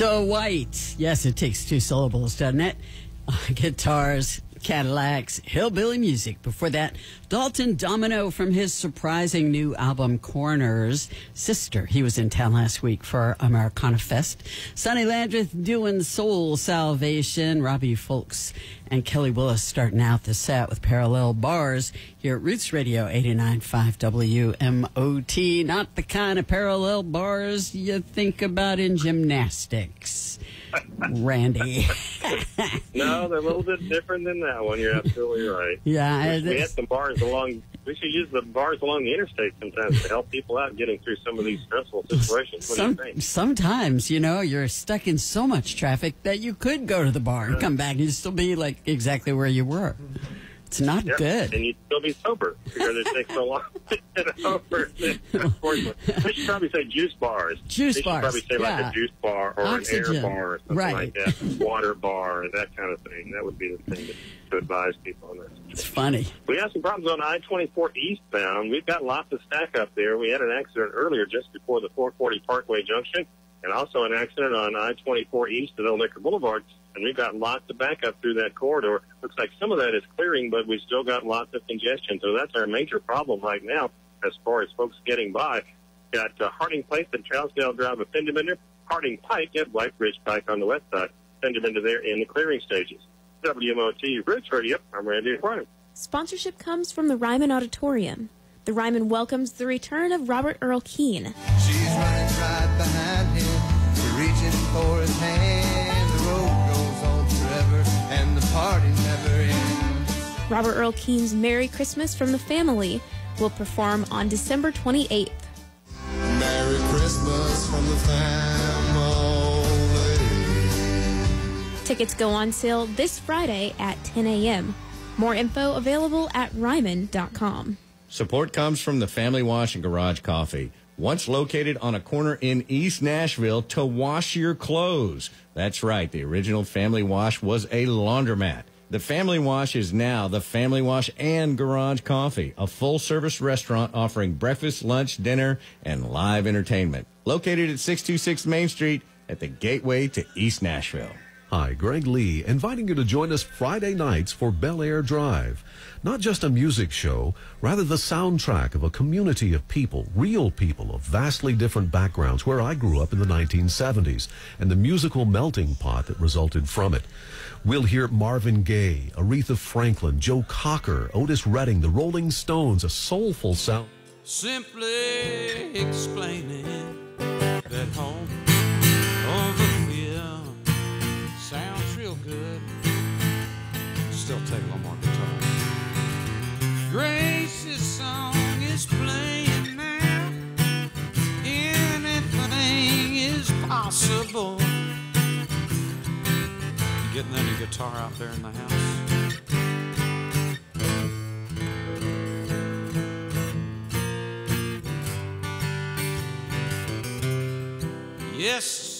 White. Yes, it takes two syllables, doesn't it? Guitars, Cadillacs, hillbilly music. Before that, Dalton Domino from his surprising new album, Coroner's Sister. He was in town last week for Americana Fest. Sonny Landreth doing Soul Salvation. Robbie Folks and Kelly Willis starting out the set with Parallel Bars here at Roots Radio 89.5 WMOT. Not the kind of parallel bars you think about in gymnastics. Randy. No, they're a little bit different than that one. You're absolutely right. Yeah. We had some bars along. We should use the bars along the interstate sometimes to help people out getting through some of these stressful situations. What do you think? Sometimes, you're stuck in so much traffic that you could go to the bar and come back and you'd still be like exactly where you were. It's not good. And you'd still be sober because it takes so long to get over. They should probably say juice bars. Juice bars. They should probably say like a juice bar or Oxygen. an air bar or something like that. Water bar, that kind of thing. That would be the thing to advise people on that. It's funny. We have some problems on I-24 eastbound. We've got lots of stack up there. We had an accident earlier just before the 440 Parkway Junction, and also an accident on I-24 east at Old Liquor Boulevard. And we've got lots of backup through that corridor. Looks like some of that is clearing, but we've still got lots of congestion. So that's our major problem right now as far as folks getting by. Got Harding Place at Trousdale Drive, a fender bender. Harding Pike at White Bridge Pike on the west side. Fender bender there in the clearing stages. WMOT Roots Radio. I'm Randy Aquarium. Sponsorship comes from the Ryman Auditorium. The Ryman welcomes the return of Robert Earl Keen. She's running right behind him, reaching for his hand. The road goes on forever, and the party never ends. Robert Earl Keen's Merry Christmas from the Family will perform on December 28th. Merry Christmas from the family. Tickets go on sale this Friday at 10 a.m. More info available at ryman.com. Support comes from the Family Wash and Garage Coffee. Once located on a corner in East Nashville to wash your clothes. That's right, the original Family Wash was a laundromat. The Family Wash is now the Family Wash and Garage Coffee, a full-service restaurant offering breakfast, lunch, dinner, and live entertainment. Located at 626 Main Street at the gateway to East Nashville. Hi, Greg Lee, inviting you to join us Friday nights for Bel Air Drive. Not just a music show, rather the soundtrack of a community of people, real people of vastly different backgrounds where I grew up in the 1970s, and the musical melting pot that resulted from it. We'll hear Marvin Gaye, Aretha Franklin, Joe Cocker, Otis Redding, the Rolling Stones, a soulful sound. Simply explaining that home on the field sounds real good. Still take a little more guitar. Grace's song is playing now. Anything is possible. You getting any guitar out there in the house? Yes.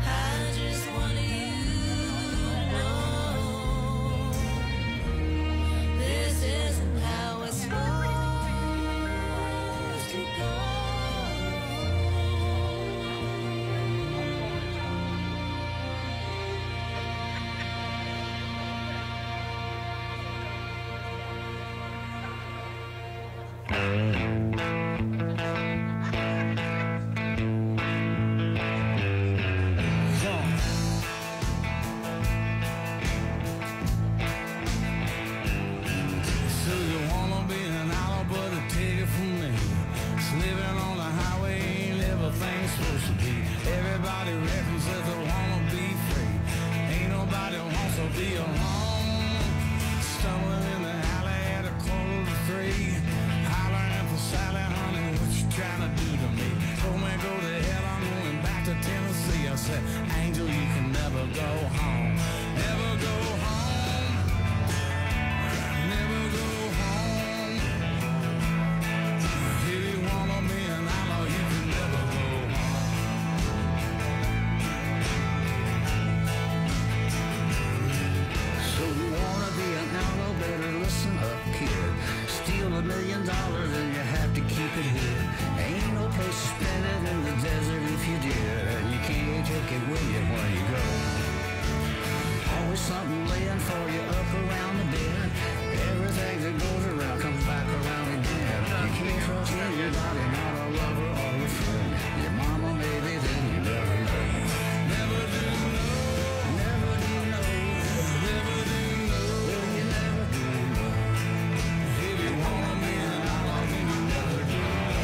I just wanted you to know this isn't how it's supposed to go. So you wanna be an outlaw, but take it from me. It's living on the highway ain't everything's supposed to be. Everybody reckons that they wanna be free. Ain't nobody wants to be alone. Stumbling in the alley at a 2:45. Hollering for Sally, honey, what you trying to do to me? Told me go to hell, I'm going back to Tennessee. I said, Angel, you can never go home. Never go home. Never go home. If you wanna be an outlaw, you can never go home. So you wanna be an outlaw, better listen up, kid. Steal $1 million and you have to keep it here. Ain't no place to spend it in the desert if you did. And you can't take it with you where you go. Always something laying for you up around the bend. Everything that goes around comes back around again. You can't trust anybody, not a lover or a friend. Your mama maybe, then you never know. Never do know. Never do know. Never do know. Well, you never do know. If you wanna be an outlaw, then you never do know.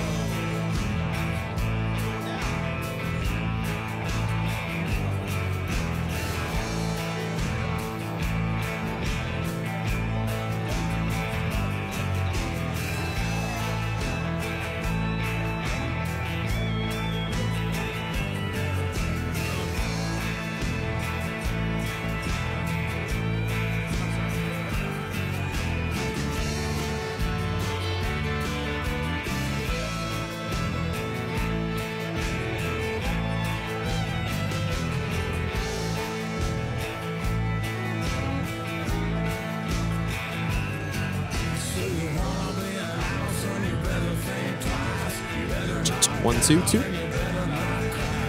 One, two, two.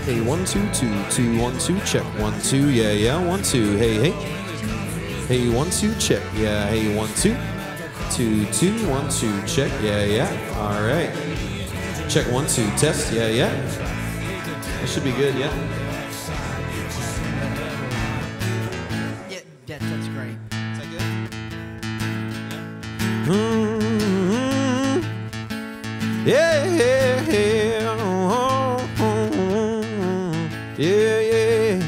Hey, 1, 2, 2, 2, 1, 2, check. 1, 2, yeah, yeah, 1, 2, hey, hey. Hey, 1, 2, check. Yeah, hey, 1, 2. 2, 2, 1, 2, check. Yeah, yeah. All right. Check 1, 2, test. Yeah, yeah. That should be good, yeah. Yeah, that's great. Is that good? Yeah, yeah, yeah. Yeah, yeah.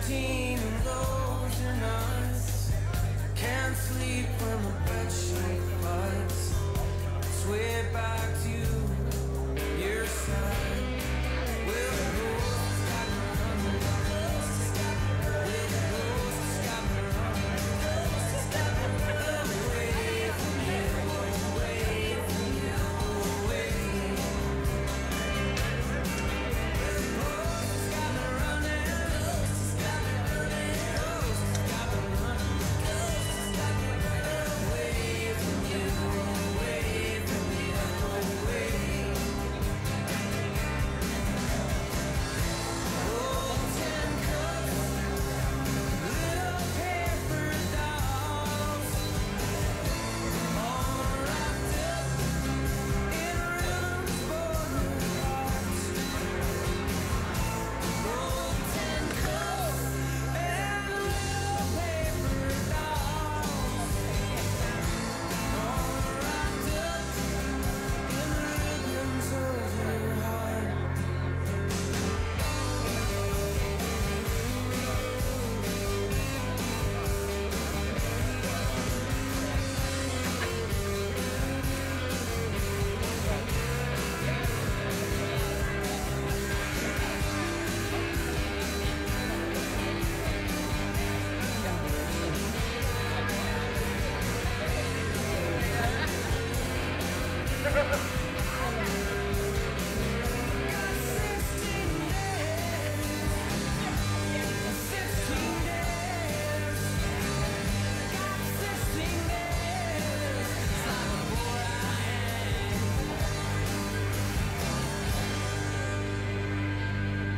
15 and those are nice. Can't sleep when the bedsheet bites. Sway back to your side. Well, the ghost got me running. Well, the ghost got me running. Away from you, away from you, away from you. Well, the ghost got me running. Ghost got me running. Ghost got me running. Ghost got me running. Away from you, away from you, away. Oh, 10 cups, little paper dolls, all wrapped up in ribbons for your hearts. Oh, 10 cups and little paper dolls, all wrapped up in ribbons of your heart.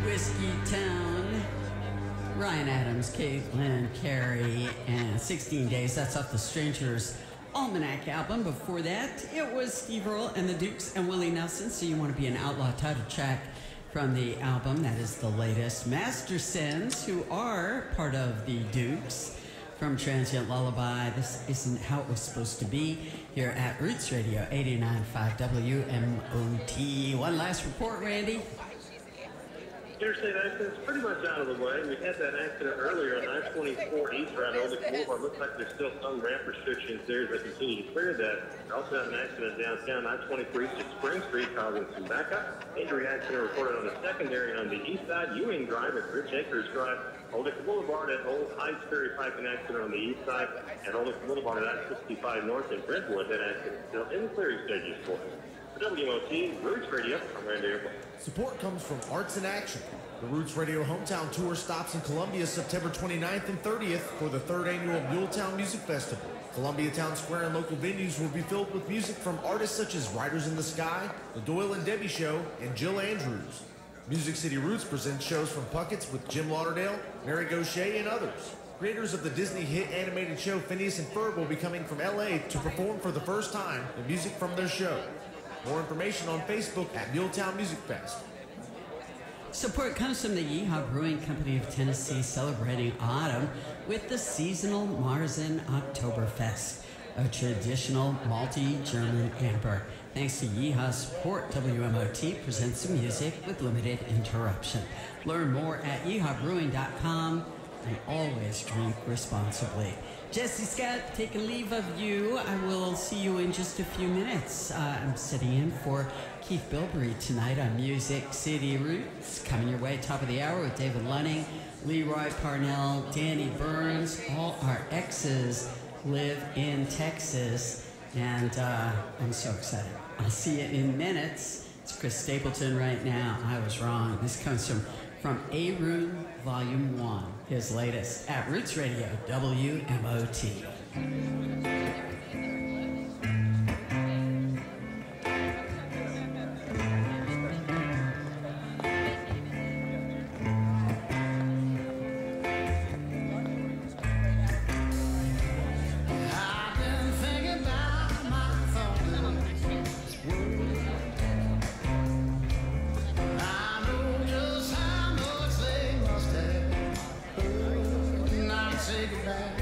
Whiskey Town. Ryan Adams, Caitlin Carey, and 16 Days. That's off the Strangers Almanac album. Before that, it was Steve Earle and the Dukes and Willie Nelson. So You Want to Be an Outlaw title track from the album. That is the latest. Mastersons, who are part of the Dukes, from Transient Lullaby. This isn't how it was supposed to be here at Roots Radio 89.5 WMOT. One last report, Randy. Interstate accident's pretty much out of the way. We had that accident earlier on I-24 East around Old Boulevard. Looks like there's still some ramp restrictions there as they continue to clear that. We also had an accident downtown I-23 to Spring Street causing some backup. Injury accident reported on the secondary on the east side, Ewing Drive at Rich Acres Drive. Old Boulevard at Old Heights Ferry Piping accident on the east side, and Old Boulevard at I-65 North in Brentwood. That accident still in the clearing stages for us. For WMOT, Roots Radio, I'm Randy Airport. Support comes from Arts in Action. The Roots Radio Hometown Tour stops in Columbia September 29th and 30th for the 3rd annual Muletown Music Festival. Columbia Town Square and local venues will be filled with music from artists such as Riders in the Sky, The Doyle and Debbie Show, and Jill Andrews. Music City Roots presents shows from Puckett's with Jim Lauderdale, Mary Gaucher, and others. Creators of the Disney hit animated show Phineas and Ferb will be coming from LA to perform for the first time the music from their show. More information on Facebook at Muletown Music Fest. Support comes from the Yeehaw Brewing Company of Tennessee, celebrating autumn with the seasonal Marzen Oktoberfest, a traditional malty German amber. Thanks to Yeehaw's support, WMOT presents the music with limited interruption. Learn more at yeehawbrewing.com and always drink responsibly. Jesse Scott, taking leave of you. I will see you in just a few minutes. I'm sitting in for Keith Bilbrey tonight on Music City Roots. Coming your way, top of the hour with David Lunning, Leroy Parnell, Danny Burns. All our exes live in Texas, and I'm so excited. I'll see you in minutes. It's Chris Stapleton right now. I was wrong. This comes from A Room Volume 1, his latest, at Roots Radio, WMOT. Say goodbye.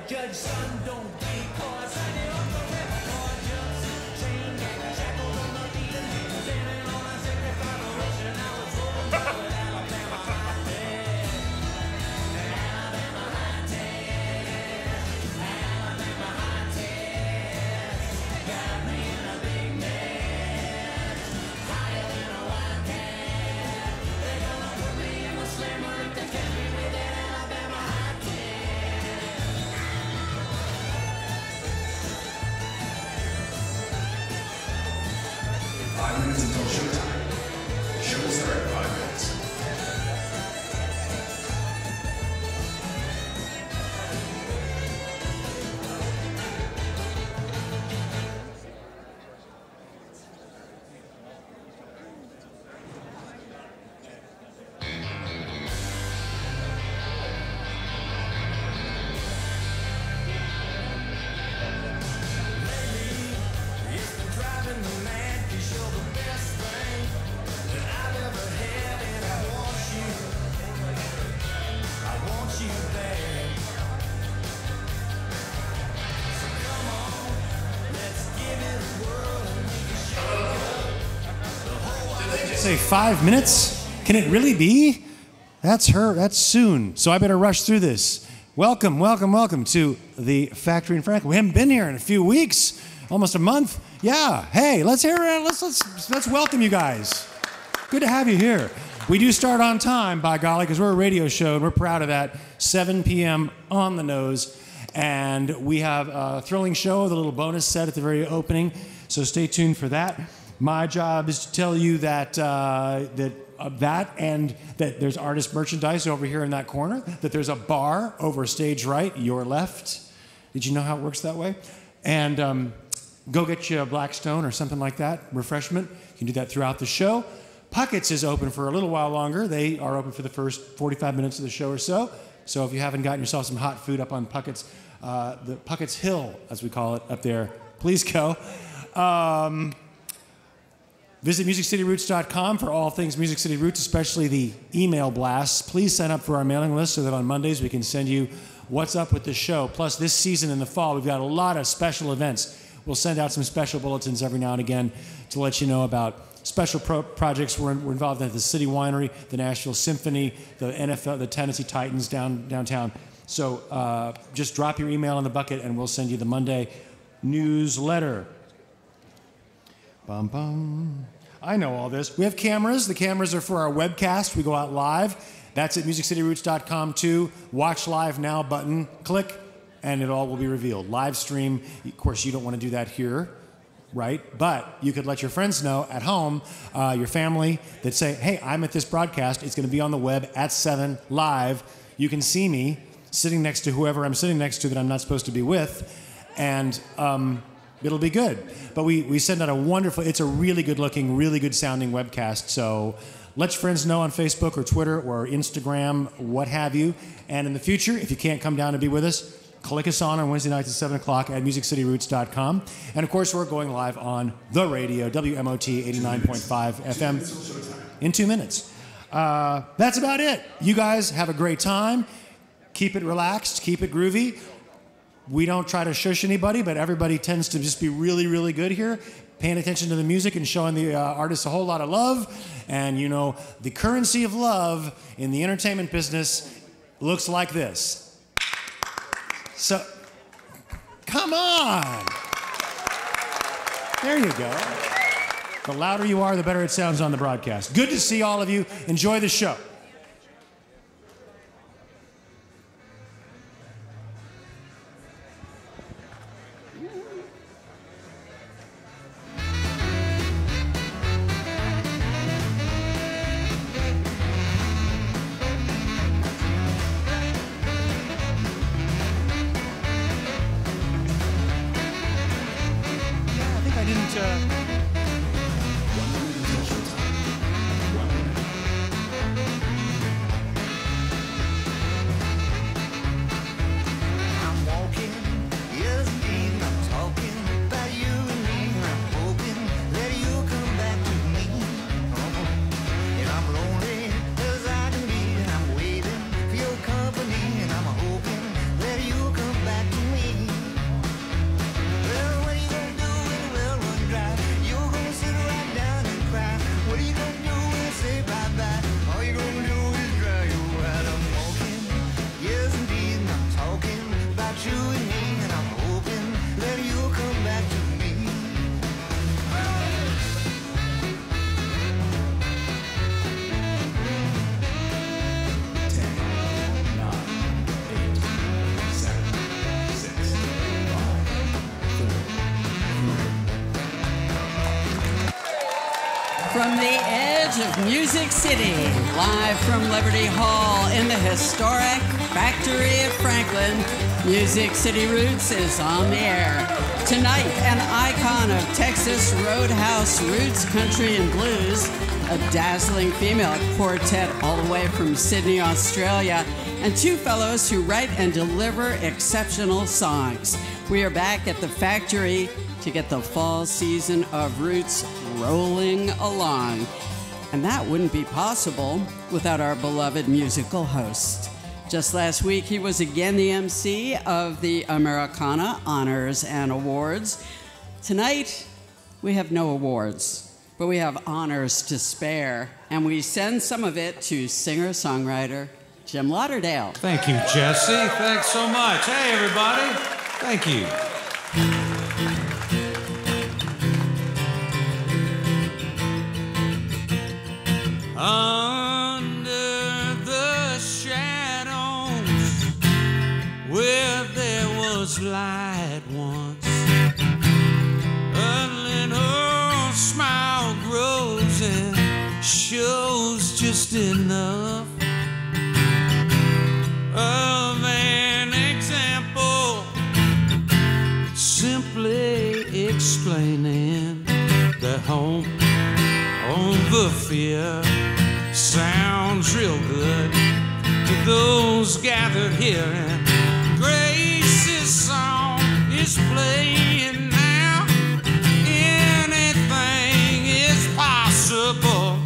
judge, son, don't be coy. Sign it up the repertoire, jumps in the chain gang, shackles on the feet, standing on a sacred foundation. I was rolling down with Alabama high tech. Alabama high tech. Alabama high tech. Got me in a big net, higher than a wildcat. They're gonna put me in the slammer if they catch me with that Alabama high tech. 5 minutes until showtime. Show will start in 5 minutes. It's been driving me mad 'cause you're the best thing that I've ever had, and I want you bad. So come on, let's give it a whirl and we can show Say 5 minutes? Can it really be? That's her. That's soon. So I better rush through this. Welcome, welcome, welcome to the Factory in Franklin. We haven't been here in a few weeks, almost a month. Yeah. Hey, let's hear it. Let's welcome you guys. Good to have you here. We do start on time, by golly, because we're a radio show and we're proud of that. 7 p.m. on the nose, and we have a thrilling show with a little bonus set at the very opening. So stay tuned for that. My job is to tell you that and that there's artist merchandise over here in that corner, that there's a bar over stage right, your left. Did you know how it works that way? And go get you a Blackstone or something like that, refreshment. You can do that throughout the show. Puckett's is open for a little while longer. They are open for the first 45 minutes of the show or so. So if you haven't gotten yourself some hot food up on Puckett's, the Puckett's Hill, as we call it up there, please go. Visit MusicCityRoots.com for all things Music City Roots, especially the email blasts. Please sign up for our mailing list so that on Mondays we can send you what's up with the show. Plus, this season in the fall, we've got a lot of special events. We'll send out some special bulletins every now and again to let you know about special projects. We're involved in the City Winery, the Nashville Symphony, the NFL, the Tennessee Titans downtown. So just drop your email in the bucket and we'll send you the Monday newsletter. Bum, bum. I know all this. We have cameras. The cameras are for our webcast. We go out live. That's at MusicCityRoots.com too. Watch live now button. Click, and it all will be revealed. Live stream. Of course, you don't want to do that here, right? But you could let your friends know at home, your family, that say, hey, I'm at this broadcast. It's going to be on the web at 7 live. You can see me sitting next to whoever I'm sitting next to that I'm not supposed to be with. And it'll be good. But we send out a wonderful, it's a really good looking, really good sounding webcast. So let your friends know on Facebook or Twitter or Instagram, what have you. And in the future, if you can't come down to be with us, click us on Wednesday nights at 7 o'clock at MusicCityRoots.com. And of course, we're going live on the radio, WMOT 89.5 FM in 2 minutes. That's about it. You guys have a great time. Keep it relaxed. Keep it groovy. We don't try to shush anybody, but everybody tends to just be really, really good here, paying attention to the music and showing the artists a whole lot of love. And, you know, the currency of love in the entertainment business looks like this. So, come on. There you go. The louder you are, the better it sounds on the broadcast. Good to see all of you. Enjoy the show. from the edge of Music City, live from Liberty Hall in the historic Factory of Franklin, Music City Roots is on the air. Tonight, an icon of Texas Roadhouse roots, country, and blues, a dazzling female quartet all the way from Sydney, Australia, and two fellows who write and deliver exceptional songs. We are back at the Factory to get the fall season of roots rolling along. And that wouldn't be possible without our beloved musical host. Just last week, he was again the MC of the Americana Honors and Awards. Tonight, we have no awards, but we have honors to spare, and we send some of it to singer-songwriter Jim Lauderdale. Thank you, Jesse. Thanks so much. Hey, everybody. Thank you. Under the shadows where there was light once, a little smile grows and shows just enough of an example, simply explaining that home over fear sounds real good to those gathered here, and Grace's song is playing now. Anything is possible.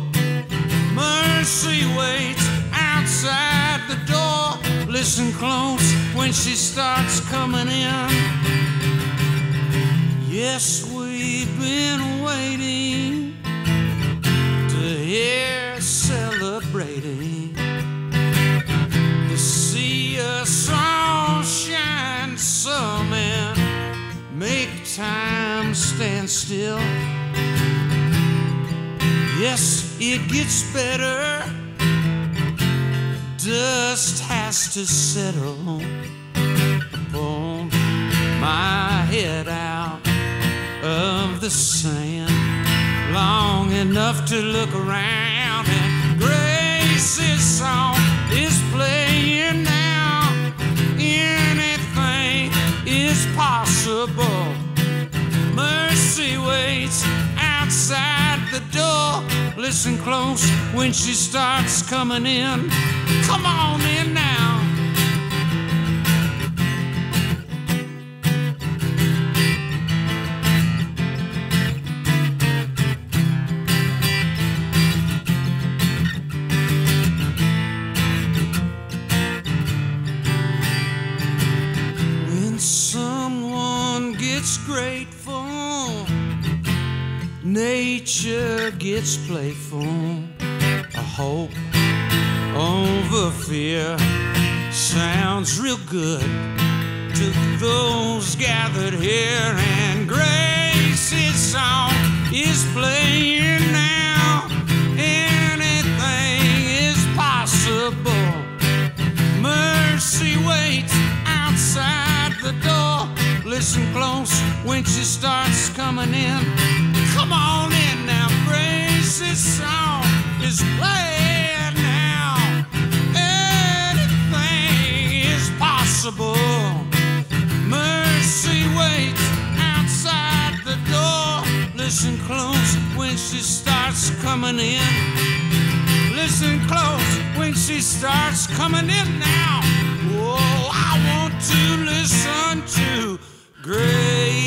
Mercy waits outside the door. Listen close when she starts coming in. Yes, we've been waiting to hear celebrating, to see us all shine some and make time stand still. Yes, it gets better. Dust has to settle upon my head out of the sand long enough to look around, and Grace's song is playing now. Anything is possible. Mercy waits outside the door. Listen close when she starts coming in. Come on in now. When someone gets grateful, nature gets playful. A hope over fear sounds real good to those gathered here, and Grace's song is playing now. Anything is possible. Mercy waits outside the door. Listen close when she starts coming in. Come on in now. Grace's song is playing now. Anything is possible. Mercy waits outside the door. Listen close when she starts coming in. Listen close when she starts coming in now. Oh, I want to listen to Grace.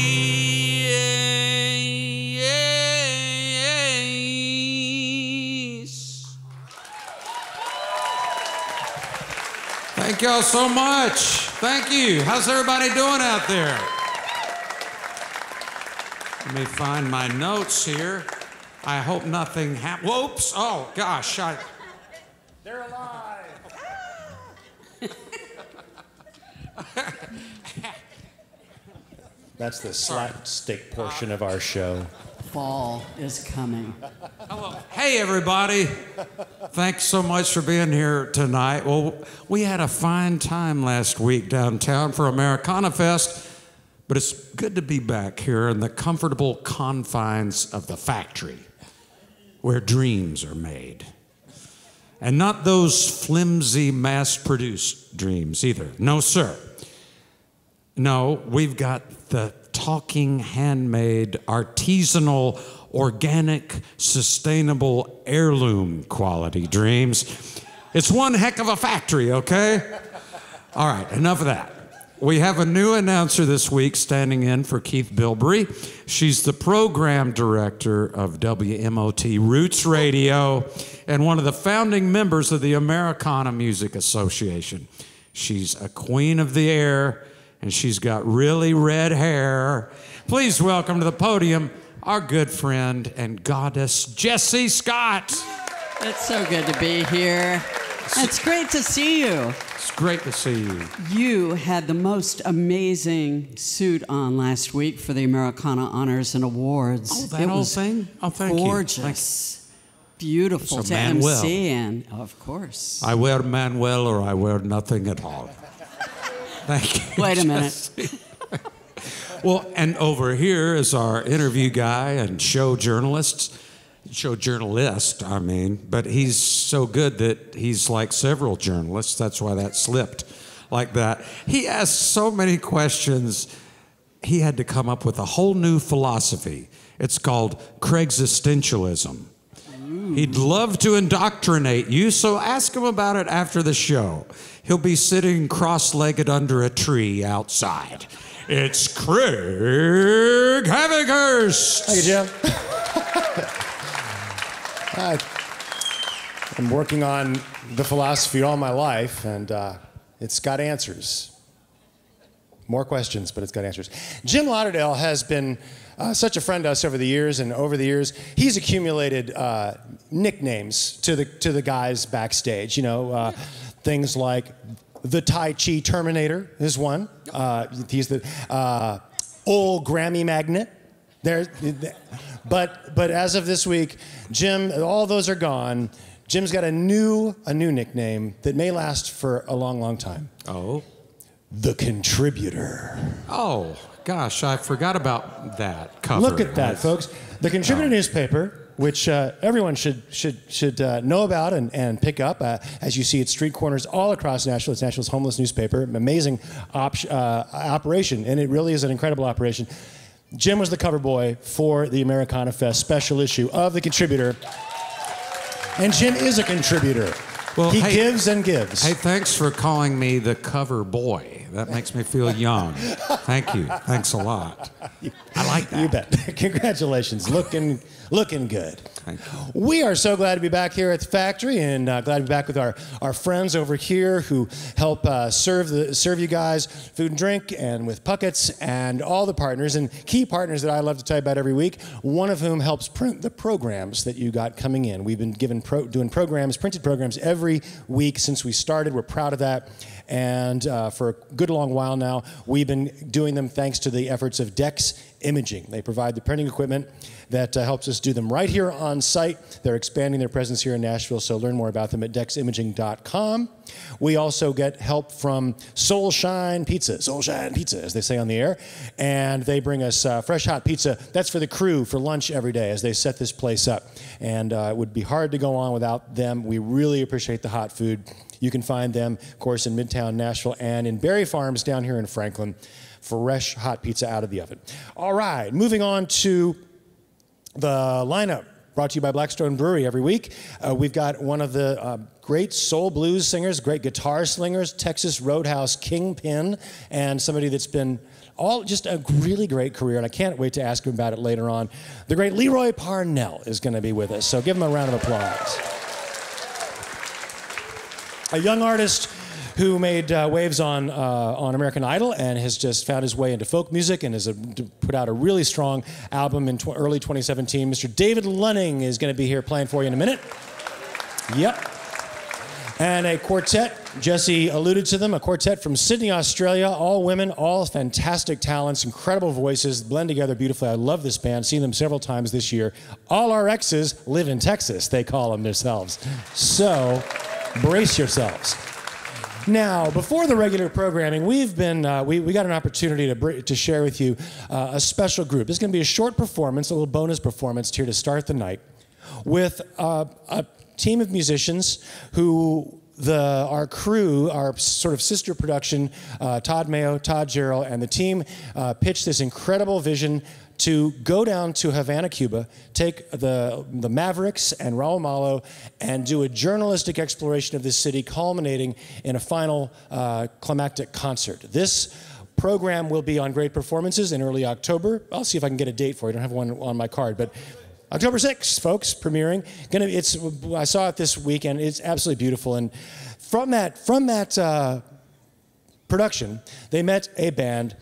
Thank y'all so much. Thank you. How's everybody doing out there? Let me find my notes here. I hope nothing happened. Whoops. Oh, gosh. They're alive. That's the slapstick portion of our show. Fall is coming. Hello. Hey, everybody. Thanks so much for being here tonight. Well, we had a fine time last week downtown for Americana Fest, but it's good to be back here in the comfortable confines of the Factory. where dreams are made. And not those flimsy, mass-produced dreams either. No, sir. No, we've got the talking, handmade, artisanal, organic, sustainable, heirloom quality dreams. It's one heck of a factory, okay? All right, enough of that. We have a new announcer this week standing in for Keith Bilbrey. She's the program director of WMOT Roots Radio and one of the founding members of the Americana Music Association. She's a queen of the air, and she's got really red hair. Please welcome to the podium our good friend and goddess, Jessie Scott. It's so good to be here. It's great to see you. It's great to see you. You had the most amazing suit on last week for the Americana Honors and Awards. Oh, that whole thing? Oh, thank gorgeous. Beautiful It's to a Manuel. MC, and of course. I wear Manuel or I wear nothing at all. Thank you. Wait a minute. Jessie. Well, and over here is our interview guy and show journalist, but he's so good that he's like several journalists. That's why that slipped like that. He asked so many questions, he had to come up with a whole new philosophy. It's called Craigexistentialism. He'd love to indoctrinate you, so ask him about it after the show. He'll be sitting cross-legged under a tree outside. It's Craig Havikhurst. Thank you, Jim. I'm working on the philosophy all my life, and it's got answers. More questions, but it's got answers. Jim Lauderdale has been such a friend to us over the years, and over the years, he's accumulated nicknames to the guys backstage. You know, things like the Tai Chi Terminator is one. He's the old Grammy magnet. But as of this week, Jim, all those are gone. Jim's got a new nickname that may last for a long, long time. Oh. The Contributor. Oh, gosh, I forgot about that cover. Look at that, folks. The Contributor newspaper, which everyone should know about and pick up. As you see at street corners all across Nashville. It's Nashville's homeless newspaper. Amazing operation, and it really is an incredible operation. Jim was the cover boy for the Americana Fest special issue of The Contributor. And Jim is a contributor. Well, he gives and gives. Hey, thanks for calling me the cover boy. That makes me feel young. Thank you. Thanks a lot. I like that. You bet. Congratulations. Looking good. Thank you. We are so glad to be back here at the factory, and glad to be back with our friends over here who help serve you guys food and drink, and with Puckett's and all the partners and key partners that I love to tell you about every week. One of whom helps print the programs that you got coming in. We've been doing programs, printed programs every week since we started. We're proud of that. And for a good long while now, we've been doing them thanks to the efforts of Dex Imaging. They provide the printing equipment that helps us do them right here on site. They're expanding their presence here in Nashville, so learn more about them at deximaging.com. We also get help from Soul Shine Pizza, as they say on the air, and they bring us fresh hot pizza. That's for the crew for lunch every day as they set this place up, and it would be hard to go on without them. We really appreciate the hot food. You can find them, of course, in Midtown Nashville and in Berry Farms down here in Franklin. Fresh hot pizza out of the oven. All right, moving on to the lineup, brought to you by Blackstone Brewery every week. We've got one of the great soul blues singers, great guitar slingers, Texas Roadhouse kingpin, and somebody that's been just a really great career, and I can't wait to ask him about it later on. The great Leroy Parnell is going to be with us, so give him a round of applause. A young artist who made waves on American Idol and has just found his way into folk music and has put out a really strong album in early 2017. Mr. David Lunning is going to be here playing for you in a minute. Yep. And a quartet, Jesse alluded to them, a quartet from Sydney, Australia, all women, all fantastic talents, incredible voices, blend together beautifully. I love this band, seen them several times this year. All our exes live in Texas, they call them themselves. So, brace yourselves. Now, before the regular programming, we've been we got an opportunity to share with you a special group. It's going to be a short performance, a little bonus performance here to start the night. with a team of musicians who our crew, our sort of sister production, Todd Mayo, Todd Gerald, and the team pitched this incredible vision to go down to Havana, Cuba, take the Mavericks and Raul Malo and do a journalistic exploration of this city, culminating in a final climactic concert. This program will be on Great Performances in early October. I'll see if I can get a date for you. I don't have one on my card, but October 6th, folks, premiering. I saw it this weekend. It's absolutely beautiful. And from that production, they met a band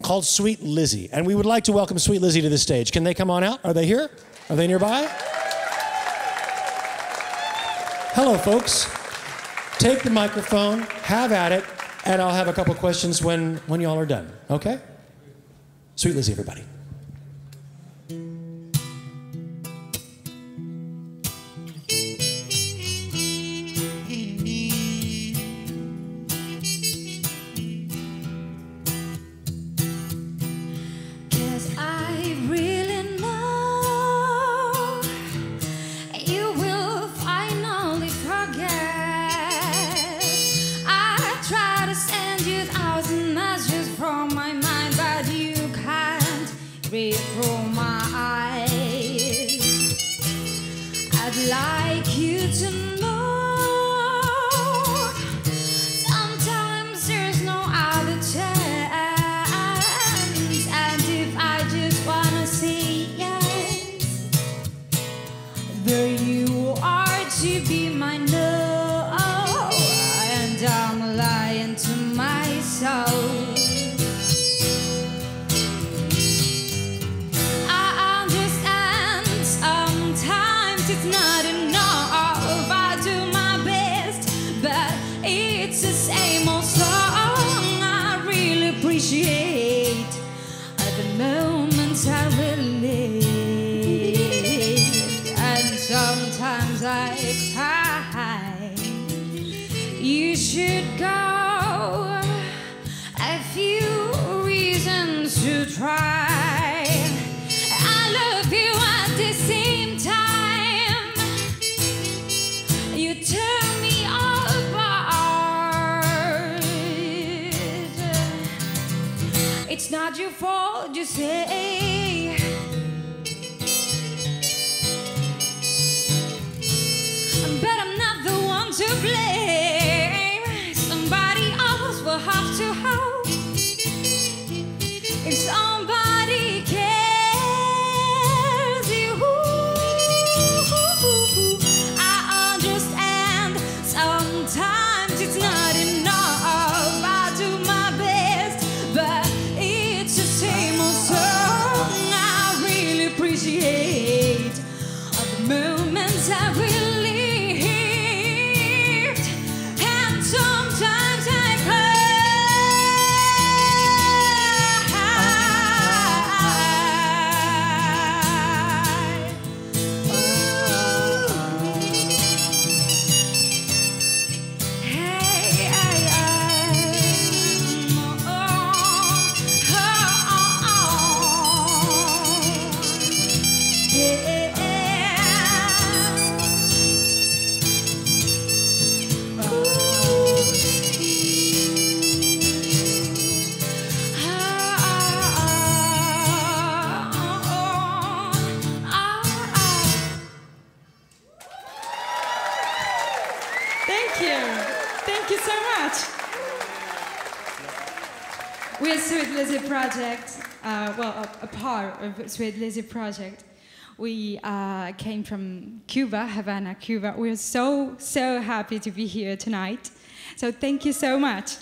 called Sweet Lizzie. And we would like to welcome Sweet Lizzie to the stage. Can they come on out? Are they here? Are they nearby? Hello, folks. Take the microphone, have at it, and I'll have a couple questions when y'all are done. Okay? Sweet Lizzie, everybody. It's not your fault, you say. But I'm not the one to blame. Somebody else will have to help. If somebody cares you, I understand. Sometimes it's not enough. I do my best, but it's the same old song. I really appreciate all the moments I relived, and sometimes I Thank you so much. We're Sweet Lizzie Project, a part of Sweet Lizzie Project. We came from Cuba, Havana, Cuba. We're so happy to be here tonight. So thank you so much.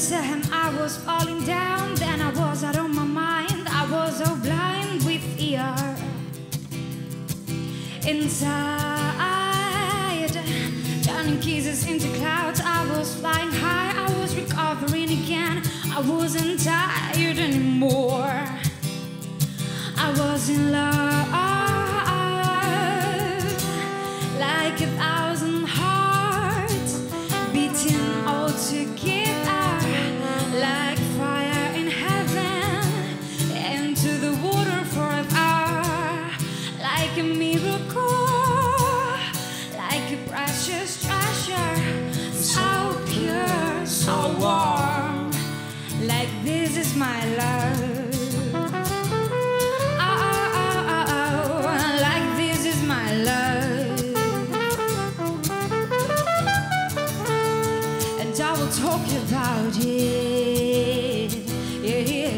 time I was falling down, then I was out of my mind. I was so blind with fear. Inside, turning kisses into clouds. I was flying high, I was recovering again. I wasn't tired anymore. I was in love, like 1,000 hearts beating all together, like fire in heaven, into the water forever, like a miracle, like a precious treasure, so pure, so warm, like this is my love. Talk about it, yeah.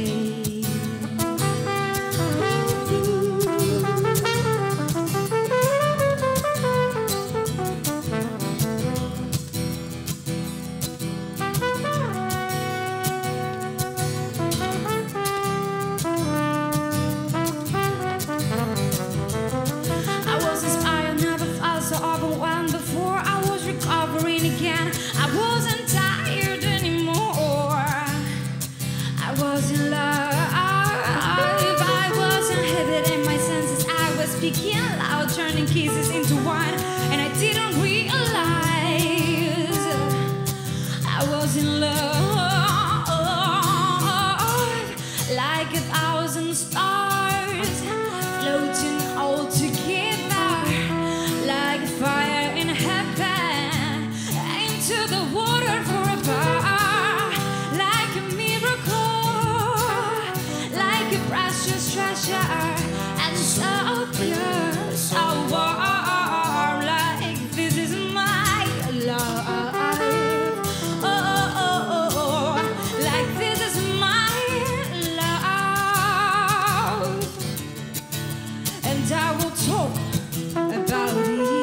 I was inspired, never felt so overwhelmed before. I was recovering again. I wasn't tired anymore. I was in love. I wasn't heavy in my senses. I was speaking loud, turning kisses into wine, and I didn't realize I was in love, like 1,000 stars floating all together, like fire in heaven, into the water forever, like a miracle, like a precious treasure, and so pure, so warm, like this is my love. Oh, like this is my love, and I will talk about it.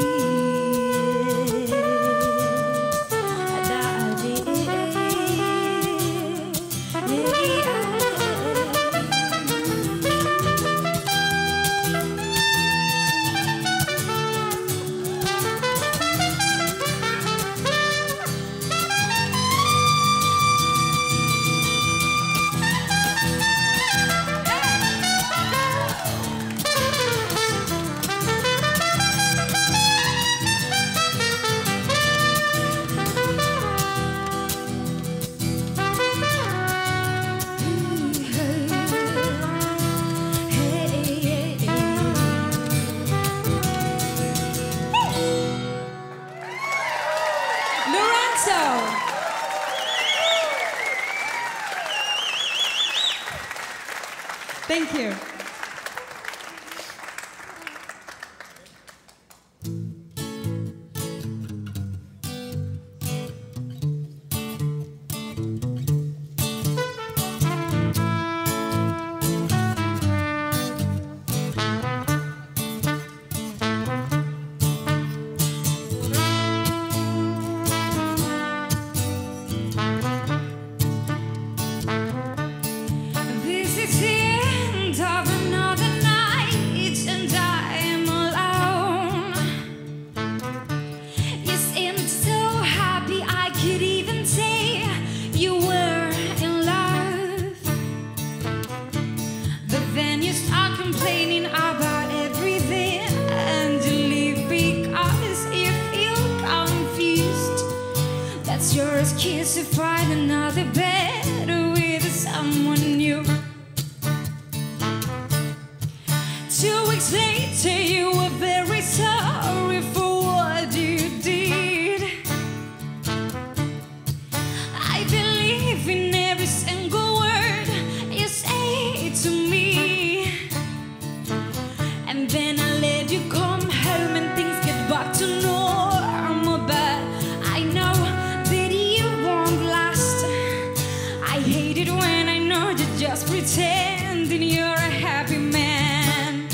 Thank you. This is the end of another night, and I am alone. You seemed so happy, I could even say you were in love. But then you start complaining about everything, and you leave because you feel confused. That's your excuse to find another bed with someone new. 2 weeks later, you were very sorry for what you did. I believe in every single word you say to me. And then I let you come home and things get back to normal. But I know that you won't last. I hate it when I know you're just pretending you're a happy man.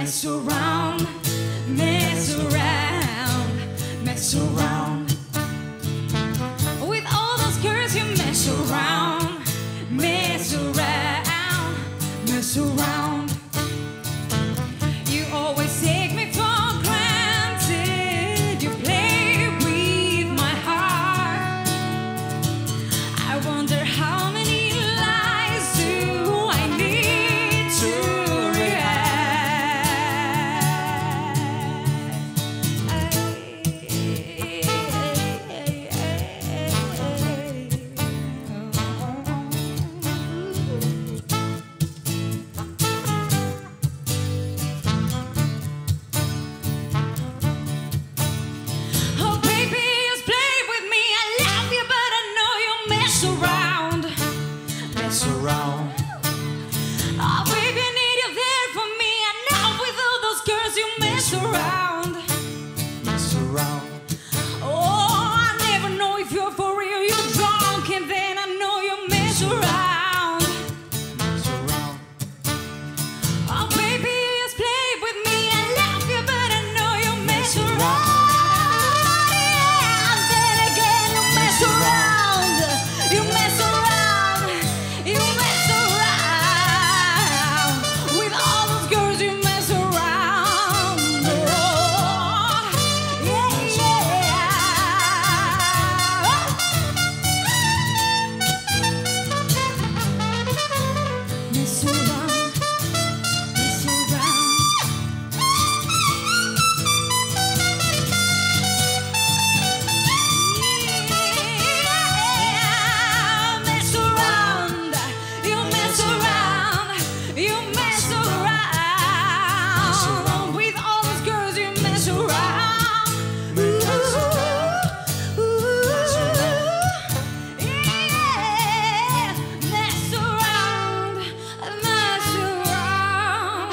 mess around, mess around, mess around. With all those girls you mess around, mess around, mess around. You always take me for granted. You play with my heart. I wonder how many lies do I need to Oh, baby, just play with me. I love you, but I know you mess around. Mess around. Oh, baby, I need you there for me. I know with all those girls you mess around. Mess around. Oh, I never know if you're for real, you're drunk, and then I know you mess around. Mess around. Oh, baby, just play with me. I love you, but I know you mess around. Yeah, and then again you mess around. You mess around. You mess around. With all those girls you mess around. Oh, yeah, yeah. Mess around. Mess around. Mess around, you mess around, you mess around. With all those girls you mess around. Yeah, mess around, mess around.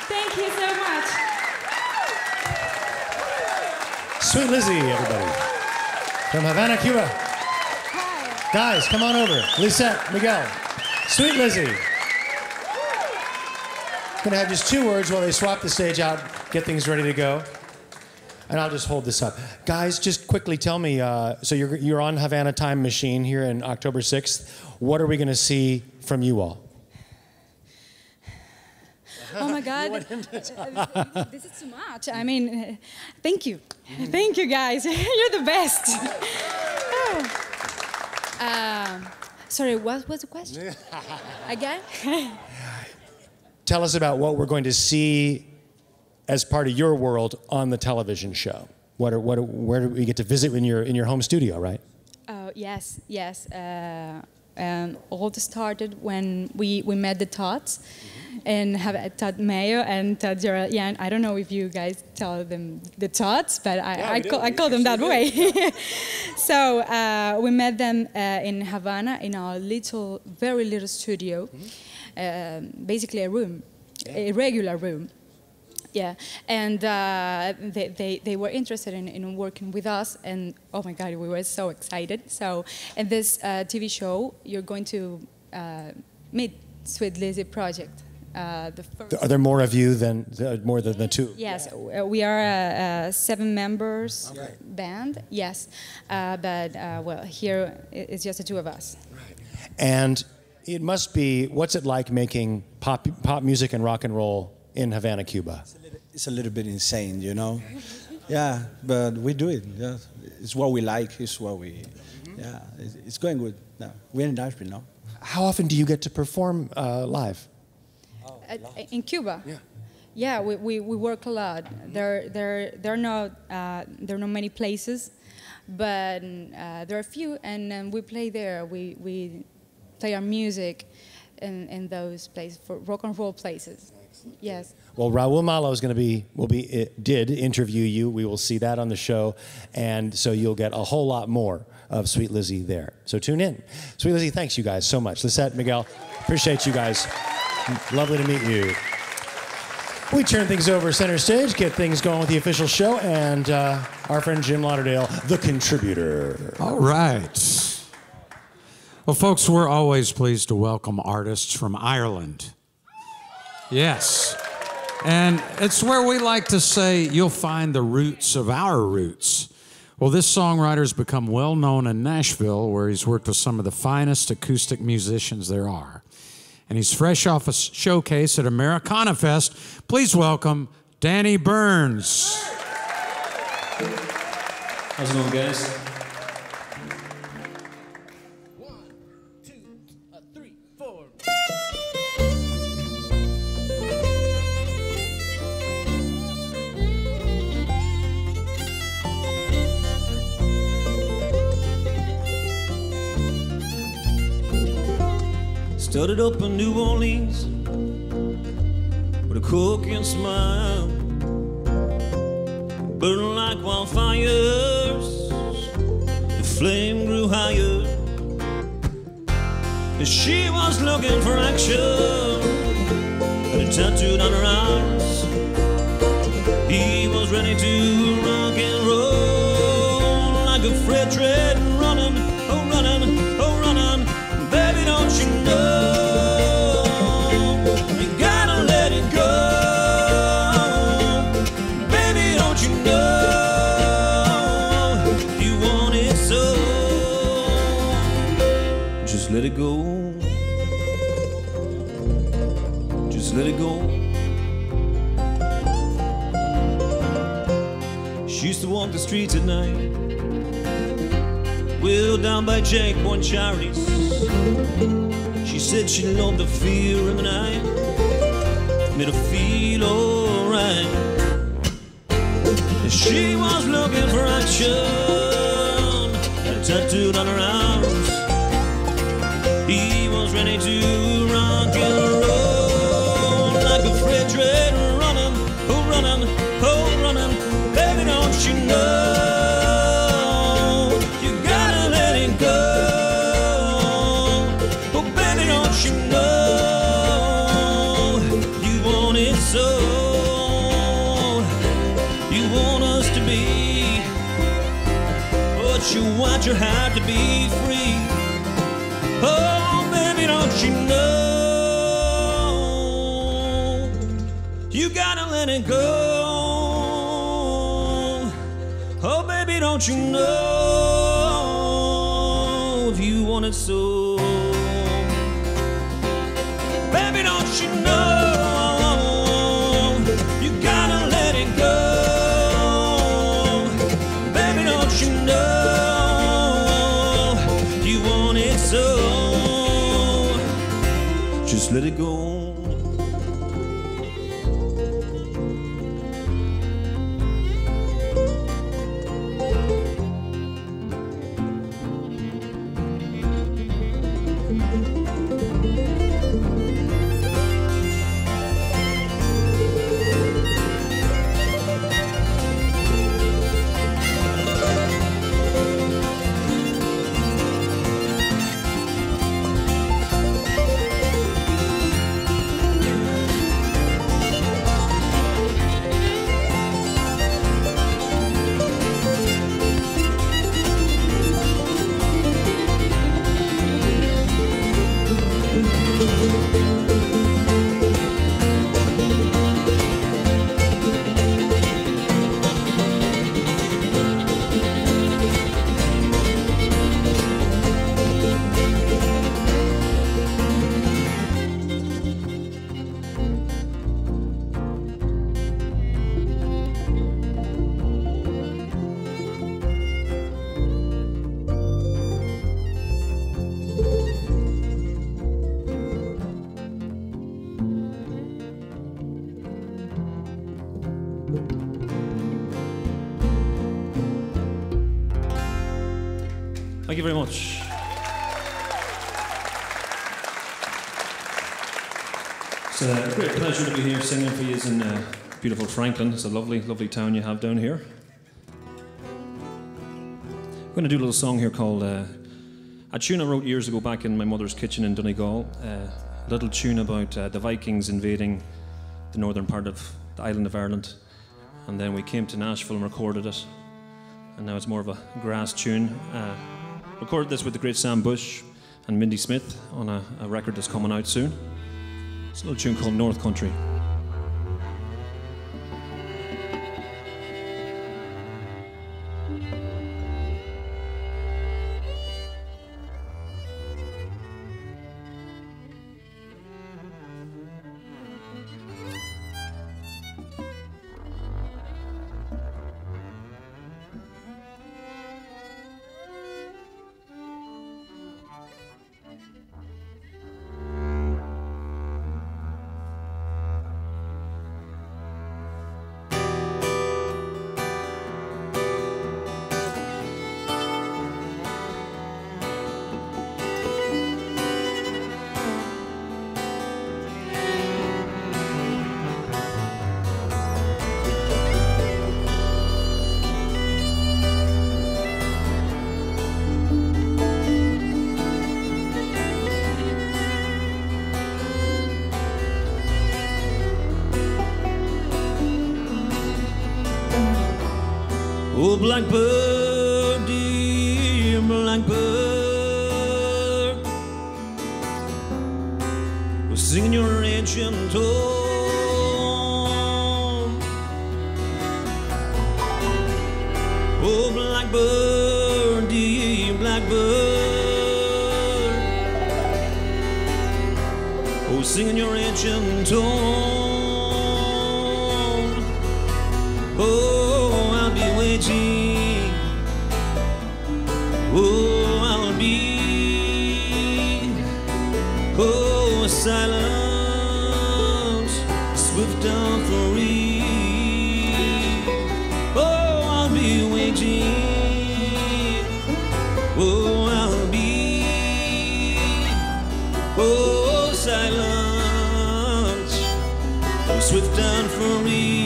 Thank you so much. Sweet Lizzie, everybody. From Havana, Cuba. Guys, come on over. Lisette, Miguel. Sweet Lizzie. Gonna have just 2 words while they swap the stage out, get things ready to go. And I'll just hold this up. Guys, just quickly tell me, so you're on Havana Time Machine here in October 6th. What are we gonna see from you all? Oh my God, this is too much. I mean, thank you. Thank you, guys. You're the best. Oh. Sorry, what was the question? Again? Tell us about what we're going to see as part of your world on the television show. Where do we get to visit in your home studio, right? Oh, yes, yes. All started when we met the Tots. And have Todd Mayo and Todd Gerald. Yeah, I don't know if you guys tell them the Tots, but I call them that way. So we met them in Havana in our very little studio, basically a room, a regular room. Yeah, and they were interested in working with us, and oh my God, we were so excited. So in this TV show, you're going to meet Sweet Lizzie project. Are there more of you than more than the 2? Yes, we are a 7 members band. Yes, but well, here it's just the 2 of us. Right. And it must be. What's it like making pop music and rock and roll in Havana, Cuba? It's a little bit insane, you know. Yeah, but we do it. Yeah. It's what we like. It's what we. Yeah, it's going good. No, we're in Nashville now. How often do you get to perform live? In Cuba, yeah, we work a lot. There are not many places, but there are a few, and we play there. We play our music in those places, for rock and roll places. Yes. Well, Raul Malo is going to did interview you. We will see that on the show, and so you'll get a whole lot more of Sweet Lizzie there. So tune in. Sweet Lizzie, thanks you guys so much. Lisette, Miguel, appreciate you guys. Lovely to meet you. We turn things over center stage, get things going with the official show, and our friend Jim Lauderdale, the contributor. All right. Well, folks, we're always pleased to welcome artists from Ireland. Yes. And it's where we like to say you'll find the roots of our roots. Well, this songwriter's become well known in Nashville, where he's worked with some of the finest acoustic musicians there are. And he's fresh off a showcase at Americana Fest. Please welcome Danny Burns. How's it going, guys? Started up in New Orleans with a cocaine smile, burning like wildfires. The flame grew higher, and she was looking for action. Had it tattooed on her arms. He was ready to rock and roll like a freight train running, oh running, oh running. Baby, don't you know? Let it go. Just let it go. She used to walk the streets at night, well down by Jake Point Charities. She said she loved the fear in the night, made her feel alright. And she was looking for action, and tattooed on her arms. He was ready to rock and roll like a freight train running, oh running, oh running. Baby, don't you know you gotta let it go? Oh baby, don't you know you want it so? You want us to be, but you want your heart to be free. Oh, baby, don't you know you gotta let it go? Oh, baby, don't you know if you want it so? Baby, don't you know you gotta let it go? Baby, don't you know you want it so? Just let it go. Thank you very much. It's a great pleasure to be here singing for you in beautiful Franklin. It's a lovely, lovely town you have down here. I'm going to do a little song here called a tune I wrote years ago back in my mother's kitchen in Donegal. A little tune about the Vikings invading the northern part of the island of Ireland. And then we came to Nashville and recorded it. And now it's more of a grass tune. Recorded this with the great Sam Bush and Mindy Smith on a record that's coming out soon. It's a little tune called North Country. Oh, blackbird, dear blackbird, we're singing your ancient tone. Oh, blackbird, dear blackbird, oh, singing your ancient tone. Oh, I'll be waiting. Oh, I'll be. Oh, silence, swift and free. Oh, I'll be waiting. Oh, I'll be. Oh, silence, swift and free.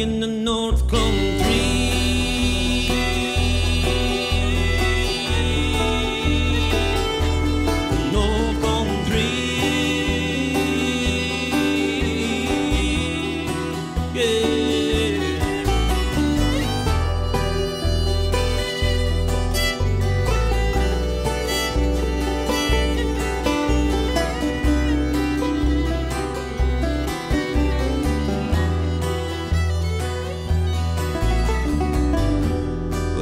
In the North Country, the North Country, yeah.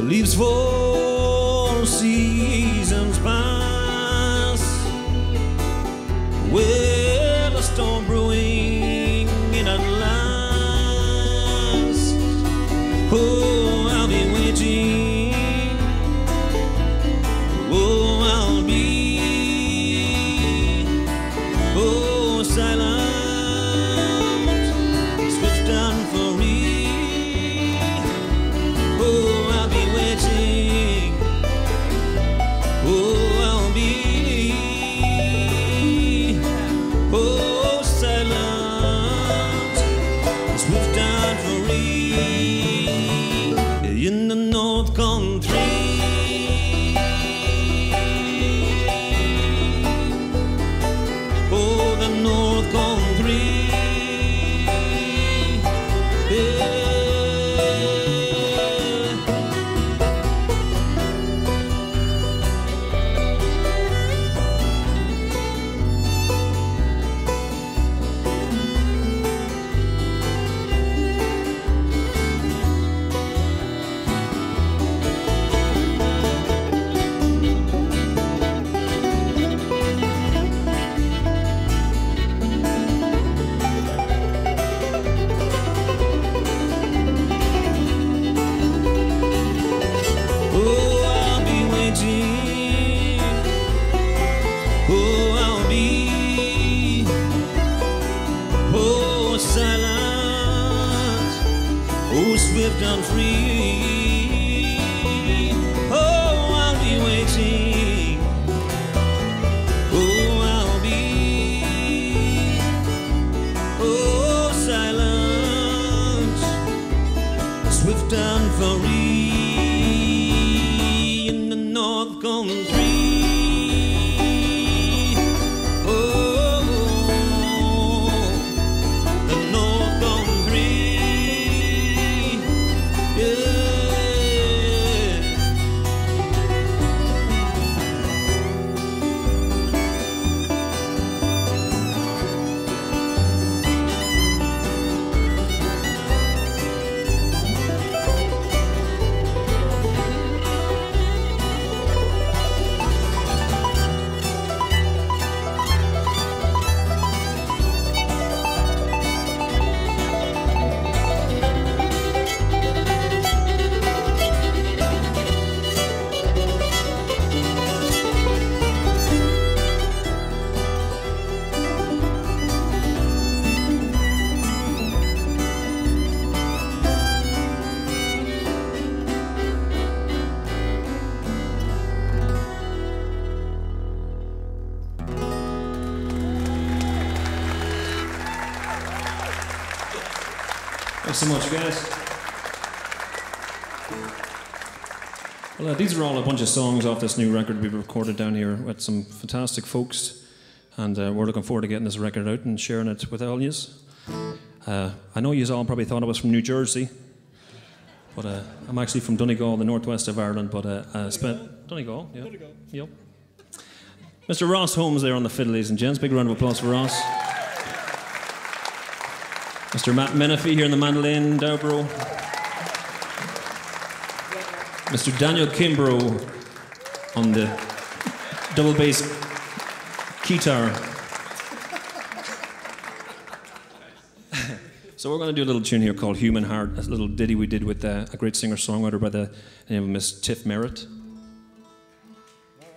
Leaves fall, seasons pass, with a storm brewing in at last. Oh, I'll be waiting. Oh, I'll be. Oh, silent, swift and free. Oh, I'll be waiting. Oh, I'll be. Oh, silent, swift and free. In the North Country. Oh, the North Country. Yeah. Swift and free. Oh, I'll be waiting. Oh, I'll be. Oh, silent, swift and free. In the North Country. Oh, the Thanks so much, guys. Well, these are all a bunch of songs off this new record we've recorded down here with some fantastic folks, and we're looking forward to getting this record out and sharing it with all yous. I know yous all probably thought I was from New Jersey, but I'm actually from Donegal, the northwest of Ireland, but I spent... Donegal, yeah. Donegal. Yep. Mr. Ross Holmes there on the fiddle, ladies and gents. Big round of applause for Ross. Mr. Matt Menifee here on the mandolin, dobro. Mr. Daniel Kimbrough on the double bass guitar. So we're going to do a little tune here called Human Heart, a little ditty we did with a great singer-songwriter by the name of Miss Tiff Merritt.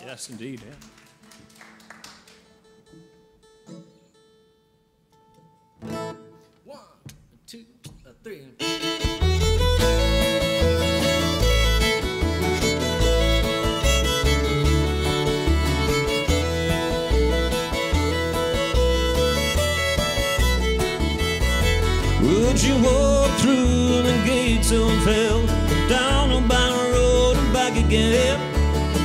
Yes, indeed, yeah. Would you walk through the gates of hell, down a barren road and back again?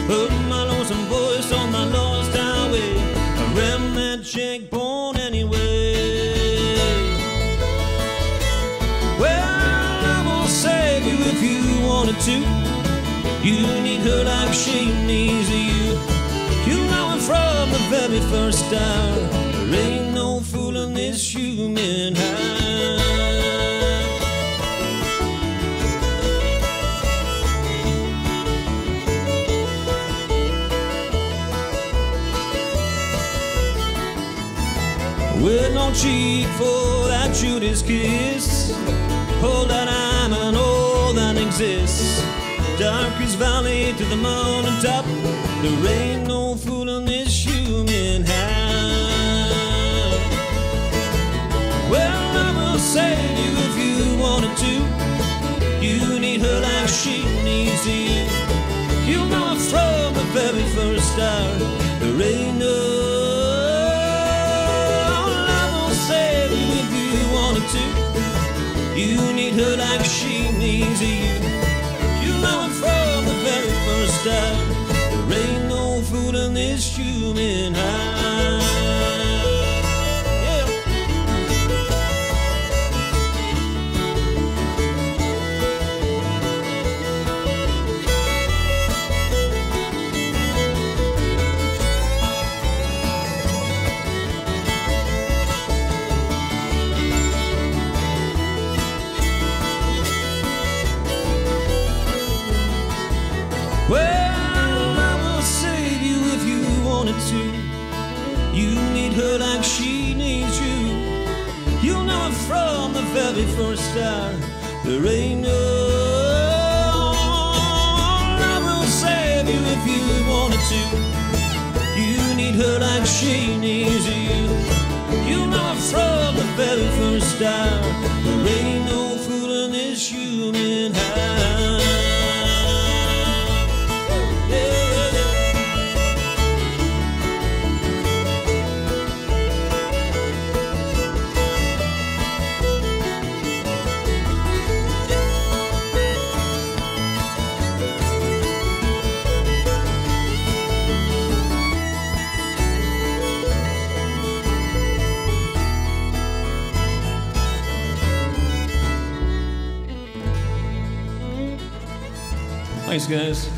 Heard my lonesome voice on the lost highway, a remnant checkpoint anyway. Well, I will save you if you wanted to. You need her like she needs you. You know it from the very first hour. There ain't no fooling this human heart. With no cheek for that Judas kiss, all that I'm and all that exists. Darkest valley to the mountain top, there ain't no fooling this human heart. Well, I will save you if you wanted to. You need her like she needs you. You know it from the very first hour. There ain't no you need her like she needs you. You know it from the very first hour. There ain't no fooling this human heart. You need her like she needs you. You know it from the very first hour. There ain't no I will save you if you wanted to. You need her like she needs you. You know it from the very first hour. There ain't no fooling this human heart. Thanks, guys.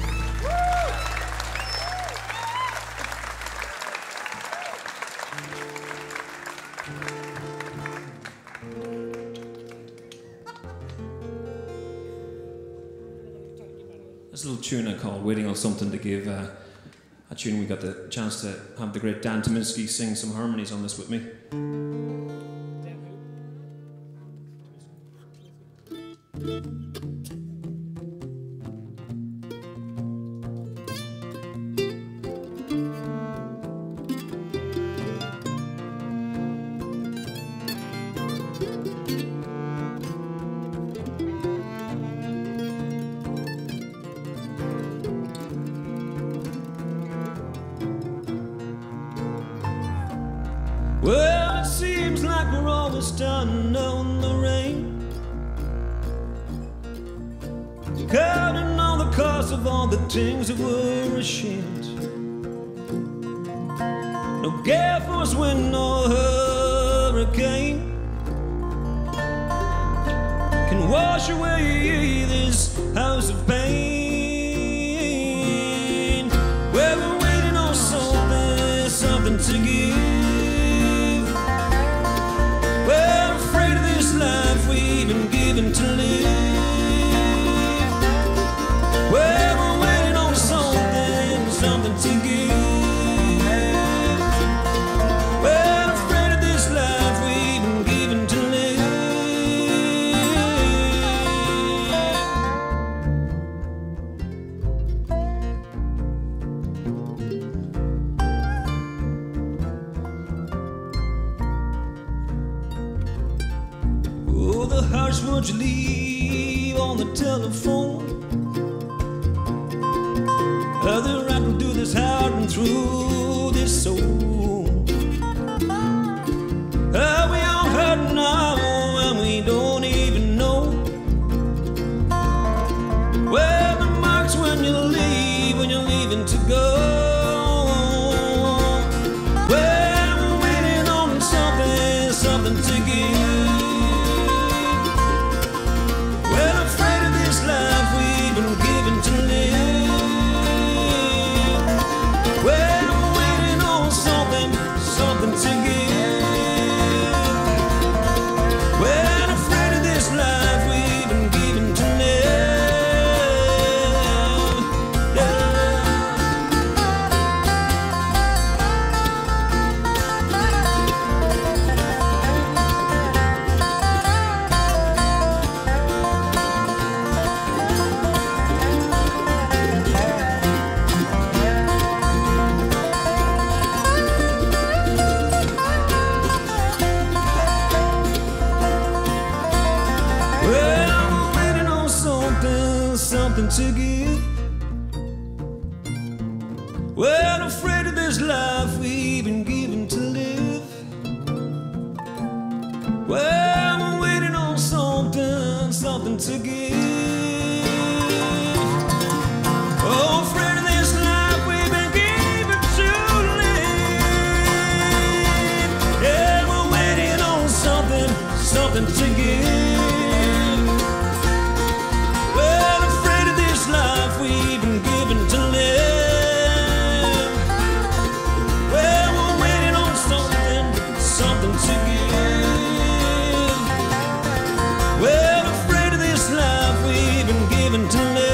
This little tune I call Waiting on Something to Give, a tune we got the chance to have the great Dan Tominski sing some harmonies on this with me. Well, it seems like we're always done knowing the rain of all the things that were ashamed. No gale force wind, no hurricane can wash away this house of pain. Well, we're waiting on something, something to give. We're afraid of this life we've been given to live. Well, we're waiting on something, something to give. We're afraid of this life we've been given to live. Oh, the harsh words you leave on the telephone. Other right will do this heart and through this soul. Are we all hurt now and we don't even know? Well, the marks when you leave, when you're leaving to go. Well, we're waiting on something, something to give. Well, afraid of this life we've been given to live. Well, we're waiting on something, something to give. Well, afraid of this life we've been given to live. Well, we're waiting on something, something to give. Well, afraid of this life we've been given to live. Well, we're waiting on something, something to give. Oh, afraid of this life we've been given to live. Yeah, we're waiting on something, something to give. Well, afraid of this life we've been given to live. Well, we're waiting on something, something to give. Well, afraid of this life we've been given to live.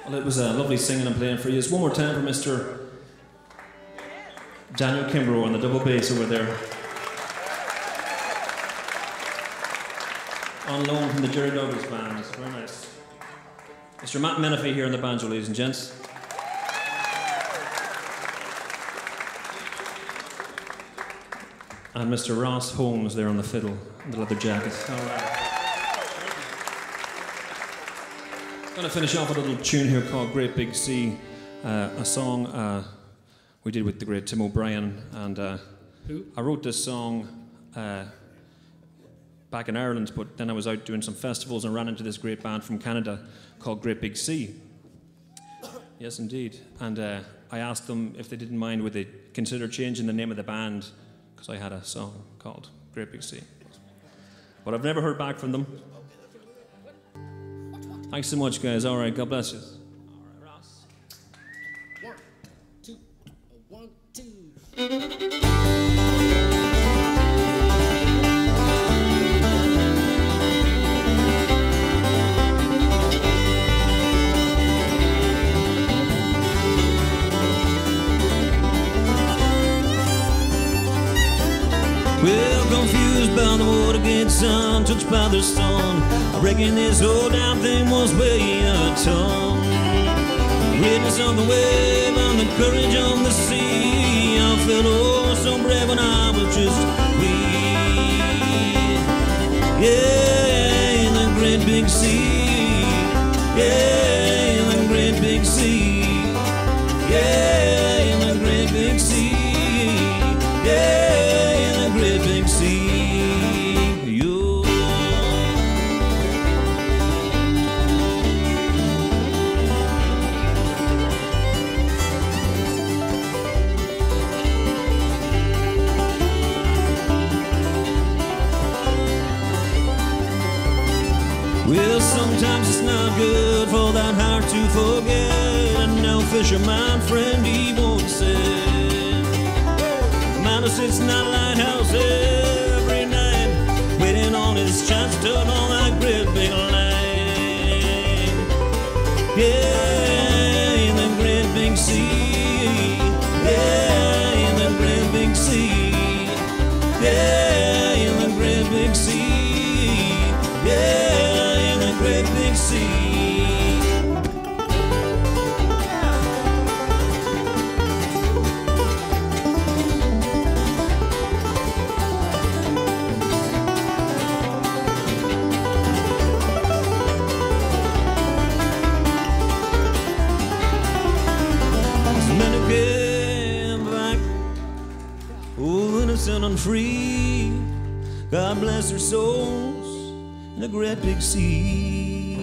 Well, it was lovely singing and playing for you. One more time for Mr. Daniel Kimbrough on the double bass over there. On loan from the Jerry Douglas Band. It's very nice. Mr. Matt Menifee here on the banjo, ladies and gents. And Mr. Ross Holmes there on the fiddle, and the leather jacket. All right. I'm going to finish off with a little tune here called Great Big Sea, a song we did with the great Tim O'Brien. And Who? I wrote this song back in Ireland, but then I was out doing some festivals and ran into this great band from Canada called Great Big Sea. Yes, indeed. And I asked them if they didn't mind, would they consider changing the name of the band, because I had a song called Great Big Sea. But I've never heard back from them. Thanks so much, guys. All right, God bless you. Well, confused by the Watergate sun, touched by the stone. I reckon this whole damn thing was way a ton. Witness of the wave and the courage of the sea. I felt oh so brave when I was just wee. Yeah, in the great big sea. Yeah, in the great big sea. Yeah, in the great big sea. Yeah, in the great big sea. You. Well, sometimes it's not good for that heart to forget. And now fisherman friend he won't say. Man who sits in that lighthouse every night, waiting on his chance to turn on that great big line. Yeah, in the great big sea. Yeah, in the great big sea. Yeah, in the great big sea. Yeah, in the great big sea. And free, God bless their souls in the great big sea.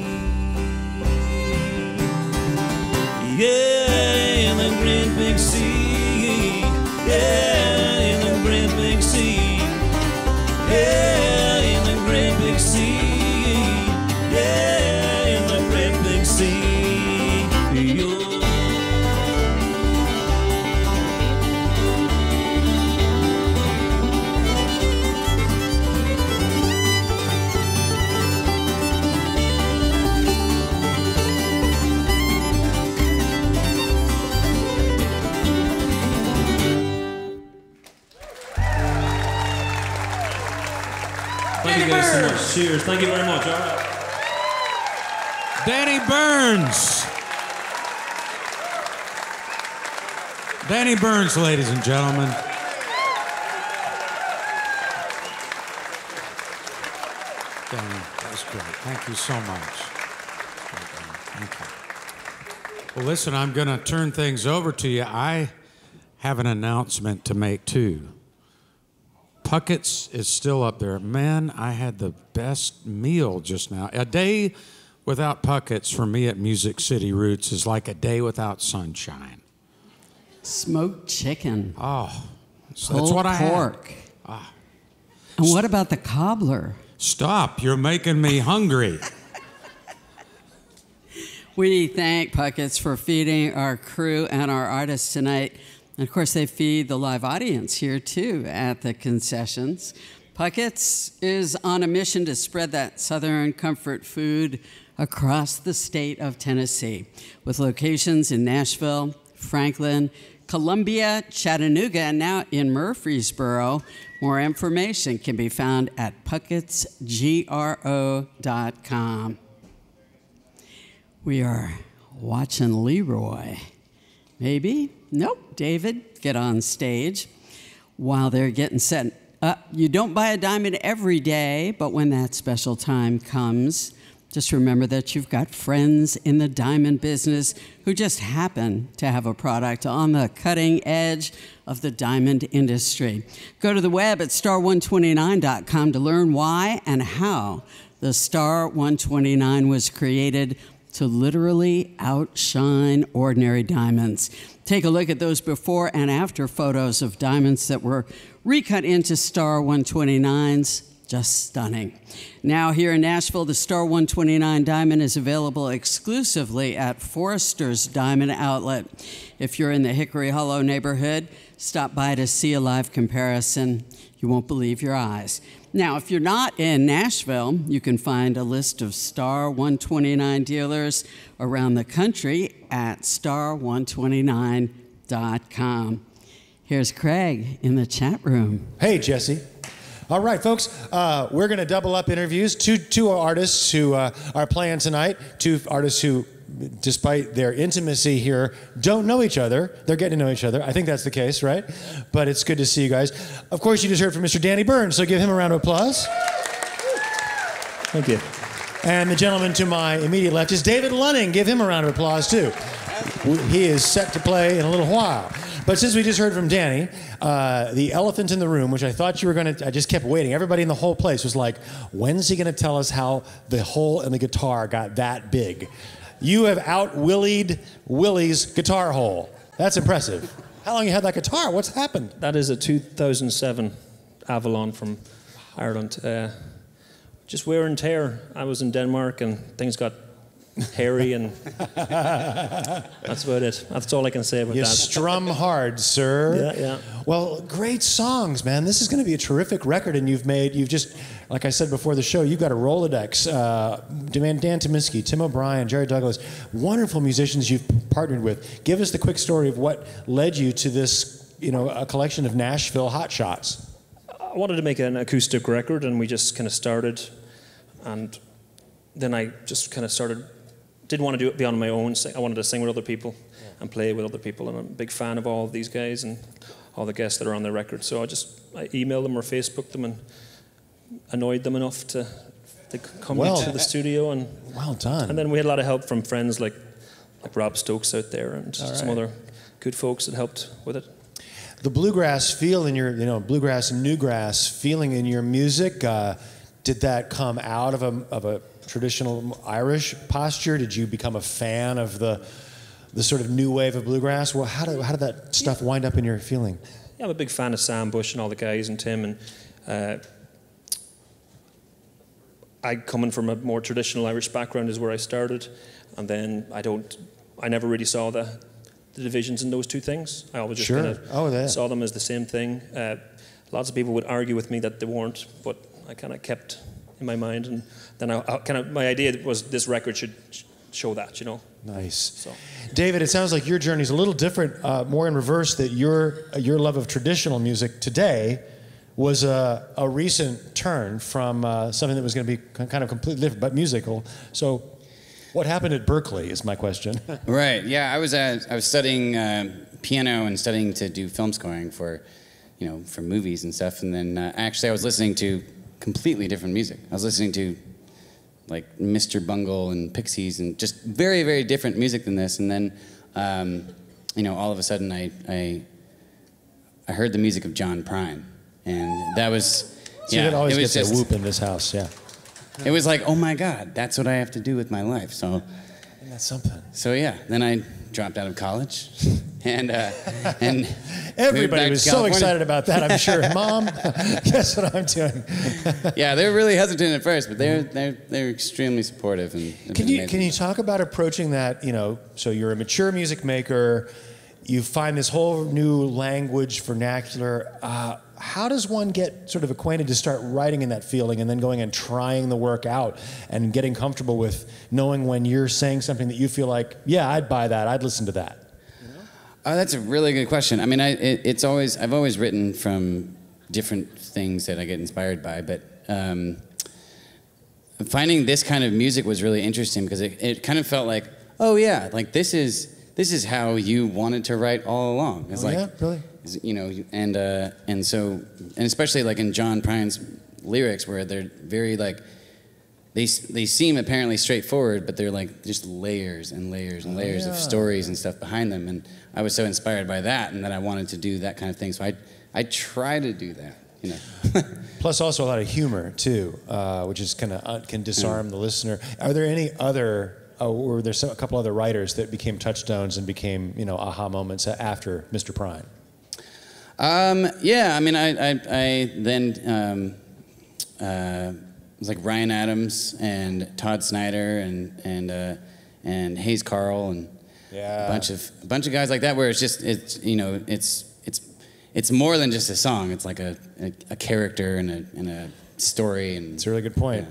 Yeah, in the great big sea. Yeah, in the great big sea. Yeah, in the great big sea. Yeah, in the great big sea. Thank you guys so much. Cheers. Thank you very much. All right. Danny Burns. Danny Burns, ladies and gentlemen. Danny, that was great. Thank you so much. Thank you. Well, listen, I'm going to turn things over to you. I have an announcement to make, too. Puckett's is still up there. Man, I had the best meal just now. A day without Puckett's for me at Music City Roots is like a day without sunshine. Smoked chicken. Oh, so that's what I pork. had. Ah. And what about the cobbler? Stop, you're making me hungry. We thank Puckett's for feeding our crew and our artists tonight. And of course, they feed the live audience here, too, at the concessions. Puckett's is on a mission to spread that Southern comfort food across the state of Tennessee, with locations in Nashville, Franklin, Columbia, Chattanooga, and now in Murfreesboro. More information can be found at puckettsgro.com. We are watching Leroy. Maybe? Nope. David, get on stage. While they're getting set up, you don't buy a diamond every day, but when that special time comes, just remember that you've got friends in the diamond business who just happen to have a product on the cutting edge of the diamond industry. Go to the web at star129.com to learn why and how the Star 129 was created to literally outshine ordinary diamonds. Take a look at those before and after photos of diamonds that were recut into star 129s. Just stunning. Now here in Nashville, the Star 129 diamond is available exclusively at Forrester's Diamond Outlet. If you're in the Hickory Hollow neighborhood, stop by to see a live comparison. You won't believe your eyes. Now, if you're not in Nashville, you can find a list of Star 129 dealers around the country at star129.com. Here's Craig in the chat room. Hey, Jesse. All right, folks, we're going to double up interviews. Two artists who are playing tonight, two artists who, despite their intimacy here, don't know each other. They're getting to know each other. I think that's the case, right? But it's good to see you guys. Of course, you just heard from Mr. Danny Burns, so give him a round of applause. Thank you. And the gentleman to my immediate left is David Lunning. Give him a round of applause, too. He is set to play in a little while. But since we just heard from Danny, the elephant in the room, which I thought you were going to, I just kept waiting. Everybody in the whole place was like, when's he going to tell us how the hole in the guitar got that big? You have out-willied Willie's guitar hole. That's impressive. How long you had that guitar? What's happened? That is a 2007 Avalon from Ireland. Just wear and tear. I was in Denmark and things got hairy, and that's about it. That's all I can say about you that. Strum hard, sir. Yeah. Well, great songs, man. This is going to be a terrific record, and you've just, like I said before the show, you've got a Rolodex. Dan Tominski, Tim O'Brien, Jerry Douglas, wonderful musicians you've partnered with. Give us the quick story of what led you to this, a collection of Nashville hotshots. I wanted to make an acoustic record, and we just kind of started, and then I just kind of didn't want to do it beyond my own. I wanted to sing with other people and play with other people, and I'm a big fan of all of these guys and all the guests that are on the record. So I emailed them or Facebooked them and annoyed them enough to come into the studio. And well done. And then we had a lot of help from friends like Rob Stokes out there and some other good folks that helped with it. The bluegrass feel in your, bluegrass and newgrass feeling in your music, did that come out of a traditional Irish posture? Did you become a fan of the sort of new wave of bluegrass? Well, how did that stuff wind up in your feeling? Yeah, I'm a big fan of Sam Bush and all the guys and Tim, and I, coming from a more traditional Irish background, is where I started, and then I never really saw the divisions in those two things. I always just kind of saw them as the same thing. Lots of people would argue with me that they weren't, but I kind of kept in my mind, and then my idea was this record should show that, Nice. So, David, it sounds like your journey's a little different, more in reverse. That your love of traditional music today was a recent turn from something that was going to be kind of completely different, but musical. So, what happened at Berkeley is my question. Right. Yeah, I was studying piano and studying to do film scoring for movies and stuff, and then actually I was listening to completely different music. I was listening to like Mr. Bungle and Pixies and just very, very different music than this. And then, all of a sudden I heard the music of John Prine, and that was that always gets a whoop in this house. Yeah, it was like, oh my God, that's what I have to do with my life. So and that's something. So yeah, then I dropped out of college, and everybody was so excited about that. I'm sure, Mom, guess what I'm doing? Yeah, they were really hesitant at first, but they're extremely supportive. And can you talk about approaching that? So you're a mature music maker, you find this whole new language, vernacular. How does one get sort of acquainted to start writing in that feeling, and then going and trying the work out and getting comfortable with knowing when you're saying something that you feel like, yeah, I'd buy that, I'd listen to that? That's a really good question. I mean, I've always written from different things that I get inspired by, but finding this kind of music was really interesting because it kind of felt like, oh yeah, like this is how you wanted to write all along. It's yeah, really? And especially like in John Prine's lyrics, where they're very like, they seem apparently straightforward, but they're like just layers and layers and layers of stories and stuff behind them. And I was so inspired by that, and that I wanted to do that kind of thing. So I try to do that, Plus also a lot of humor too, which is can disarm the listener. Are there any other were there a couple other writers that became touchstones and became, aha moments after Mr. Prine? Yeah, I mean, I then it was like Ryan Adams and Todd Snyder and Hayes Carl and a bunch of guys like that, where it's more than just a song. It's like a character and a story. And it's a really good point.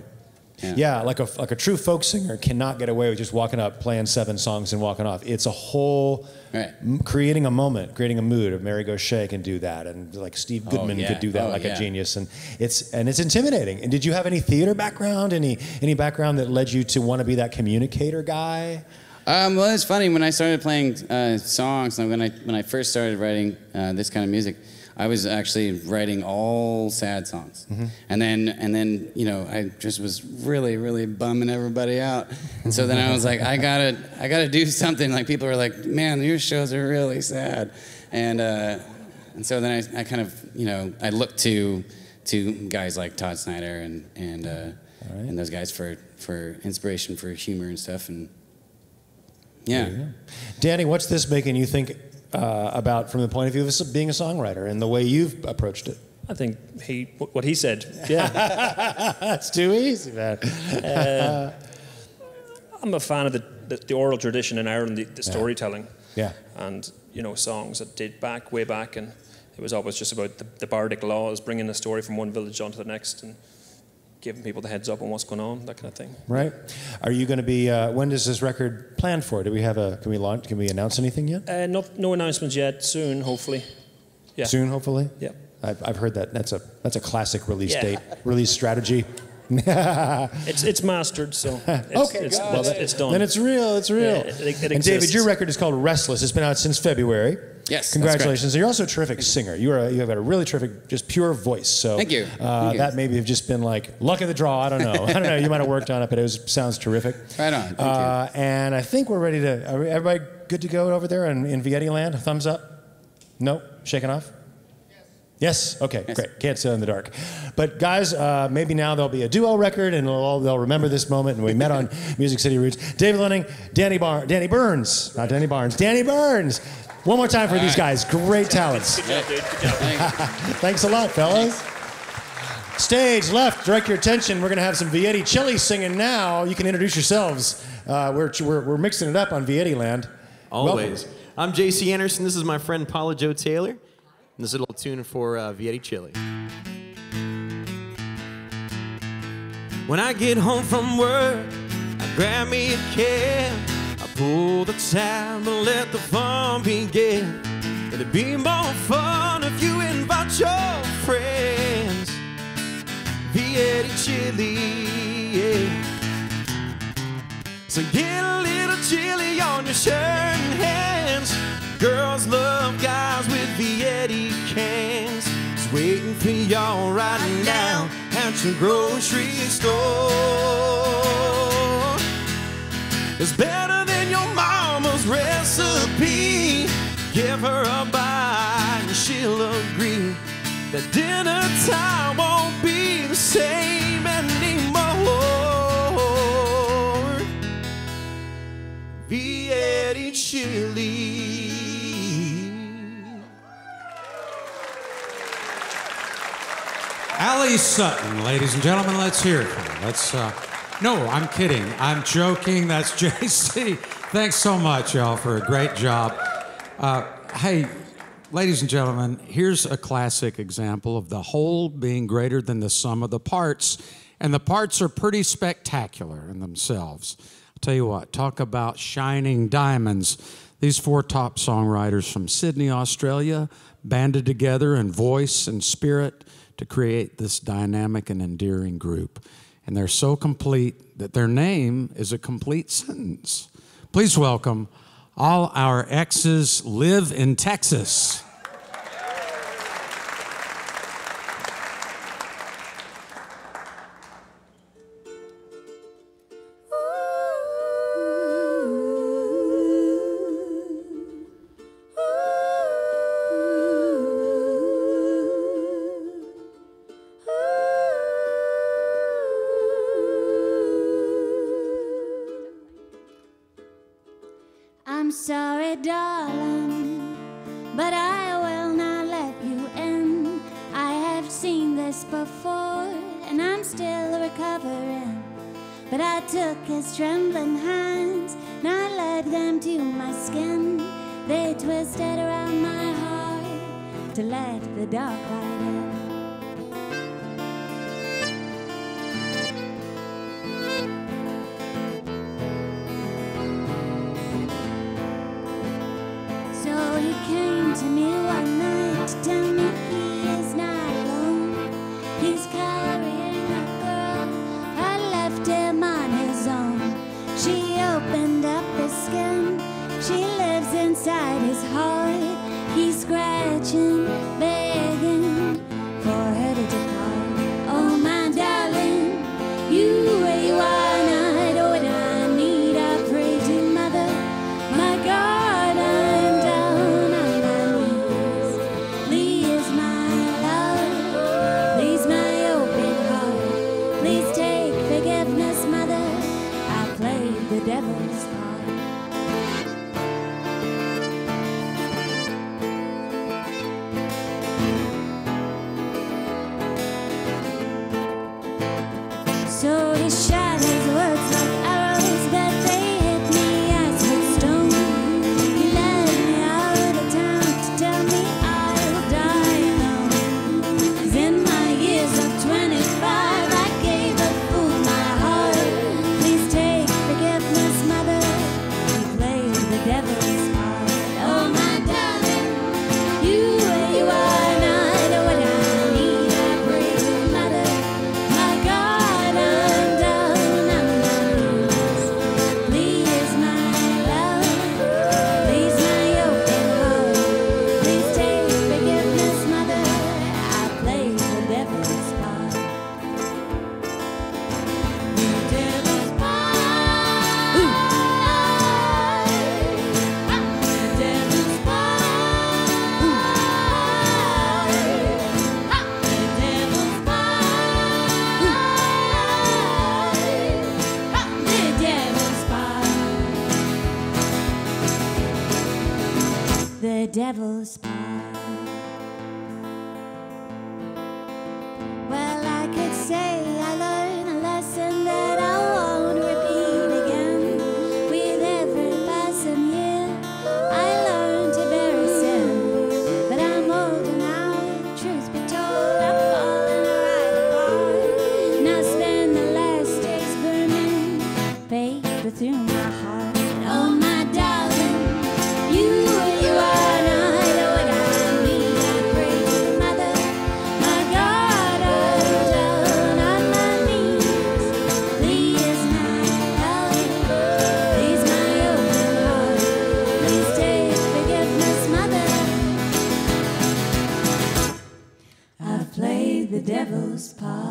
Yeah, like a true folk singer cannot get away with just walking up, playing 7 songs and walking off. It's a whole creating a moment, creating a mood. Mary Gaucher can do that, and like Steve Goodman could do that a genius. And it's intimidating. And did you have any theater background? Any background that led you to want to be that communicator guy? Well, it's funny, when I started playing songs, when I first started writing this kind of music, I was actually writing all sad songs. Mm-hmm. And then I just was really, really bumming everybody out. And so then I was like, I gotta do something. Like, people were like, man, your shows are really sad. And so then I kind of, I looked to guys like Todd Snyder and those guys for inspiration for humor and stuff. And yeah. Danny, what's this making you think about from the point of view of being a songwriter and the way you've approached it? I think what he said. Yeah. That's too easy, man. I'm a fan of the oral tradition in Ireland, the storytelling. Yeah. And, songs that date way back, and it was always just about the bardic laws, bringing the story from one village onto the next and giving people the heads up on what's going on, that kind of thing. Right. Are you going to be, when is this record planned for? Can we announce anything yet? No announcements yet. Soon, hopefully. Yeah. Soon, hopefully? Yeah. I've heard that. That's a classic release date, release strategy. It's mastered, so it's done. Then it's real. It's real. It and David, your record is called Restless. It's been out since February. Yes. Congratulations. And you're also a terrific singer. You have got a really terrific, just pure voice. So Thank you. That maybe have just been like luck of the draw. I don't know. You might have worked on it, but sounds terrific. Right on. Thank you. And I think we're ready to. Are everybody good to go over there in Vietti land? A thumbs up? No? Shaking off? Yes? Okay, yes. Great. Can't sit in the dark. But guys, maybe now there'll be a duo record and they'll remember this moment. And we met on Music City Roots. David Lenning, Danny Burns. Not Danny Barnes. Danny Burns. One more time for these guys. Great talents. Good job, dude. Good job. Thanks a lot, fellas. Stage left, direct your attention. We're going to have some Vietti Chili singing now. You can introduce yourselves. We're mixing it up on Vietti land. Always. Welcome. I'm J.C. Anderson. This is my friend Paula Joe Taylor. And this is a little tune for Vietti Chili. When I get home from work, I grab me a can. I pull the tab and let the fun begin. It'd be more fun if you invite your friends. Vietti Chili, yeah. So get a little chili on your shirt and hands. Girls love guys with Vietti cans. It's waiting for y'all right now at your grocery store. It's better than your mama's recipe. Give her a bite and she'll agree that dinner time won't be the same anymore. Vietti Chili. Allie Sutton, ladies and gentlemen, let's hear it from her. Let's, no, I'm kidding. I'm joking. That's JC. Thanks so much, y'all, for a great job. Hey, ladies and gentlemen, here's a classic example of the whole being greater than the sum of the parts, and the parts are pretty spectacular in themselves. I'll tell you what, talk about shining diamonds. These 4 top songwriters from Sydney, Australia, banded together in voice and spirit to create this dynamic and endearing group. And they're so complete that their name is a complete sentence. Please welcome All Our Exes Live in Texas. sorry, darling, but I will not let you in. I have seen this before, and I'm still recovering. But I took his trembling hands, and I led them to my skin. They twisted around my heart to let the dark light in. So he came to me one night to tell me he is not alone. He's carrying a girl, I left him on his own. She opened up his skin, she lives inside his heart. He's scratching, begging for her to depart. Oh my darling, you where you are not what I need. I pray to Mother, my God, I'm down on my knees. Please, my love, please, my open heart, please take forgiveness, Mother. I played the devil's part. So he shot his words like arrows, but they hit me as with stone. He led me out of town to tell me I'll die alone. 'Cause in my years of 25, I gave a fool my heart. Please take forgiveness, Mother. He played the devil's part. Oh my darling, you where you are not what I need. I pray to Mother, my God, I'm down on my knees. Please, my love, please, my open heart, please take forgiveness, Mother. I played the devil's part. The devil's part. The devil's part. The devil's part. The devil's part. The devil's part. Well, I could say I learned a lesson that I won't repeat again. With every passing year, I learned to bury sin. But I'm older now, truth be told, I'm falling right apart. And I spend the last days burning paper through my heart. Oh, my darling, you where you are not what I need. I pray to Mother, my God, I'm down on my knees. Please, my love, please, my open heart, please take forgiveness, Mother. I've played the devil's part.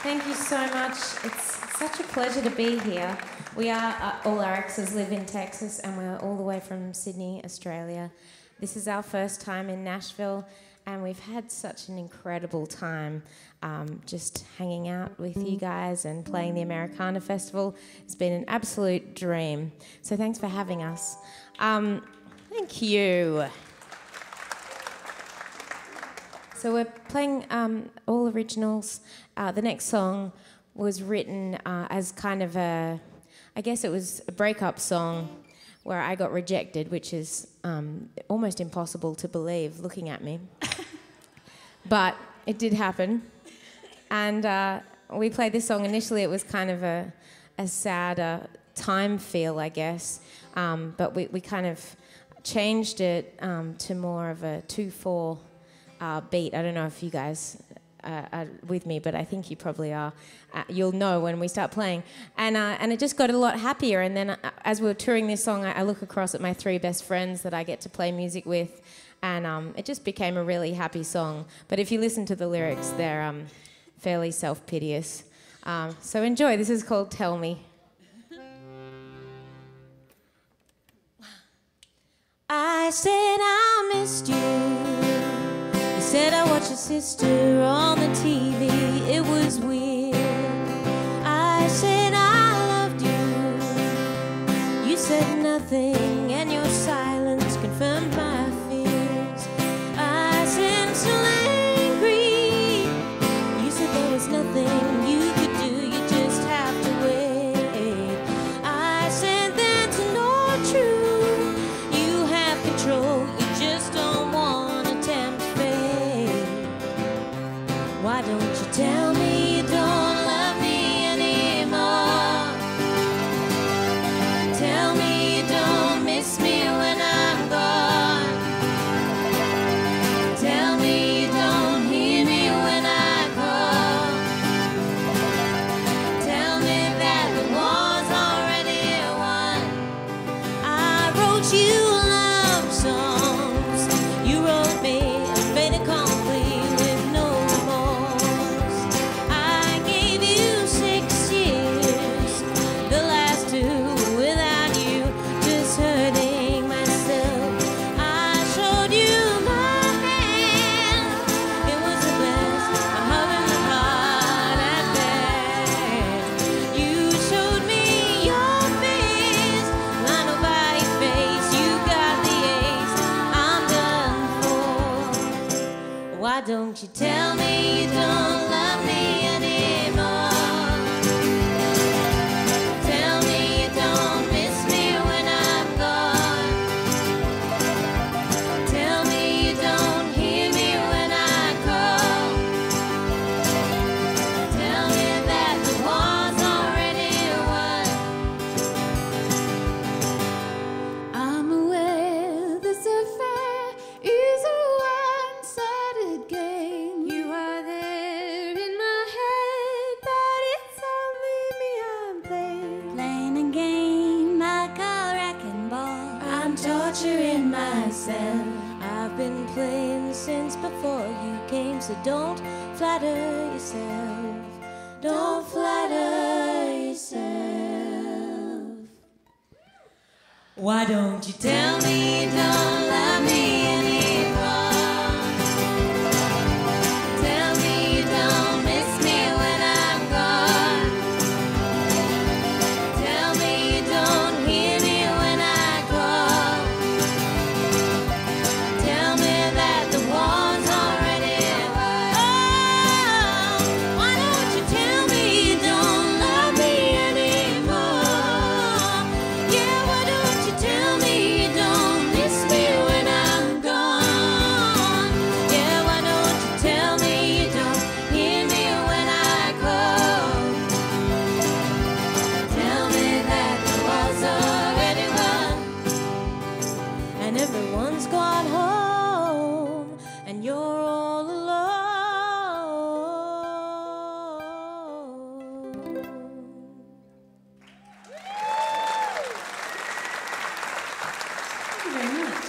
Thank you so much. It's such a pleasure to be here. We are, all our exes live in Texas, and we're all the way from Sydney, Australia. This is our first time in Nashville, and we've had such an incredible time just hanging out with you guys and playing the Americana Festival. It's been an absolute dream. So thanks for having us. Thank you. So we're playing all originals. The next song was written as kind of I guess it was a breakup song where I got rejected, which is almost impossible to believe looking at me. But it did happen. And we played this song. Initially, it was kind of a sadder time feel, I guess. But we kind of changed it to more of a 2/4 beat. I don't know if you guys are with me, but I think you probably are. You'll know when we start playing. And it just got a lot happier. And then as we were touring this song, I look across at my 3 best friends that I get to play music with, and it just became a really happy song. But if you listen to the lyrics, they're fairly self-piteous. So enjoy. This is called Tell Me. I said I missed you. You said I watched your sister on the TV. It was weird. nothing you could do, you just have to wait. I said that's not true. You have control, you just don't want to tempt fate. Why don't you tell me you don't love me anymore? Tell me you don't miss me when I'm gone. Tell me you don't hear me when I call. Tell me that the war's already won. I wrote you love songs. You wrote me a fait accompli with no remorse. I gave you 6 years, the last 2 without you, just hurting myself. I showed you my hand. It was the best, a hug in the heart at best. You showed me your face, line by your face. You got the ace, I'm done for. Why don't you tell me you don't love me anymore? Tell me you don't miss me when I'm gone. Tell me you don't hear me when I call. Tell me that the war's already won. I'm aware this affair is a one-sided game. You are there in my head, but it's only me I'm playing. Playing a game like a wrecking ball. I'm torturing myself. I've been playing since before you came, so don't flatter yourself. Don't flatter yourself. Why don't you tell me you don't love me anymore? Tell me you don't miss me when I'm gone. Tell me you don't hear me when I call. Tell me that the war's already won. Oh, why don't you tell me you don't love me anymore? Yeah, why don't you tell me you don't miss me when I'm gone? Yeah, why don't you tell me you don't hear me when I call? Tell me that the war's already won, and everyone's gone home, and you're all alone. Thank you very much.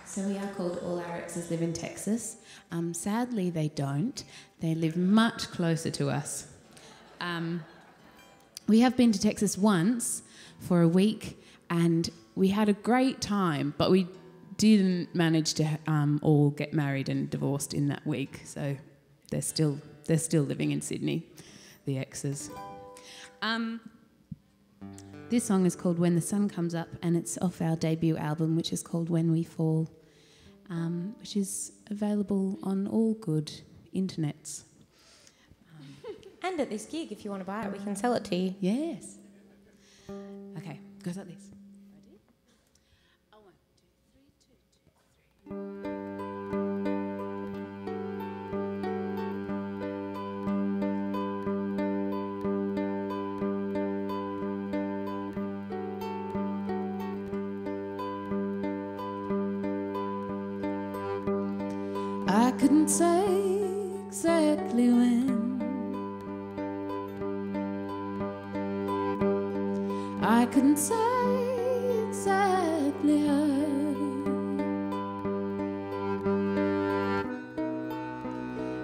So we are called All Our Exes Live in Texas. Sadly, they don't. They live much closer to us. We have been to Texas once for a week, and we had a great time, but we didn't manage to all get married and divorced in that week. So they're still living in Sydney, the exes. This song is called When the Sun Comes Up, and it's off our debut album, which is called When We Fall, which is available on all good internets. And at this gig, if you want to buy it, we can sell it to you. Yes. Okay, goes like this. I couldn't say exactly when. I couldn't say exactly how.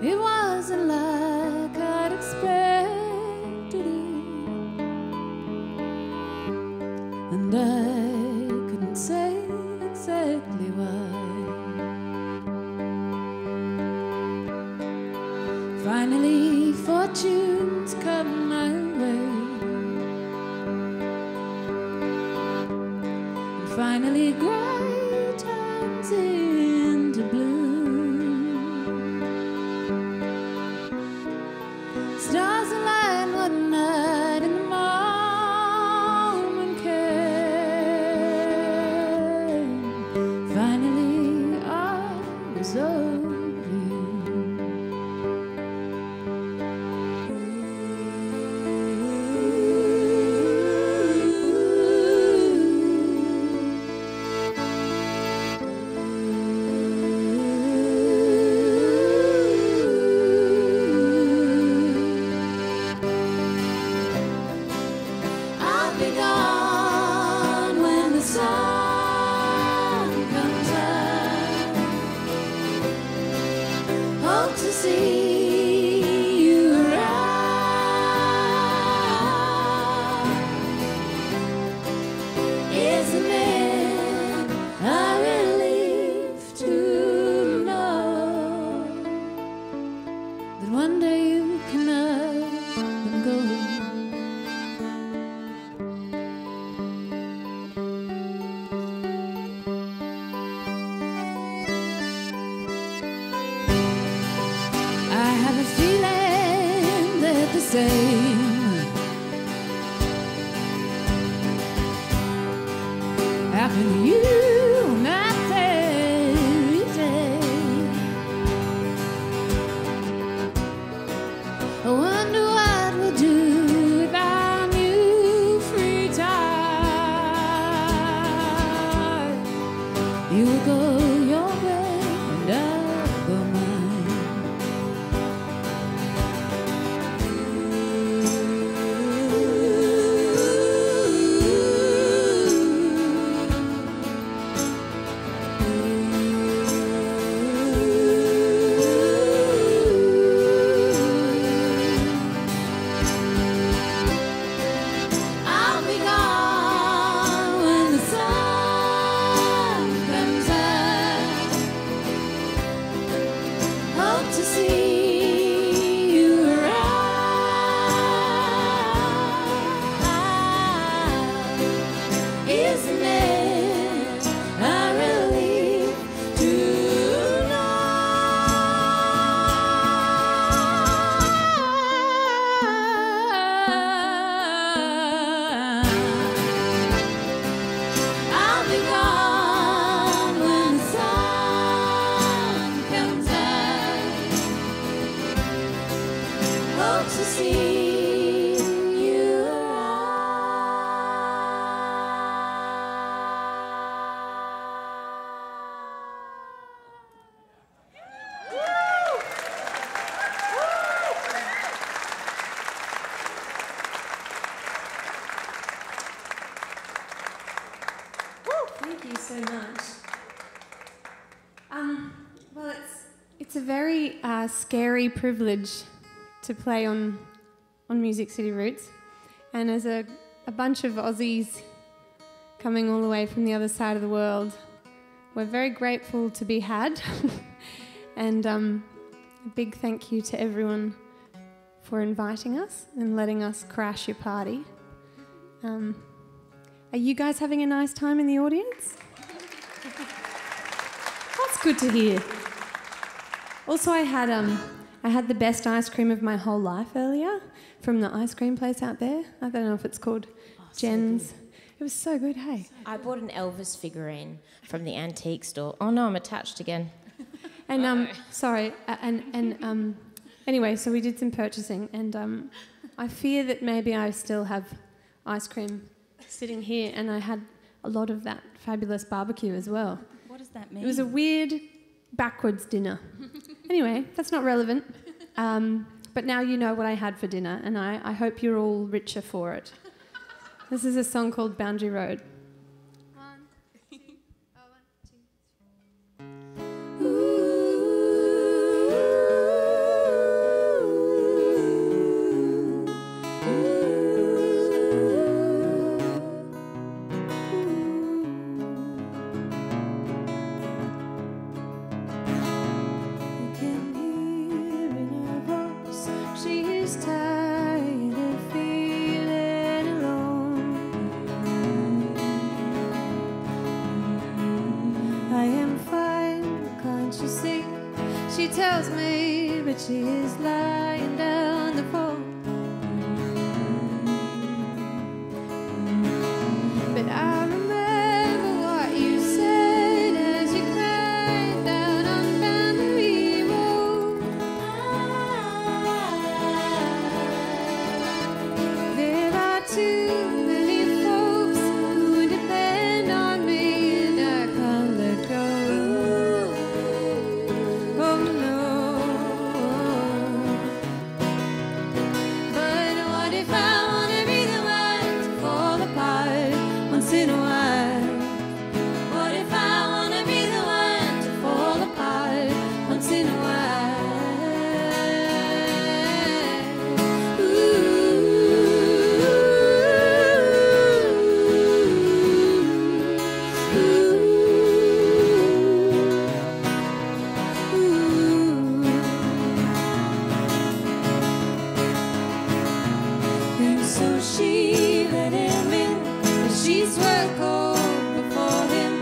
It wasn't like I'd expected it, and I couldn't say exactly why. Finally, fortune's come my way, and finally, gray turns into blue. hope to see you around. Isn't it a relief to know that one day you can up and go? I have a feeling that the same. How can you not fairy tale? I wonder what we'll do with our new free time. You will go your way and I'll go mine. I'll be gone when the sun comes out. Hope to see you around. Isn't it a relief to know? I'll be gone when the sun comes out. Hope to see you Thank you so much. Well, it's a very scary privilege to play on Music City Roots, and as a bunch of Aussies coming all the way from the other side of the world, we're very grateful to be had, and a big thank you to everyone for inviting us and letting us crash your party. Are you guys having a nice time in the audience? That's good to hear. Also, I had the best ice cream of my whole life earlier from the ice cream place out there. I don't know if it's called Jen's. It was so good, hey? I bought an Elvis figurine from the antique store. Oh no, I'm attached again. And sorry, anyway, so we did some purchasing, and I fear that maybe I still have ice cream sitting here, and I had a lot of that fabulous barbecue as well. What does that mean? It was a weird backwards dinner. Anyway, that's not relevant. But now you know what I had for dinner, and I hope you're all richer for it. This is a song called Boundary Road. She tells me, but she is lying down the phone. But I remember what you said as you cried down on Boundary Road. There are too many folks who depend on me, and I can't let go. Oh no. were cold before him,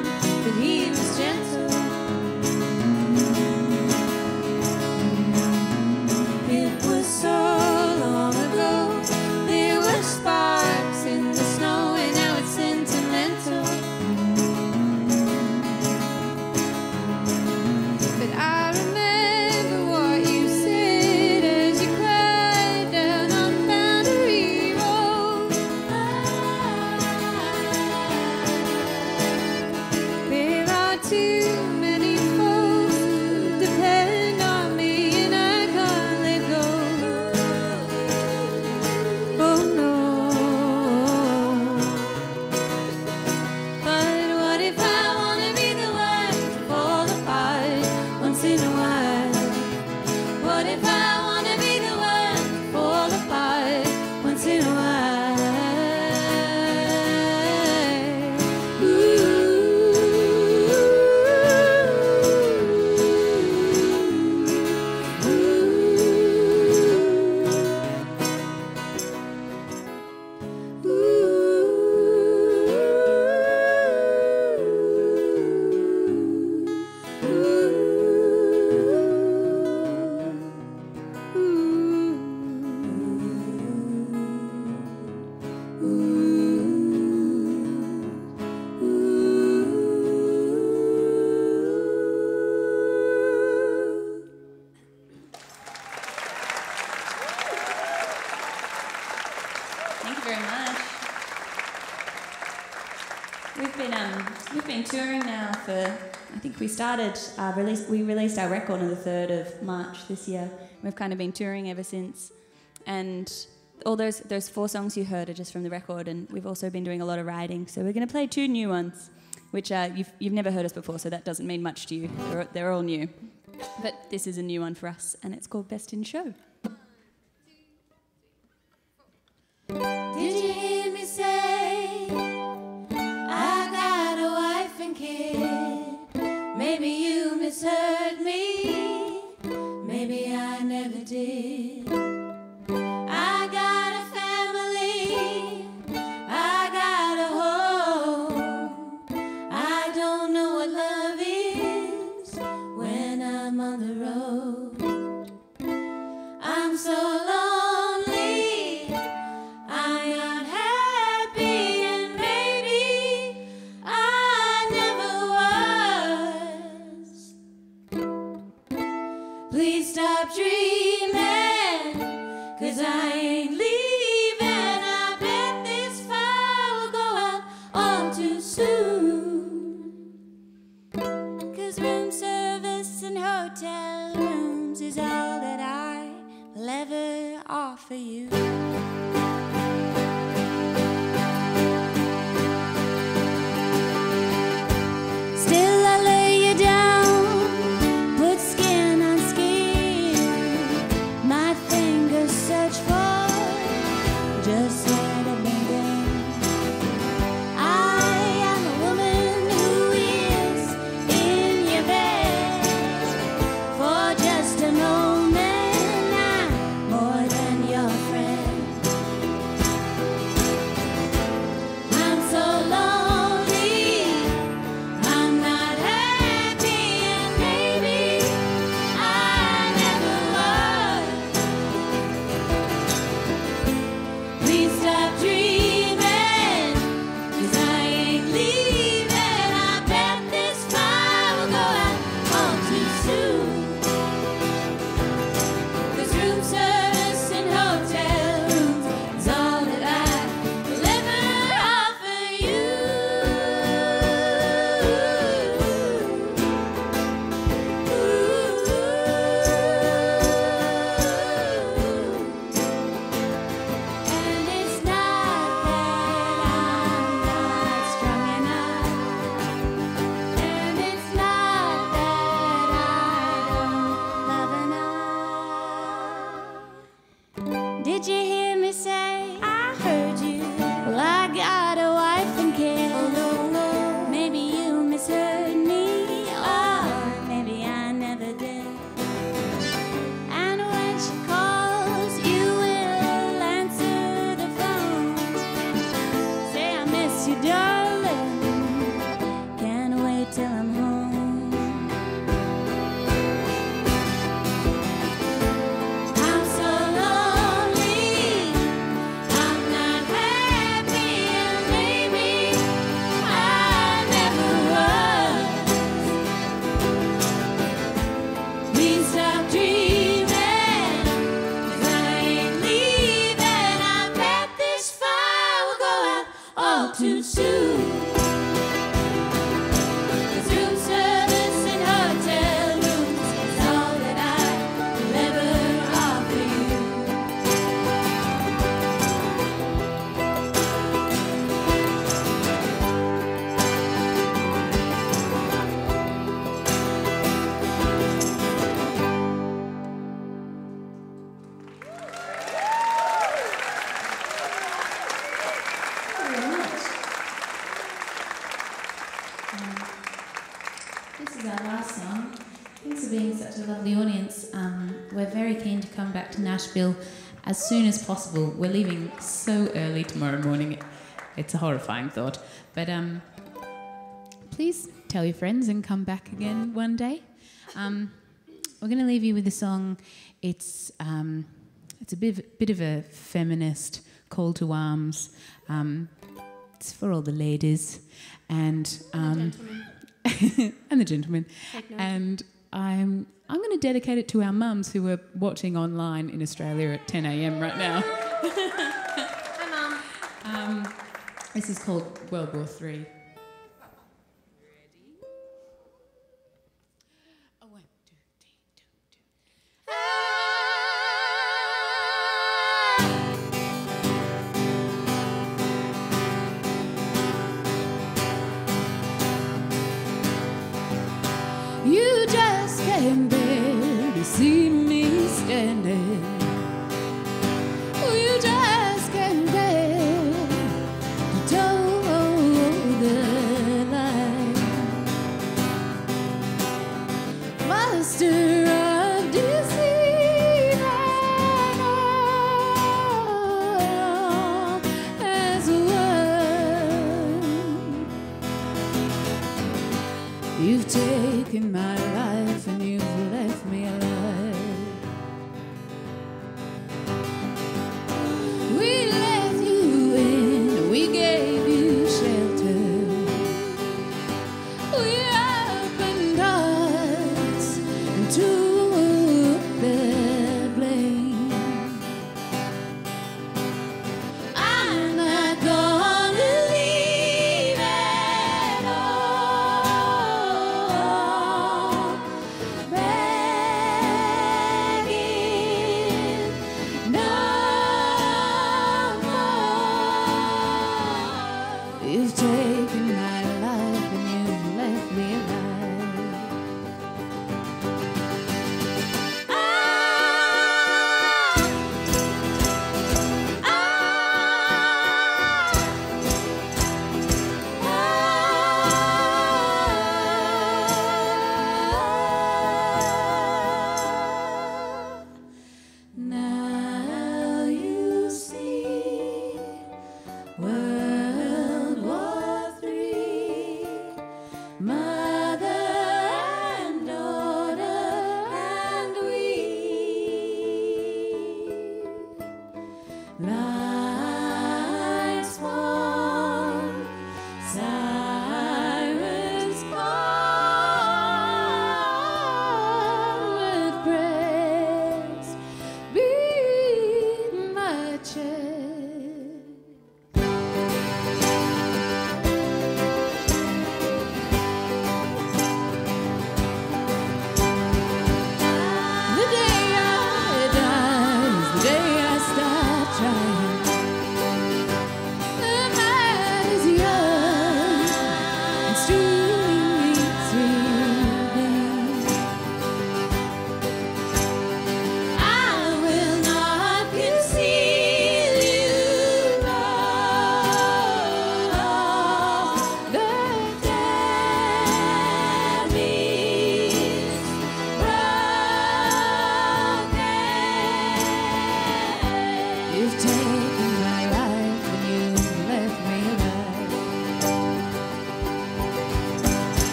but he was gentle. It was so long ago. There were sparks in the snow, and now it's sentimental. But I remember what you said as you cried down on Boundary Road. There are too many folks who depend on me, and I can't let go. Oh no. But what if I wanna be the one to fall apart once in a while? What if I wanna be the one to fall apart once in a while? Thank you very much. We've been touring now for, I think we released our record on the 3rd of March this year. We've kind of been touring ever since, and all those 4 songs you heard are just from the record, and we've also been doing a lot of writing. So we're going to play 2 new ones, which you've never heard us before, so that doesn't mean much to you. They're all new, but this is a new one for us, and it's called Best in Show. Did you hear me say I got a wife and kid? Maybe you misheard me. Maybe I never did. I got a family. I got a home. I don't know what love is when I'm on the road. I'm so lonely. I'm not happy, and maybe I never was. Please stop dreaming, 'cause I ain't leaving. I bet this fire will go out all too soon. 'Cause room service and hotel rooms is all that I will ever offer you. Still I lay you down, put skin on skin. My fingers search for just what I've been doing. I am a woman who is in your bed for just a moment. I'm more than your friend. I'm so lonely. I'm not happy, and maybe I never was. Please stop dreaming, 'cause I ain't leaving. I bet this fire will go out all too soon. 'Cause room service and hotel rooms is all that I will ever offer you. And it's not that I'm not strong enough, and it's not that I don't love enough. Did you hear me say? I heard you. Well, I got a wife and kid. Oh no, no. Maybe you misheard me, or maybe I never did. And when she calls, you will answer the phone. Say I miss you, darling. we're very keen to come back to Nashville as soon as possible. We're leaving so early tomorrow morning. It's a horrifying thought. But please tell your friends and come back again one day. We're going to leave you with a song. It's a bit of a feminist call to arms. It's for all the ladies and the gentlemen. And I'm going to dedicate it to our mums who are watching online in Australia at 10 a.m. right now. Hi, Mum. This is called World War III. You just can't bear to see me standing. You just can't bear to toe the line. Master of deceit and all as one. You've taken my life and you've left me alive.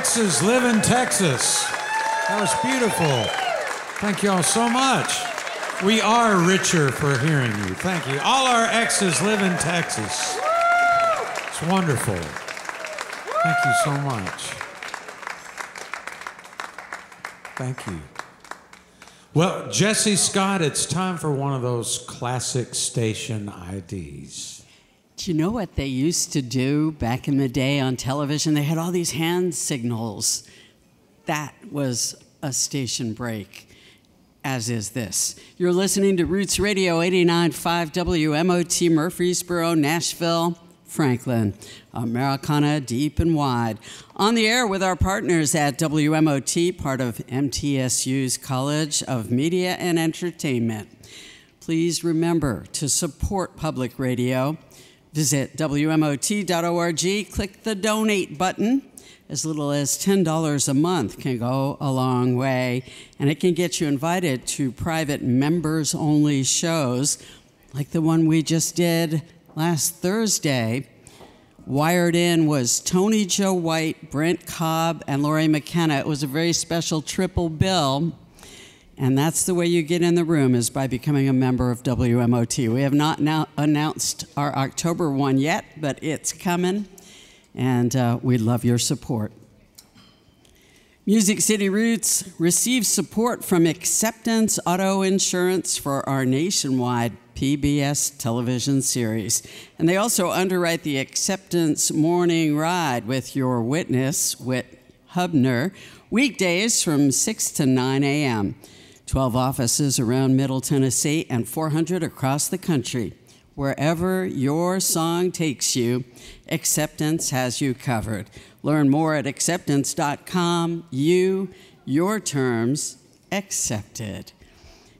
exes live in Texas. That was beautiful. Thank you all so much. We are richer for hearing you. Thank you. All our exes live in Texas. It's wonderful. Thank you so much. Thank you. Well, Jesse Scott, it's time for one of those classic station IDs. Do you know what they used to do back in the day on television? They had all these hand signals. That was a station break, as is this. You're listening to Roots Radio 89.5 WMOT, Murfreesboro, Nashville, Franklin, Americana deep and wide. On the air with our partners at WMOT, part of MTSU's College of Media and Entertainment. Please remember to support public radio. Visit WMOT.org, click the donate button. As little as $10 a month can go a long way, and it can get you invited to private members-only shows like the one we just did last Thursday. Wired in was Tony Joe White, Brent Cobb, and Lori McKenna. It was a very special triple bill, and that's the way you get in the room, is by becoming a member of WMOT. We have not now announced our October one yet, but it's coming, and we'd love your support. Music City Roots receives support from Acceptance Auto Insurance for our nationwide PBS television series. And they also underwrite the Acceptance Morning Ride with your witness, Whit Hubner, weekdays from 6 to 9 a.m. 12 offices around Middle Tennessee and 400 across the country. Wherever your song takes you, Acceptance has you covered. Learn more at acceptance.com. Your terms, accepted.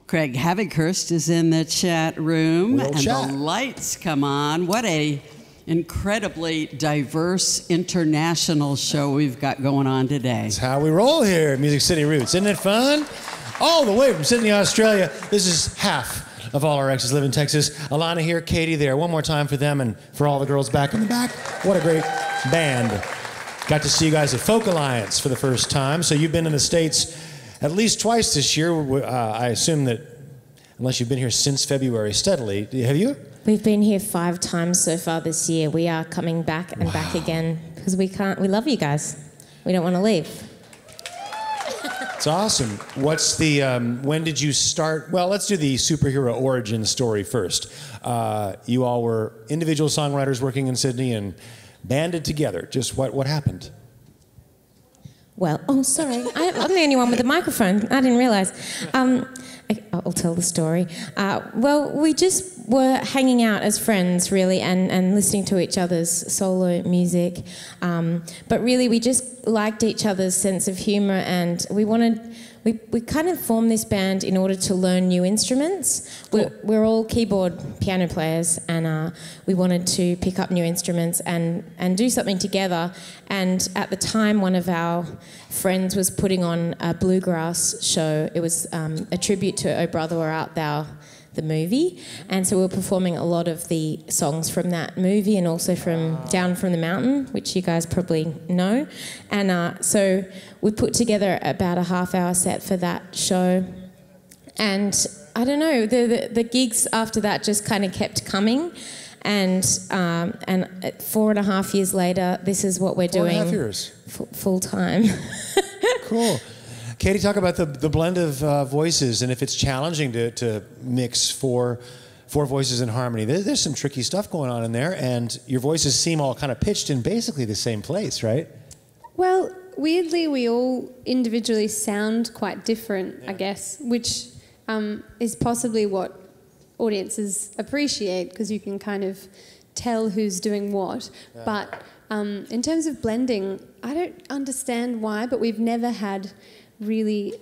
Craig Havikhurst is in the chat room, and the lights come on. What a incredibly diverse international show we've got going on today. That's how we roll here at Music City Roots. Isn't it fun? All the way from Sydney, Australia. This is half of all our exes live in Texas. Alana here, Katie there. One more time for them and for all the girls back in the back. What a great band. Got to see you guys at Folk Alliance for the first time. So you've been in the States at least twice this year. I assume that, unless you've been here since February steadily, have you? We've been here 5 times so far this year. We are coming back and back again because we love you guys. We don't want to leave. It's awesome. What's the, when did you start? Well, let's do the superhero origin story first. You all were individual songwriters working in Sydney and banded together. Just what happened? Well, oh, sorry. I'm the only one with the microphone. I didn't realize. I'll tell the story. Well, we just were hanging out as friends, really, and listening to each other's solo music. But really, we just liked each other's sense of humour, and we kind of formed this band in order to learn new instruments. Cool. We're all keyboard piano players, and we wanted to pick up new instruments and do something together. And at the time, one of our friends was putting on a bluegrass show. It was a tribute to Oh Brother Where Art Thou, the movie. And so we were performing a lot of the songs from that movie and also from Down from the Mountain, which you guys probably know. And so we put together about a half-hour set for that show. And I don't know, the gigs after that just kind of kept coming. And 4.5 years later, this is what we're doing. 4.5 years. Full time. Cool. Katie, talk about the blend of voices and if it's challenging to mix four voices in harmony. There's some tricky stuff going on in there, and your voices seem all kind of pitched in basically the same place, right? Well, weirdly, we all individually sound quite different, I guess, which is possibly what audiences appreciate, because you can kind of tell who's doing what. Yeah. But in terms of blending, I don't understand why, but we've never had really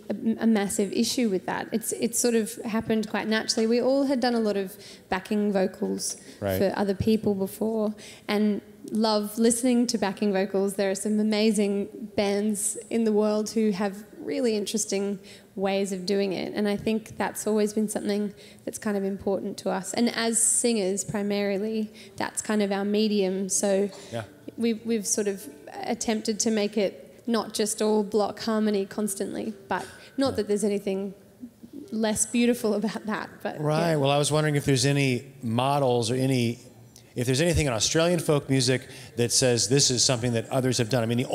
a massive issue with that. It's sort of happened quite naturally. We all had done a lot of backing vocals for other people before, and love listening to backing vocals. There are some amazing bands in the world who have really interesting ways of doing it, and I think that's always been something that's kind of important to us. And as singers, primarily, that's kind of our medium. So we've sort of attempted to make it not just all block harmony constantly. But not that there's anything less beautiful about that. But Right. yeah. Well, I was wondering if there's any models or if there's anything in Australian folk music that says this is something that others have done. I mean, the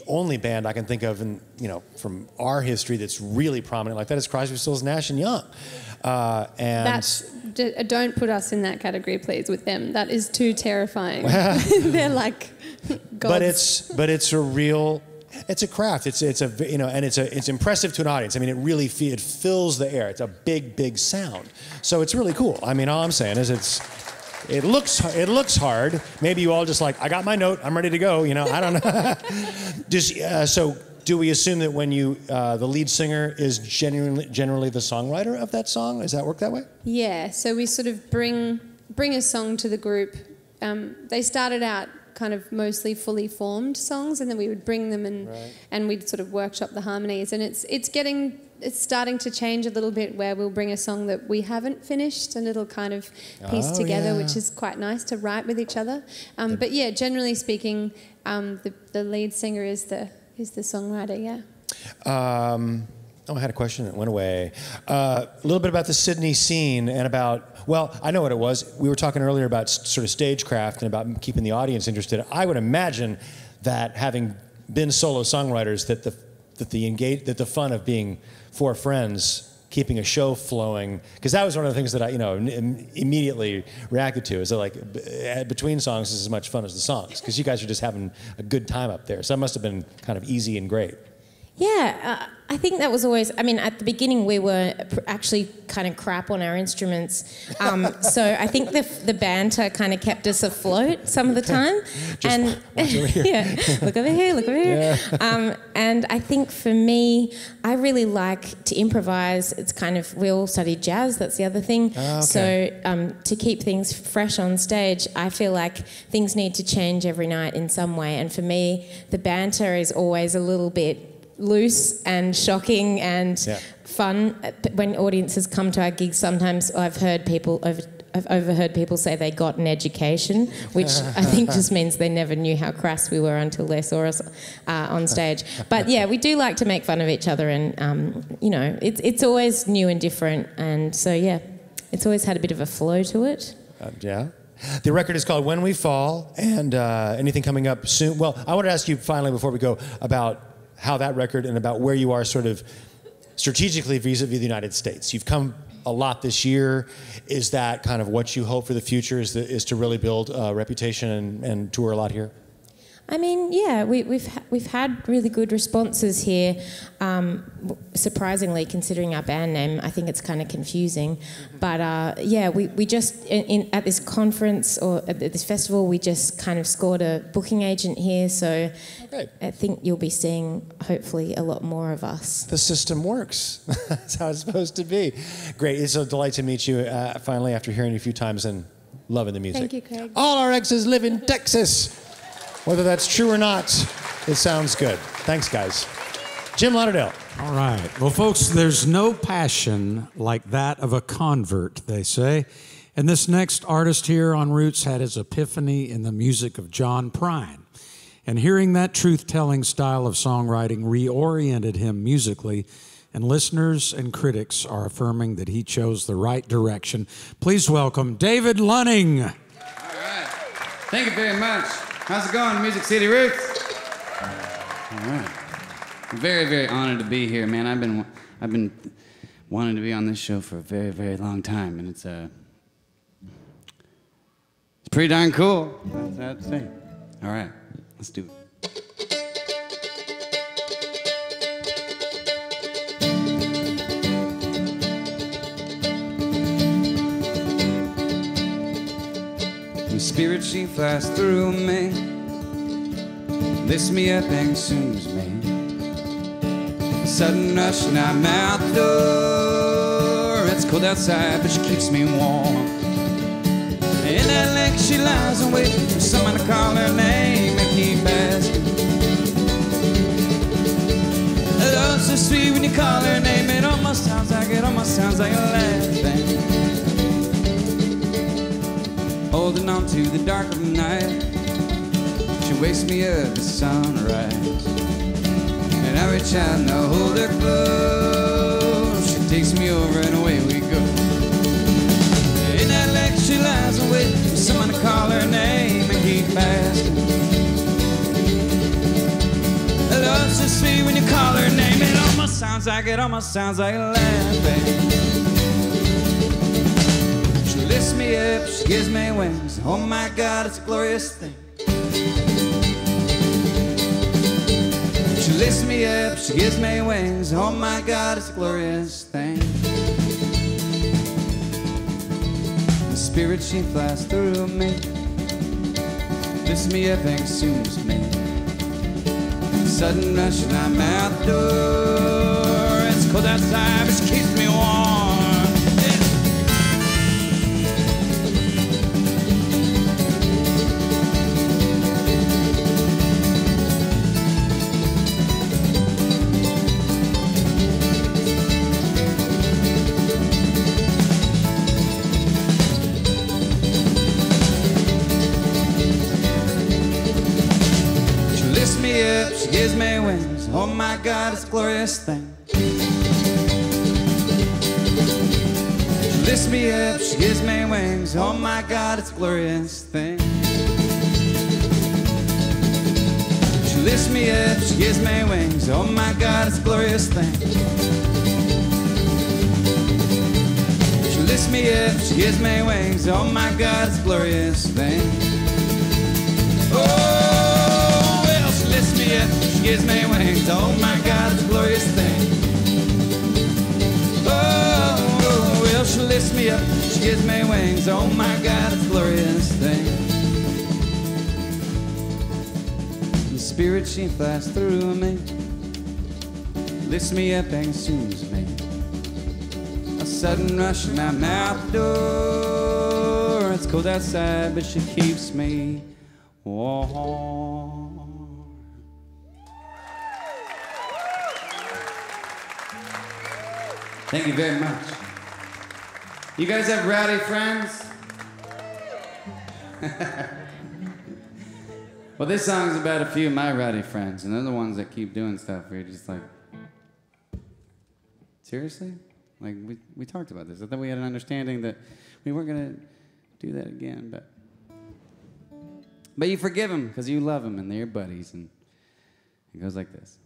only band I can think of, from our history that's really prominent like that is Crosby, Stills, Nash and Young. Don't put us in that category, please, with them. That is too terrifying. They're like gods. But it's a real. It's a craft. It's impressive to an audience. I mean, it fills the air. It's a big sound. So it's really cool. I mean, all I'm saying is it looks hard. Maybe you all just like, I got my note, I'm ready to go. I don't know. So do we assume that when the lead singer is generally the songwriter of that song? Does that work that way? Yeah. So we sort of bring a song to the group. They started out kind of mostly fully formed songs, and then we would bring them and we'd sort of workshop the harmonies. And it's starting to change a little bit, where we'll bring a song that we haven't finished and it'll kind of piece together, which is quite nice to write with each other. But yeah, generally speaking, the lead singer is the songwriter. Yeah. I had a question that went away. A little bit about the Sydney scene and I know what it was. We were talking earlier about sort of stagecraft and about keeping the audience interested. I would imagine that having been solo songwriters, that the fun of being four friends, keeping a show flowing, because that was one of the things that I immediately reacted to, is that like between songs is as much fun as the songs, because you guys are just having a good time up there. So that must have been kind of easy and great. Yeah, I think that was always, at the beginning we were actually kind of crap on our instruments. So I think the banter kind of kept us afloat some of the time. And yeah, look over here. Yeah. And I think for me, I really like to improvise. It's kind of, we all studied jazz, that's the other thing. Oh, okay. So to keep things fresh on stage, I feel like things need to change every night in some way. And for me, the banter is always a little bit loose and shocking and fun. When audiences come to our gigs, sometimes I've overheard people say they got an education, which I think just means they never knew how crass we were until they saw us on stage. But yeah, we do like to make fun of each other, and it's always new and different, and so yeah, it's always had a bit of a flow to it. Yeah. The record is called When We Fall, and anything coming up soon? Well, I want to ask you finally before we go about how that record and about where you are sort of strategically vis-a-vis the United States. You've come a lot this year. Is that kind of what you hope for the future, is to really build a reputation and tour a lot here? I mean, yeah, we've had really good responses here. Surprisingly, considering our band name, I think it's kind of confusing. But yeah, we just at this conference or at this festival, we just kind of scored a booking agent here. So I think you'll be seeing hopefully a lot more of us. The system works. That's how it's supposed to be. Great. It's a delight to meet you finally after hearing you a few times and loving the music. Thank you, Craig. All our exes live in Texas. Whether that's true or not, it sounds good. Thanks, guys. Jim Lauderdale. All right. Well, folks, there's no passion like that of a convert, they say. And this next artist here on Roots had his epiphany in the music of John Prine. And hearing that truth-telling style of songwriting reoriented him musically, and listeners and critics are affirming that he chose the right direction. Please welcome David Lunning. All right. Thank you very much. How's it going, Music City Roots? All right. I'm very, very honored to be here, man. I've been wanting to be on this show for a very, very long time, and it's pretty darn cool. That's what I have to say. All right, let's do it. The spirit, she flies through me, lifts me up and consumes me. Sudden rush and I'm out the door. It's cold outside, but she keeps me warm. In that lake she lies and waits for someone to call her name and keep asking. Love's so sweet when you call her name. It almost sounds like a laughing. Holding on to the dark of the night. She wakes me up at sunrise. And I reach out and I hold her close. She takes me over and away we go. In that lake she lies awake for someone to call her name and keep asking. Love's so sweet when you call her name. It almost sounds like laughing. She lifts me up, she gives me wings. Oh my God, it's a glorious thing. She lifts me up, she gives me wings. Oh my God, it's a glorious thing. The spirit she flies through me, lifts me up and consumes me. Sudden rush and I'm out the door. It's cold outside, but she keeps me warm. She gives me wings. Oh my God, it's a glorious thing. She lifts me up, she gives me wings. Oh my God, it's a glorious thing. She lifts me up, she gives me wings. Oh my God, it's a glorious thing. She lifts me up, she gives me wings. Oh my God, it's a glorious thing. Oh, lifts me up, she gives me wings. Oh my God, it's a glorious thing. Oh, well, she lifts me up, she gives me wings. Oh my God, it's a glorious thing. The spirit she flies through me, lifts me up and consumes me. A sudden rush and I'm out the door. It's cold outside, but she keeps me warm. Thank you very much. You guys have rowdy friends? Well, this song's about a few of my rowdy friends, and they're the ones that keep doing stuff where you're just like, seriously? Like, we talked about this. I thought we had an understanding that we weren't going to do that again, but you forgive them because you love them and they're your buddies, and it goes like this.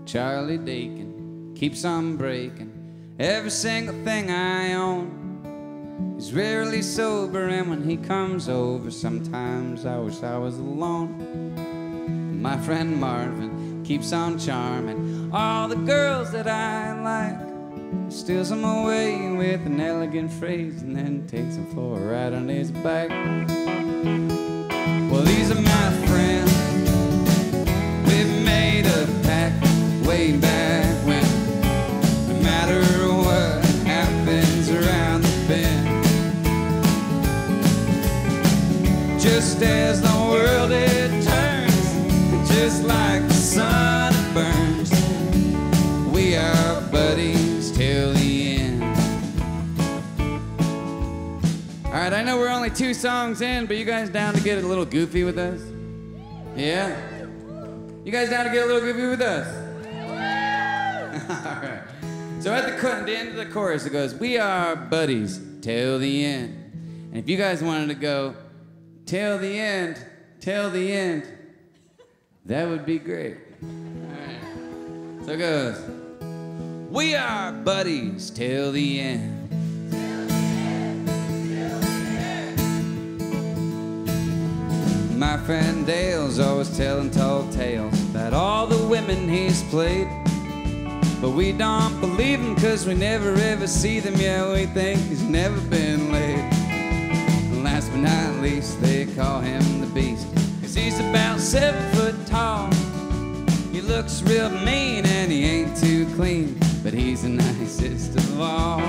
Charlie Dakin keeps on breaking every single thing I own. He's rarely sober, and when he comes over, sometimes I wish I was alone. My friend Marvin keeps on charming all the girls that I like. He steals them away with an elegant phrase and then takes them for a ride on his bike. Well, these are my friends. We've made a pact way back when, no matter what happens around the bend, just as the world it turns, just like the sun it burns, we are buddies till the end. All right, I know we're only 2 songs in, but you guys down to get a little goofy with us? Yeah? You guys down to get a little goofy with us? All right. So at the end of the chorus, it goes, we are buddies till the end. And if you guys wanted to go, till the end, that would be great. All right. So it goes, we are buddies till the end. My friend Dale's always telling tall tales about all the women he's played. But we don't believe him cause we never ever see them. Yeah, we think he's never been laid. And last but not least, they call him the Beast, cause he's about 7 foot tall. He looks real mean and he ain't too clean, but he's the nicest of all.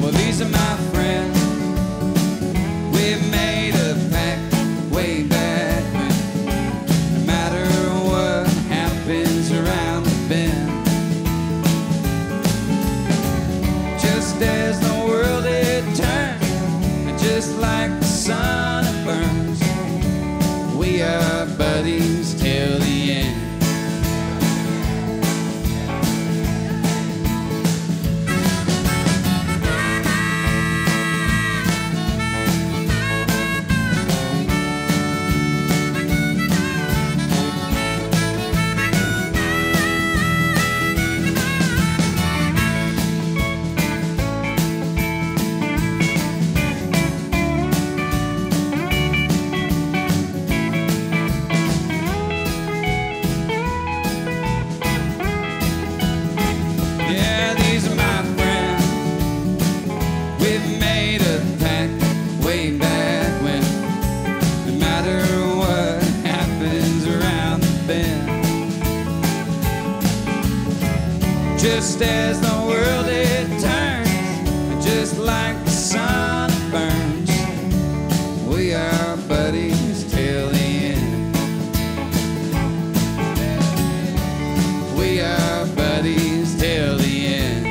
Well, these are my friends. just as the world it turns, just like the sun it burns. We are buddies till the end. We are buddies till the end.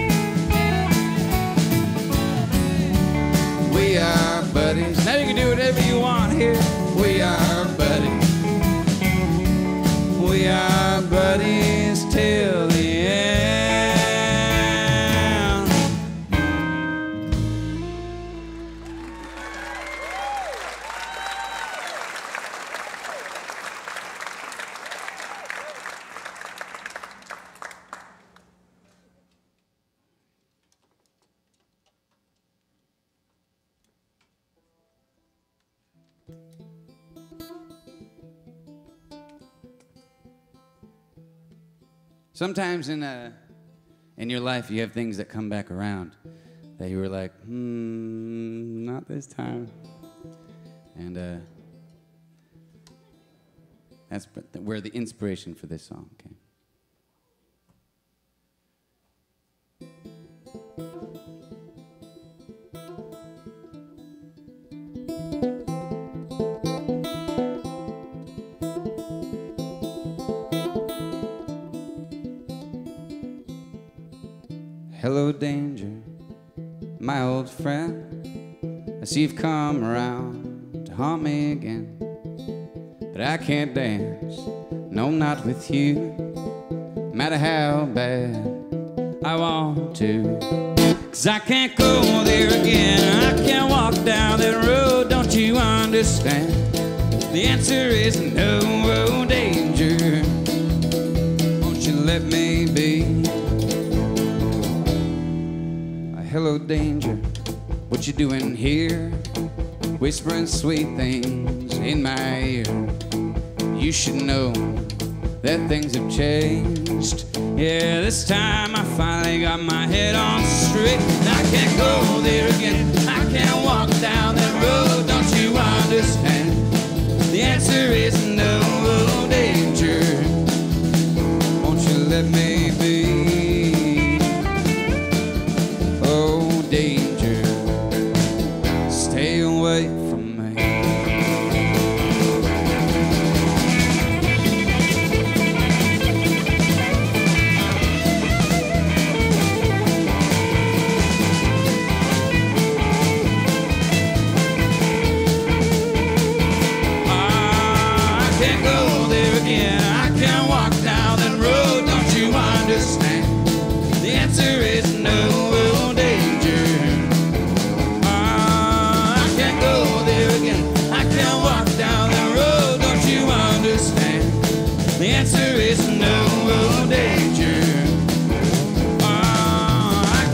We are buddies. Now you can do whatever you want here. We are buddies. We are buddies till the end. Sometimes in your life you have things that come back around that you were like, not this time. And that's where the inspiration for this song came. Hello, danger, my old friend. I see you've come around to haunt me again. But I can't dance, no, not with you, no matter how bad I want to. 'Cause I can't go there again, I can't walk down that road, don't you understand? The answer is no, oh, danger. Won't you let me be? Hello, danger, what you doing here? Whispering sweet things in my ear. You should know that things have changed. Yeah, this time I finally got my head on straight. I can't go there again, I can't walk down that road, don't you understand? The answer is no, oh, danger. Won't you let me be? Oh, danger, stay away from me. I can't go there again, I can't walk down that road, don't you understand? The answer is no. The answer is no, oh, danger. I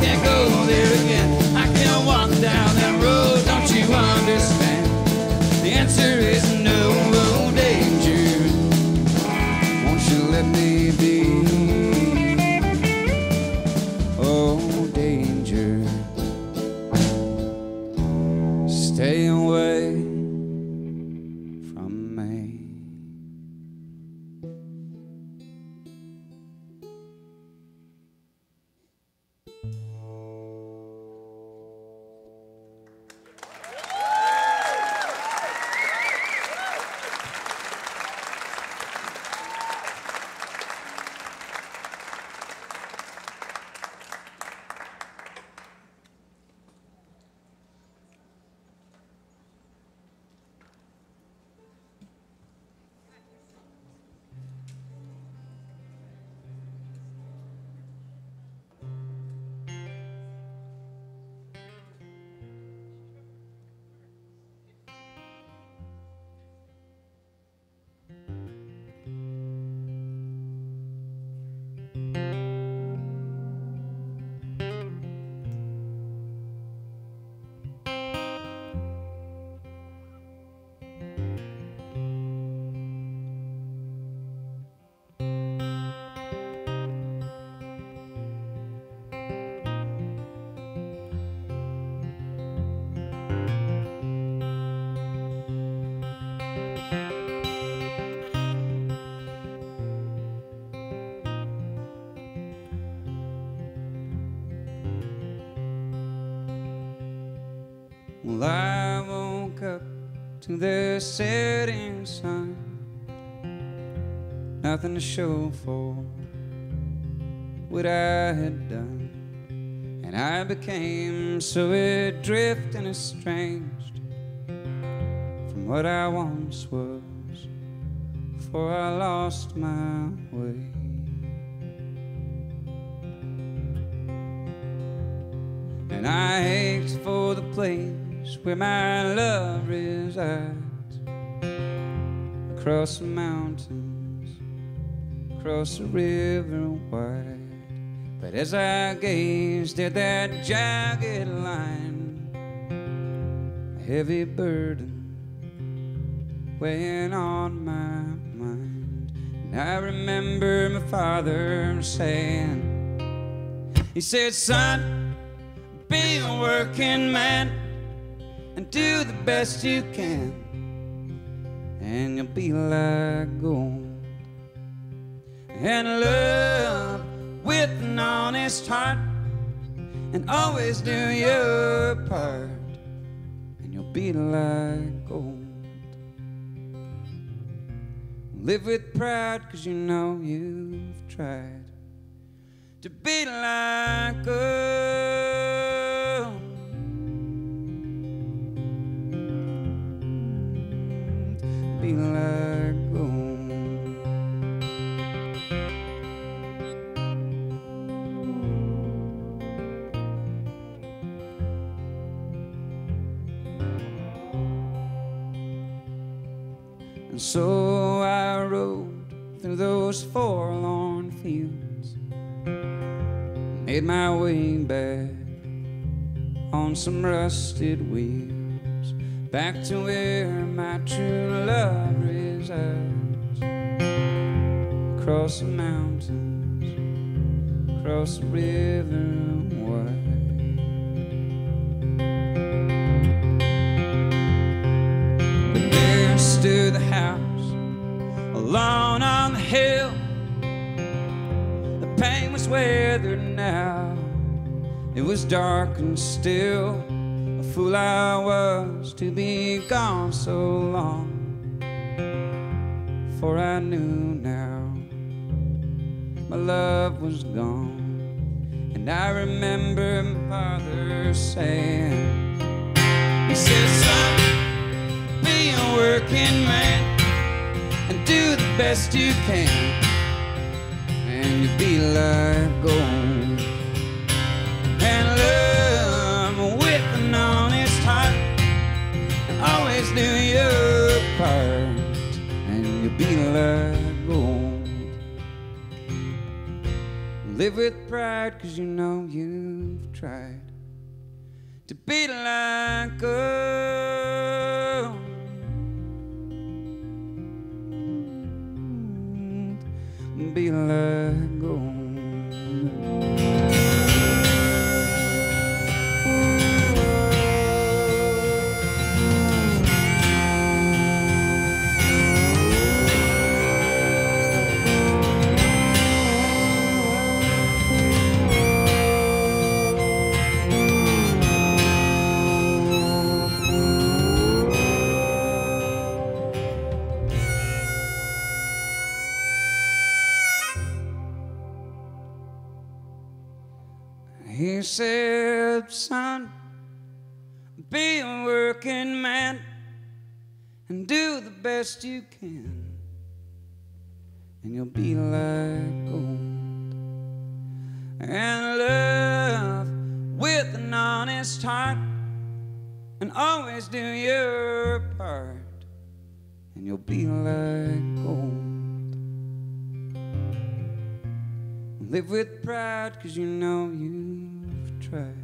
can't go there again, I can't walk down that road, don't you understand? The answer is no, oh, danger. Won't you let me be? Oh, danger, stay away from me. Well, I woke up to the setting sun, nothing to show for what I had done, and I became so adrift and estranged from what I once was, for I lost my way. And I ached for the place where my love resides, across the mountains, across the river wide. But as I gazed at that jagged line, a heavy burden weighing on my mind, and I remember my father saying, he said, son, be a working man and do the best you can, and you'll be like gold. And love with an honest heart, and always do your part, and you'll be like gold. Live with pride, 'cause you know you've tried to be like gold. Be like gold. And so I rode through those forlorn fields, made my way back on some rusted wheels, back to where my true love resides, across the mountains, across the river wide. But there stood the house alone on the hill. The paint was weathered now, it was dark and still. A fool I was to be gone so long, for I knew now my love was gone. And I remember my father saying, he said, son, be a working man and do the best you can, and you'll be like gold. And love with an honest heart, and always do your part, and you'll be like gold. Live with pride, 'cause you know you've tried to be like gold. Be like gold. He said, son, be a working man and do the best you can, and you'll be like gold. And love with an honest heart, and always do your part, and you'll be like gold. Live with pride, 'cause you know you've tried.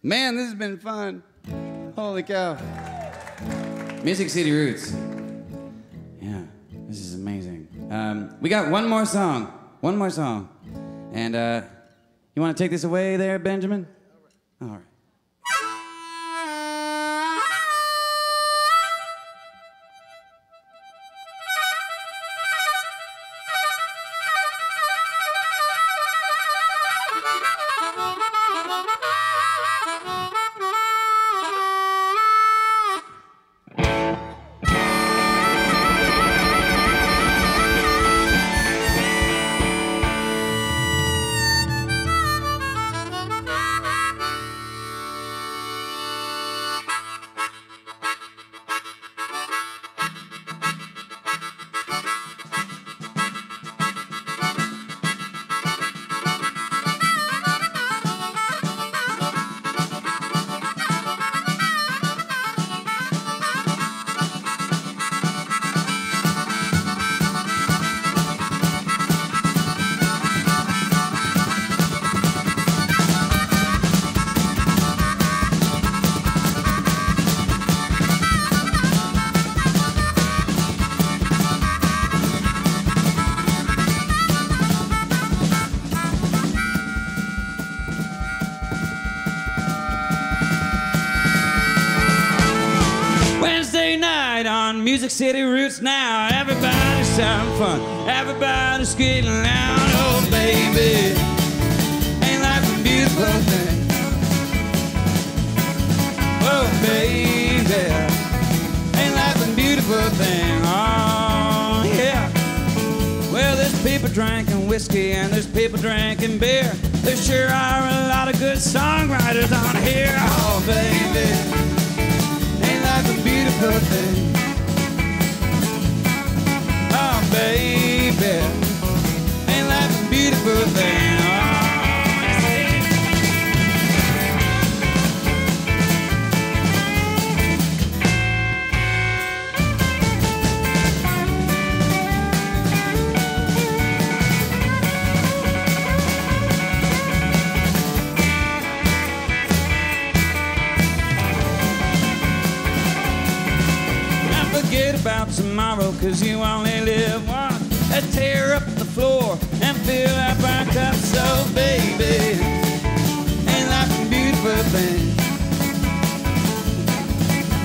Man, this has been fun. Holy cow. Music City Roots. Yeah, this is amazing. We got one more song. One more song. And you want to take this away there, Benjamin? All right. Music City Roots now. Everybody's having fun. Everybody's getting loud. Oh, baby, ain't life a beautiful thing? Oh, baby, ain't life a beautiful thing? Oh, yeah. Well, there's people drinking whiskey and there's people drinking beer. There sure are a lot of good songwriters on here. Oh, baby, ain't life a beautiful thing? Oh, baby, ain't life a beautiful thing? Forget about tomorrow, 'cause you only live once. Let's tear up the floor and fill up our cups. So, baby, ain't life a beautiful thing?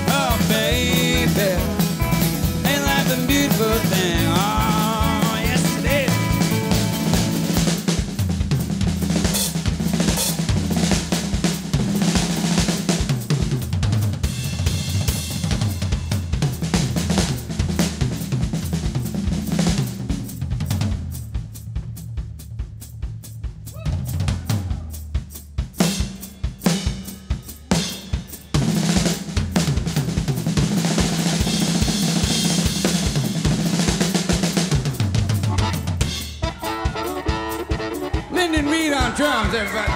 Oh, baby, ain't life a beautiful thing? Oh, yes, it is. Drums, everybody.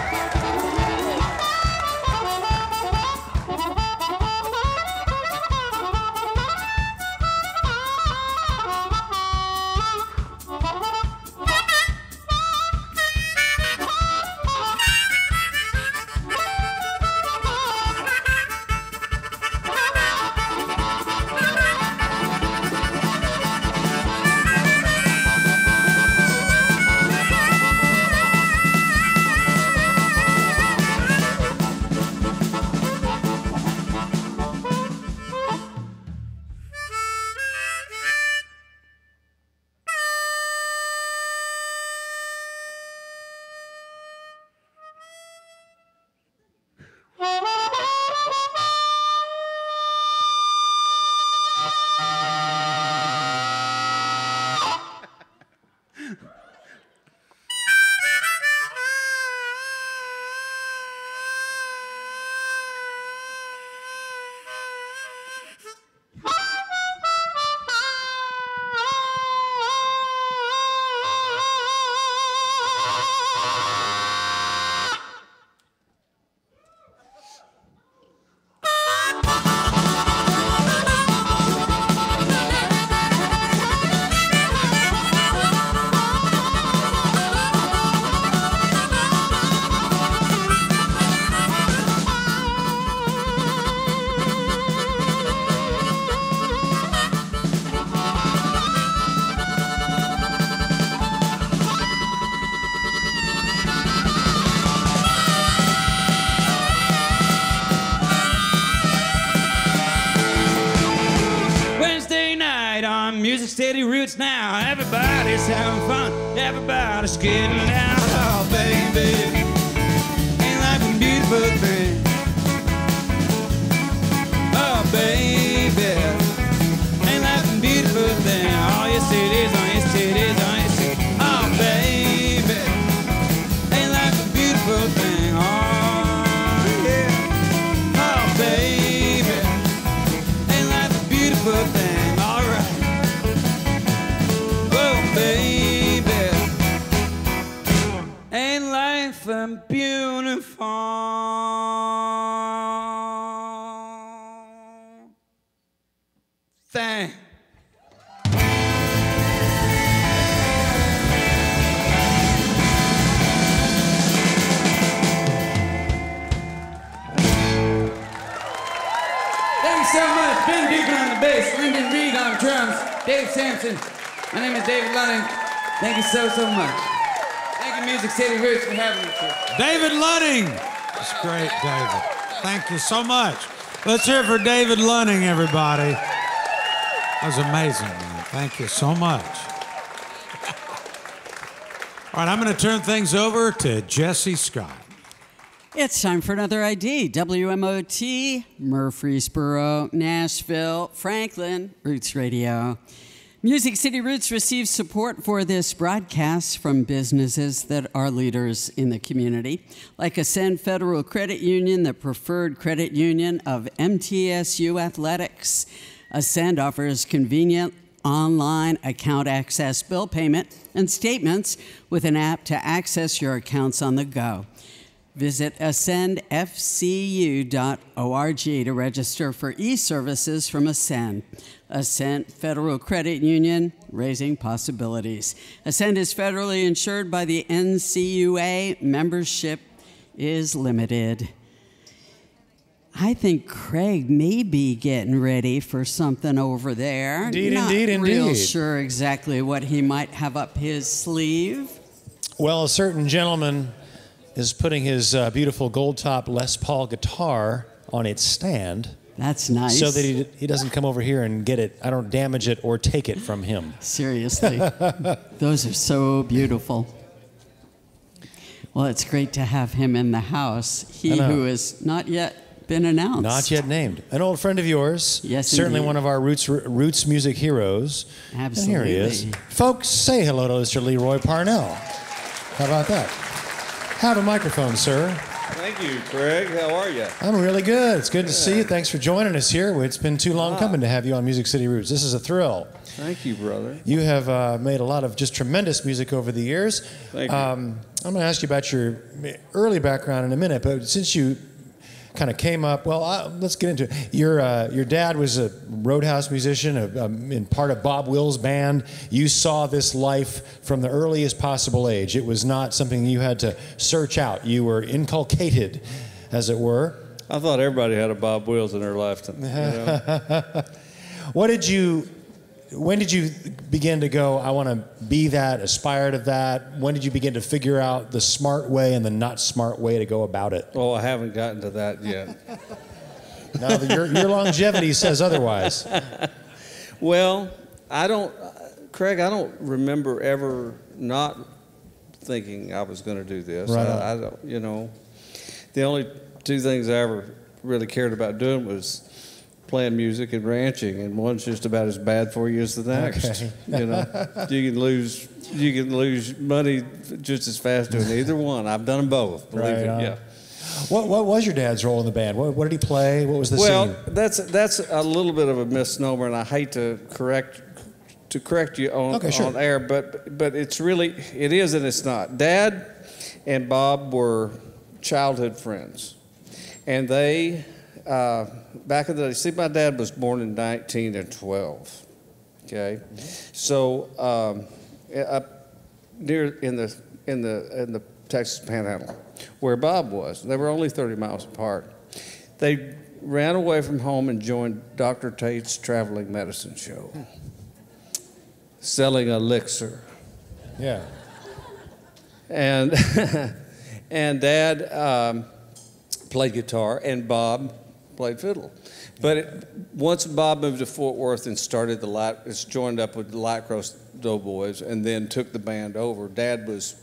City Roots now. Everybody's having fun. Everybody's getting down. Oh, baby, ain't life a beautiful thing? Oh, baby, ain't life a beautiful thing? Oh, yes it is. Oh, yes it is. Oh, yes it is. Oh, baby, ain't life a beautiful thing? Oh, yeah. Oh, baby, ain't life a beautiful thing? All right. Oh, baby, ain't life a beautiful thing? Thanks so much. Ben Beacon on the bass, Lyndon Reed on drums, Dave Sampson. My name is David Lunning. Thank you so much. Thank you, Music City Roots, for having me here. David Lunning. That's great, David. Thank you so much. Let's hear it for David Lunning, everybody. That was amazing, man. Thank you so much. All right, I'm going to turn things over to Jesse Scott. It's time for another ID. WMOT, Murfreesboro, Nashville, Franklin, Roots Radio. Music City Roots receives support for this broadcast from businesses that are leaders in the community, like Ascend Federal Credit Union, the preferred credit union of MTSU Athletics. Ascend offers convenient online account access, bill payment, and statements with an app to access your accounts on the go. Visit ascendfcu.org to register for e-services from Ascend. Ascend Federal Credit Union, raising possibilities. Ascend is federally insured by the NCUA. Membership is limited. I think Craig may be getting ready for something over there. Indeed, Not indeed, real indeed. sure exactly what he might have up his sleeve. Well, a certain gentleman is putting his beautiful gold-top Les Paul guitar on its stand. That's nice. So that he doesn't come over here and get it. I don't damage it or take it from him. Seriously. Those are so beautiful. Well, it's great to have him in the house. He who has not yet been announced. Not yet named. An old friend of yours. Yes, certainly indeed. one of our roots music heroes. Absolutely. And here he is. Folks, say hello to Mr. Leroy Parnell. How about that? Have a microphone, sir. Thank you, Craig. How are you? I'm really good. It's good to see you. Thanks for joining us here. It's been too long coming to have you on Music City Roots. This is a thrill. Thank you, brother. You have made a lot of just tremendous music over the years. Thank you. I'm going to ask you about your early background in a minute, but since you kind of came up, well, let's get into it. Your dad was a roadhouse musician in part of Bob Will's band. You saw this life from the earliest possible age. It was not something you had to search out. You were inculcated, as it were. I thought everybody had a Bob Wills in their lifetime. You know? When did you begin to go, I want to be that, aspire to that? When did you begin to figure out the smart way and the not smart way to go about it? Oh, I haven't gotten to that yet. No, your longevity says otherwise. Well, Craig, I don't remember ever not thinking I was going to do this. Right I don't, you know, the only two things I ever really cared about doing was playing music and ranching, and one's just about as bad for you as the next. Okay. You know, you can lose money just as fast doing either one. I've done them both. Believe Right it. on. Yeah. What was your dad's role in the band? What did he play? What was the scene? That's a little bit of a misnomer, and I hate to correct you on air, but it is and it's not. Dad and Bob were childhood friends, and they back in the day. See, my dad was born in 1912. Okay, so up near in the Texas Panhandle, where Bob was, they were only 30 miles apart. They ran away from home and joined Dr. Tate's traveling medicine show, selling elixir. Yeah. And and Dad played guitar, and Bob played fiddle. But once Bob moved to Fort Worth and started it's joined up with the Light Cross Doughboys and then took the band over, Dad was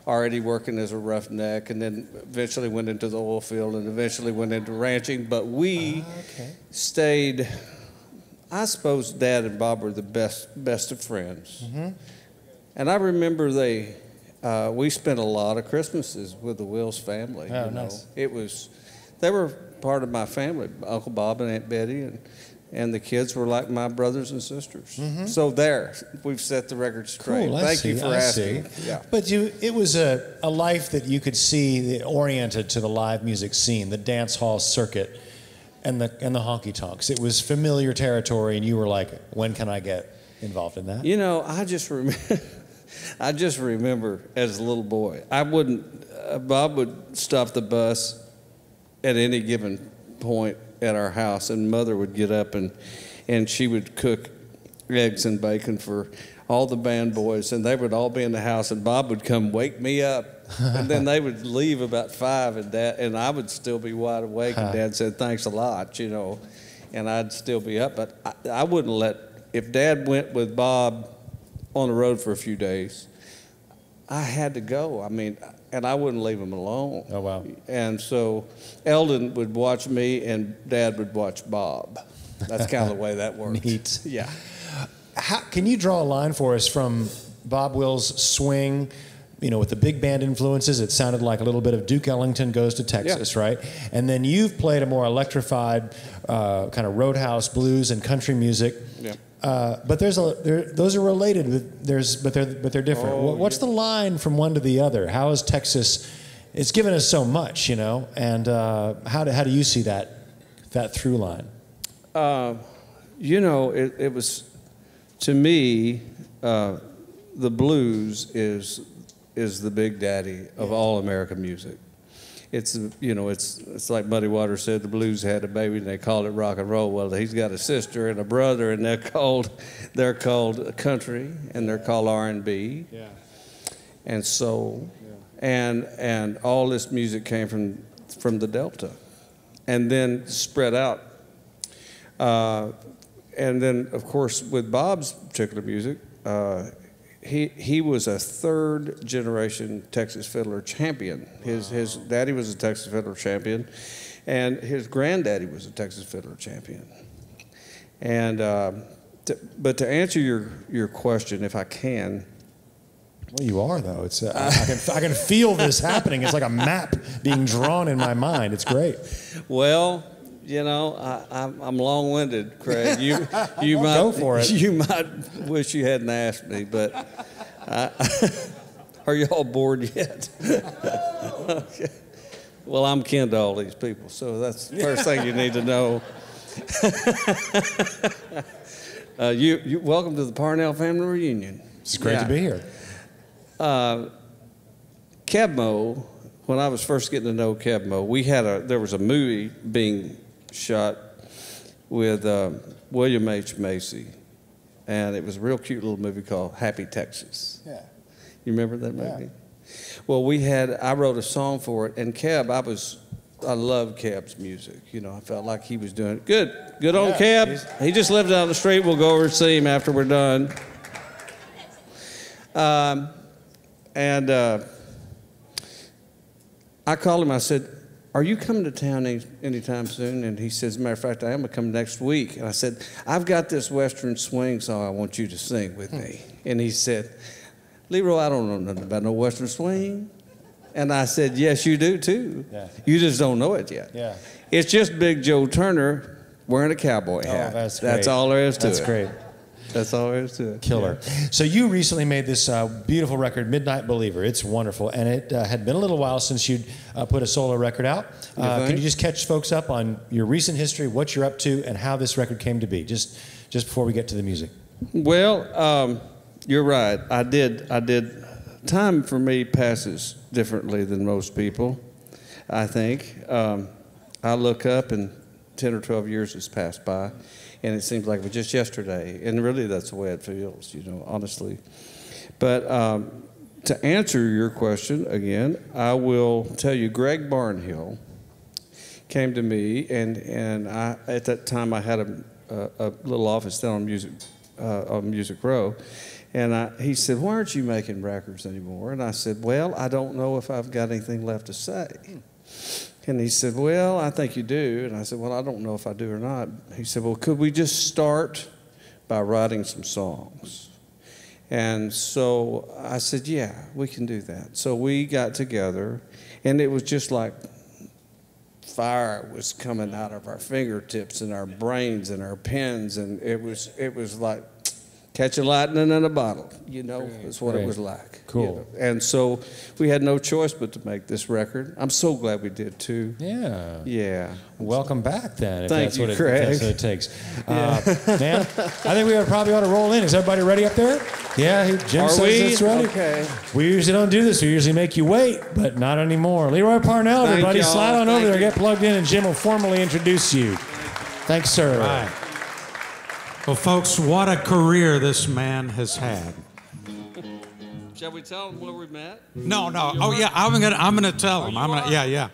already working as a roughneck and then eventually went into the oil field and eventually went into ranching. But we stayed, I suppose Dad and Bob were the best of friends. Mm-hmm. And I remember we spent a lot of Christmases with the Wills family. Oh, you know. nice. They were part of my family, Uncle Bob and Aunt Betty, and the kids were like my brothers and sisters. Mhm. So we've set the record straight. Cool, Thank you for asking. Yeah. But it was a life that you could see oriented to the live music scene, the dance hall circuit, and the honky tonks. It was familiar territory, and you were like, when can I get involved in that? You know, I just remember as a little boy, Bob would stop the bus at any given point at our house, and Mother would get up and she would cook eggs and bacon for all the band boys, and they would all be in the house, and Bob would come wake me up, and then they would leave about 5, and I would still be wide awake, and Dad said, thanks a lot, you know, and I'd still be up, but I wouldn't if Dad went with Bob on the road for a few days, I had to go. I mean, and I wouldn't leave him alone. Oh, wow. And so Eldon would watch me and Dad would watch Bob. That's kind of the way that works. Neat. Yeah. Can you draw a line for us from Bob Wills' swing, with the big band influences? It sounded like a little bit of Duke Ellington Goes to Texas, right? And then you've played a more electrified kind of roadhouse blues and country music. Yeah. But those are related, but they're different. Oh, What's the line from one to the other? How is Texas? It's given us so much, and how do you see that through line? It was, to me, the blues is the big daddy of all American music. It's like Muddy Waters said, the blues had a baby and they called it rock and roll. Well, he's got a sister and a brother, and they're called country and they're called R&B, and soul, and all this music came from the Delta, and then spread out. And then, of course, with Bob's particular music, he was a third-generation Texas fiddler champion. His daddy was a Texas fiddler champion, and his granddaddy was a Texas fiddler champion. And but to answer your question, if I can. Well, you are, though. It's I can feel this happening. It's like a map being drawn in my mind. It's great. Well, I'm long-winded, Craig. You might go for it. You might wish you hadn't asked me, but are you all bored yet? Okay. Well, I'm kin to all these people, so that's the first thing you need to know. You welcome to the Parnell family reunion. It's great to be here. Kebmo, when I was first getting to know Kebmo, there was a movie being shot with William H. Macy, and it was a real cute little movie called Happy Texas. Yeah. You remember that movie? Yeah. Well, I wrote a song for it, and I loved Keb's music. I felt like he was doing it. Good on Keb. He just lived down the street. We'll go over and see him after we're done. I called him. I said, are you coming to town anytime soon? And he says, as a matter of fact, I am going to come next week. And I said, I've got this Western swing song I want you to sing with me. And he said, Leroy, I don't know nothing about no Western swing. And I said, yes, you do too. Yeah. You just don't know it yet. Yeah. It's just Big Joe Turner wearing a cowboy hat. Oh, that's great. That's all there is to it. That's great. That's all there is to it. Killer. Yeah. So you recently made this beautiful record, Midnight Believer. It's wonderful. And it had been a little while since you'd put a solo record out. Can you just catch folks up on your recent history, what you're up to, and how this record came to be, just before we get to the music? Well, you're right. I did. Time for me passes differently than most people, I think. I look up and 10 or 12 years has passed by, and it seems like it was just yesterday. And really, that's the way it feels, honestly. But to answer your question again, I will tell you, Greg Barnhill came to me, and I, at that time I had a little office down on Music Row, and he said, "Why aren't you making records anymore?" And I said, "Well, I don't know if I've got anything left to say." And he said, "Well, I think you do." And I said, "Well, I don't know if I do or not." He said, "Well, could we just start by writing some songs?" And so I said, "Yeah, we can do that." So we got together, and it was just like fire was coming out of our fingertips and our brains and our pens, and it was like catching lightning in a bottle, That's what it was like. Cool. And so we had no choice but to make this record. I'm so glad we did too. Yeah. Yeah. Welcome back then. If Thank that's you, what Craig. If that's what it takes. Man, I think we probably ought to roll in. Is everybody ready up there? Yeah, Jim says it's ready. Okay. We usually don't do this. We usually make you wait, but not anymore. Leroy Parnell, Thank everybody, y'all. slide on Thank over there, you. get plugged in, and Jim will formally introduce you. Thanks, sir. Right. Well, folks, what a career this man has had. Shall we tell them where we met? No. Oh, yeah, I'm gonna tell him. Yeah.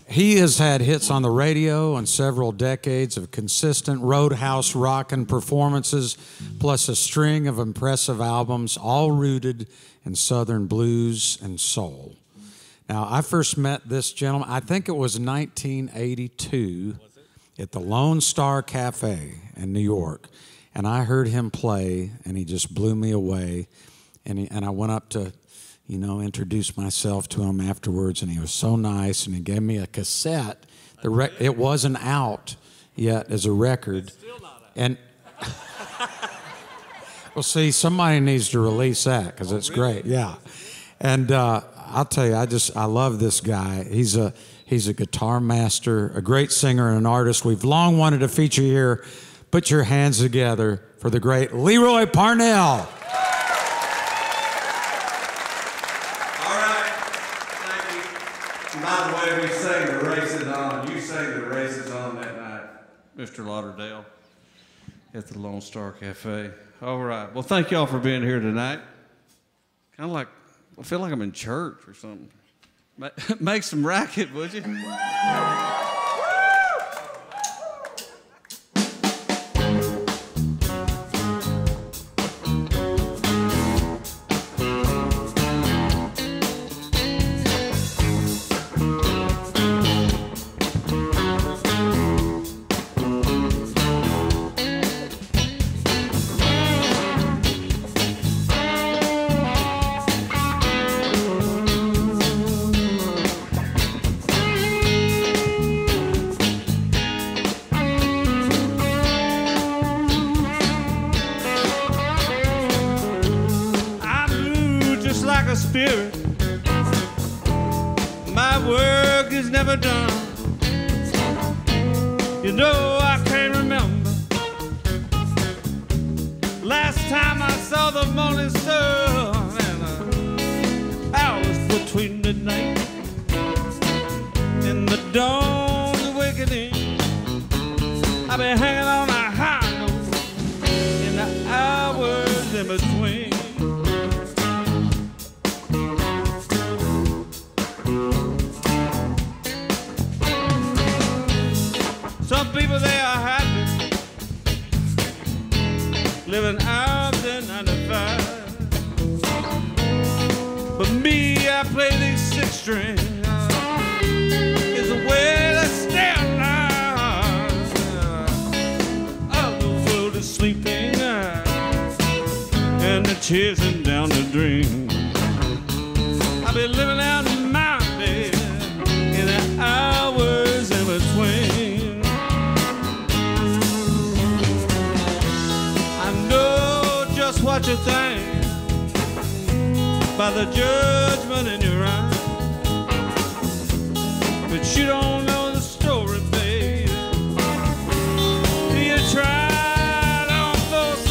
He has had hits on the radio and several decades of consistent roadhouse rockin' performances, plus a string of impressive albums, all rooted in Southern blues and soul. Now, I first met this gentleman, I think it was 1982, at the Lone Star Cafe in New York. And I heard him play, and he just blew me away. And I went up to, introduce myself to him afterwards, and he was so nice, and he gave me a cassette. It wasn't out yet as a record. And well, see, somebody needs to release that because it's great. Yeah. And I'll tell you, I love this guy. He's a guitar master, a great singer, and an artist we've long wanted to feature here. Put your hands together for the great Leroy Parnell. By the way, we sang the races on. You sang the races on that night, Mr. Lauderdale, at the Lone Star Cafe. All right. Well, thank y'all for being here tonight. Kind of like, I feel like I'm in church or something. Make some racket, would you? A spirit, my work is never done. I can't remember last time I saw the morning sun, and hours between the night and the dawn's awakening. I've been hanging on a high note in the hours in between. Some people, they are happy, living out their 9 to 5. But me, I play these 6 strings. It's a way to stay alive. Oh, the world is sleeping, and they're chasing down the dream. I've been living out in my bed in the hours in between. What you think by the judgment in your eyes, but you don't know the story, baby. You tried on both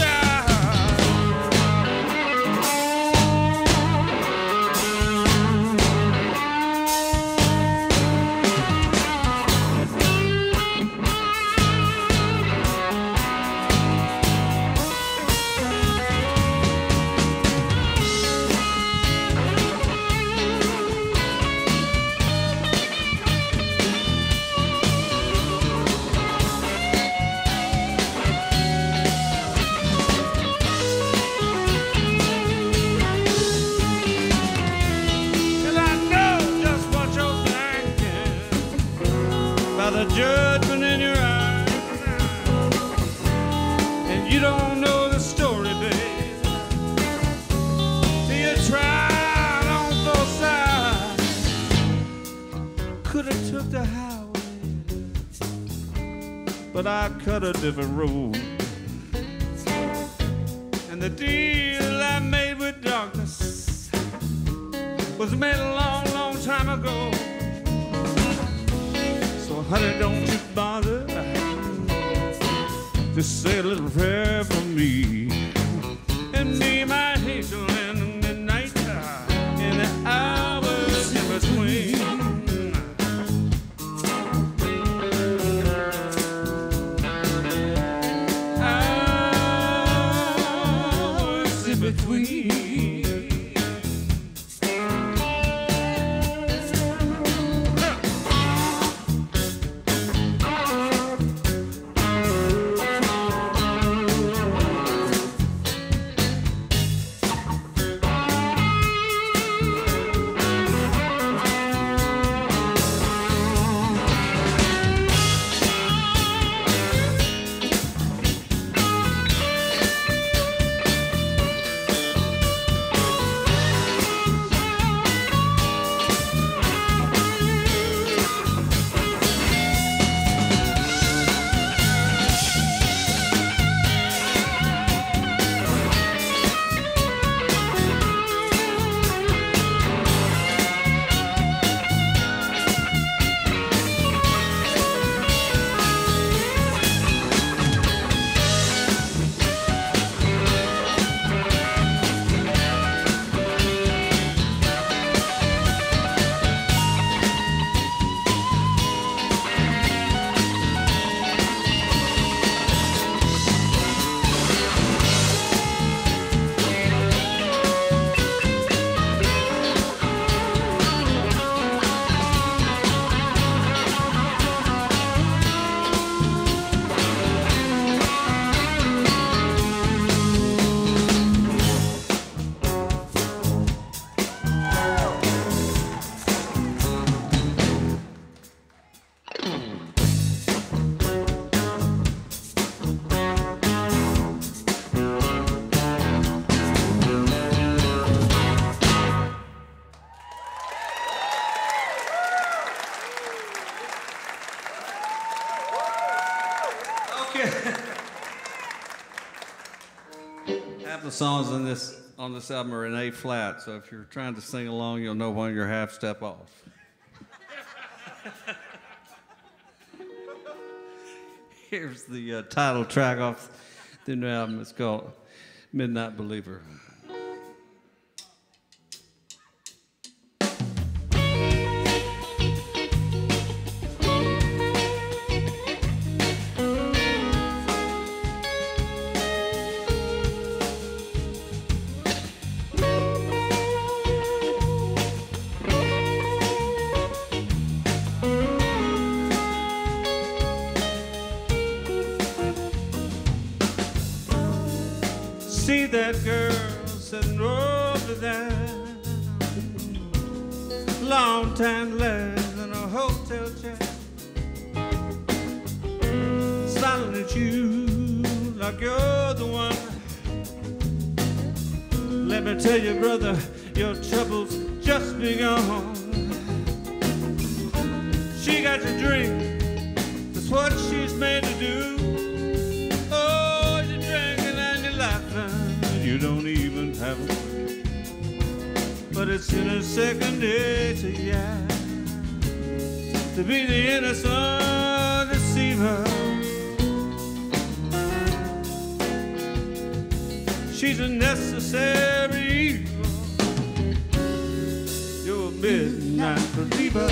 judgment in your eyes, and you don't know the story, babe, till you try it on both sides. Could have took the highway, but I cut a different road. And the deal I made with darkness was made a long, long time ago. So honey, don't you bother, just say a little prayer for me and me, my angel, in the midnight in the hours in between. Hours in between. Half the songs on this album are in A flat, so if you're trying to sing along, you'll know when you're half step off. Here's the title track off the new album. It's called Midnight Believer. See that girl sitting over there, long time legs in a hotel chair, smiling at you like you're the one. Let me tell you, brother, your trouble's just begun. She got your drink, that's what she's made to do. Oh, you're drinking and you're laughing, you don't even have a clue. But it's in a second nature, yeah, to be the innocent deceiver. She's a necessary evil. You're a midnight believer.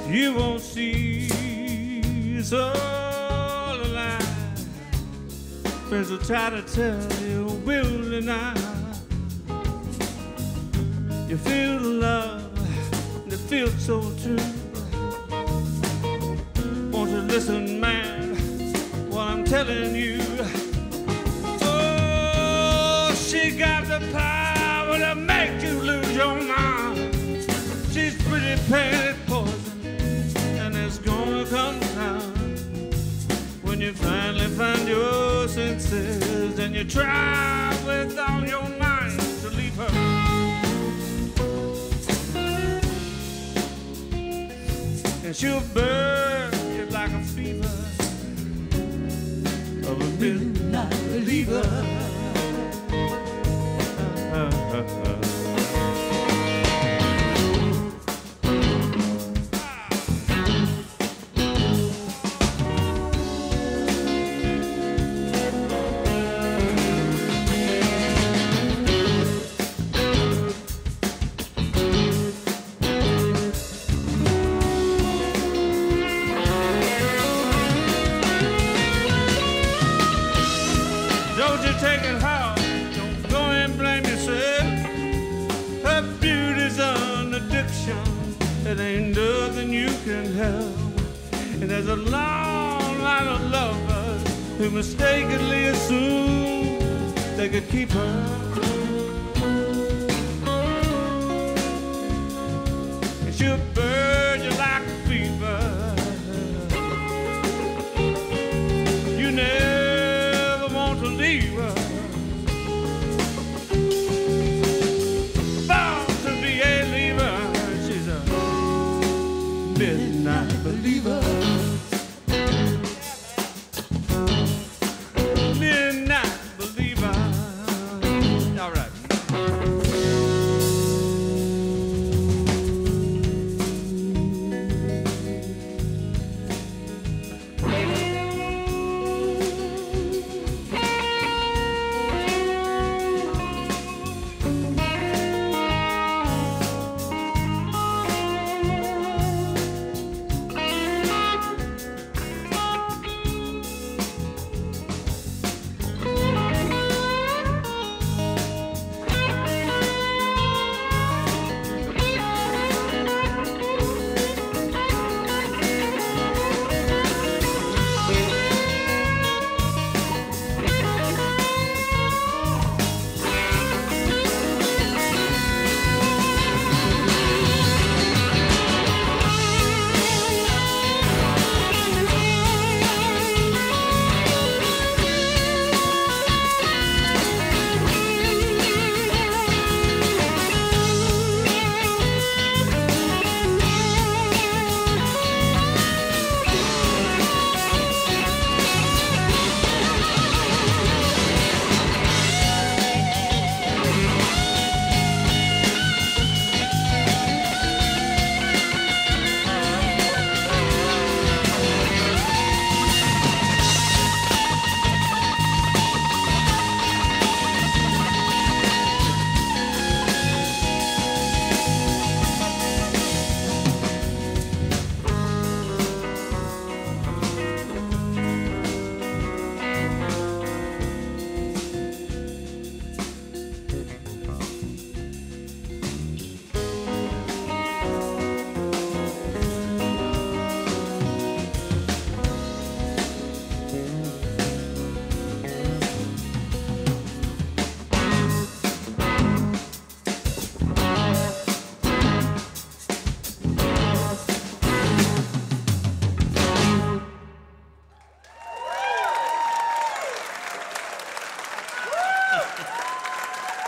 You won't see it's all a lie. Friends will try to tell you, will deny. You feel the love, and it feels so true. Won't you listen, man, what I'm telling you? the power to make you lose your mind. She's pretty painted poison, and there's gonna come time when you finally find your senses and you try with all your might to leave her. And she'll burn you like a fever of a midnight believer. Don't you take it hard, don't go and blame yourself. Her beauty's an addiction, it ain't nothing you can help. And there's a long line of lovers who mistakenly assume they could keep her. And she'll burn you like a fever. You never want to leave her. Born to be a leaver, she's a midnight believer. Midnight believer. All right.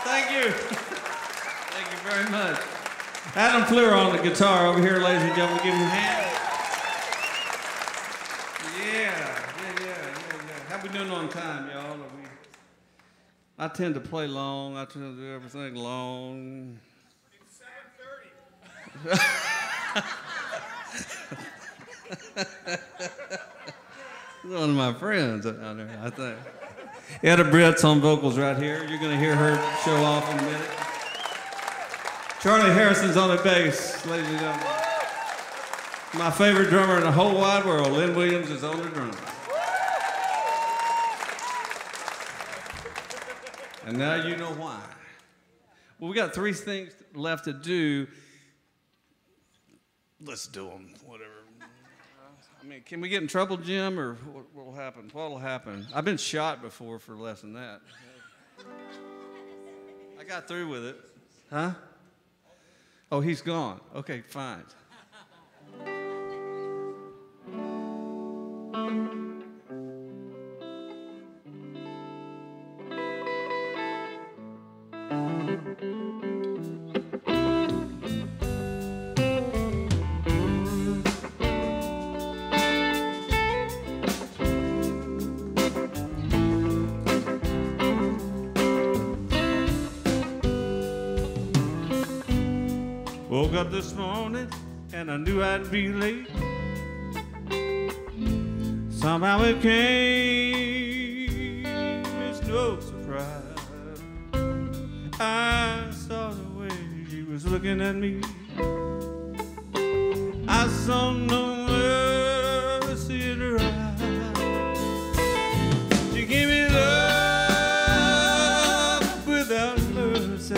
Thank you. Thank you very much. Adam Fleur on the guitar over here, ladies and gentlemen. Give him a hand. Yeah. How we doing on time, y'all? I tend to play long. I tend to do everything long. It's 7:30. One of my friends out there, I think. Etta Britt's on vocals right here. You're going to hear her show off in a minute. Charlie Harrison's on the bass, ladies and gentlemen. My favorite drummer in the whole wide world, Lynn Williams, is on the drums. And now you know why. Well, we got 3 things left to do. Let's do them, whatever. I mean, can we get in trouble, Jim, or what will happen? What will happen? I've been shot before for less than that. I got through with it. Huh? Oh, he's gone. Okay, fine. Woke up this morning and I knew I'd be late. Somehow it came as no surprise. I saw the way she was looking at me. I saw no mercy in her eyes. She gave me love without mercy.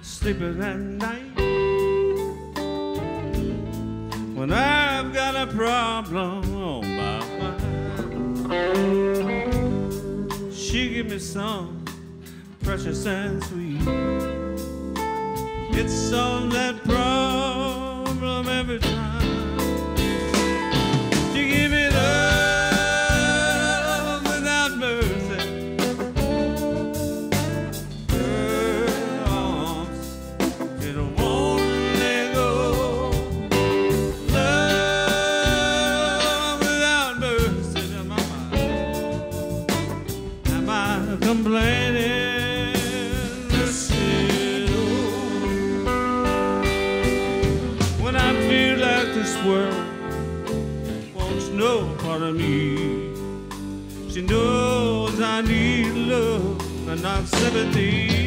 Sleeping at night when I've got a problem on my mind. She give me some precious and sweet. It solves that problem every time. She give me love without mercy. Complaining, listen, when I feel like this world wants no part of me, she knows I need love and not sympathy.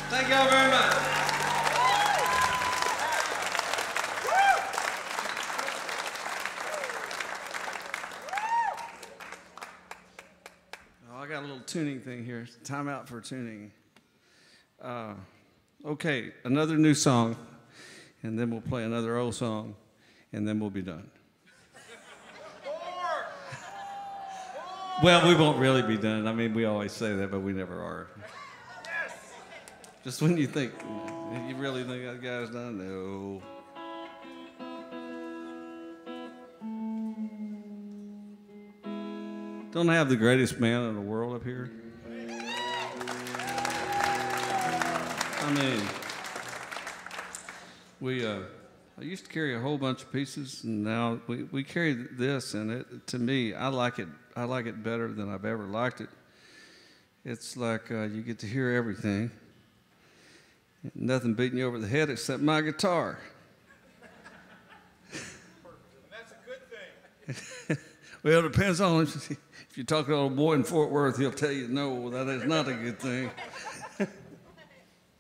Thank y'all very much. Oh, I got a little tuning thing here. Time out for tuning. Okay, another new song, and then we'll play another old song, and then we'll be done. Well, we won't really be done. I mean, we always say that, but we never are. Just when you think, you really think that guy's done? No. Don't I have the greatest man in the world up here? I mean, I used to carry a whole bunch of pieces, and now we carry this, and it, to me, I like it better than I've ever liked it. It's like you get to hear everything. Nothing beating you over the head except my guitar. That's a good thing. Well, it depends on if you talk to a boy in Fort Worth, he'll tell you no, that is not a good thing.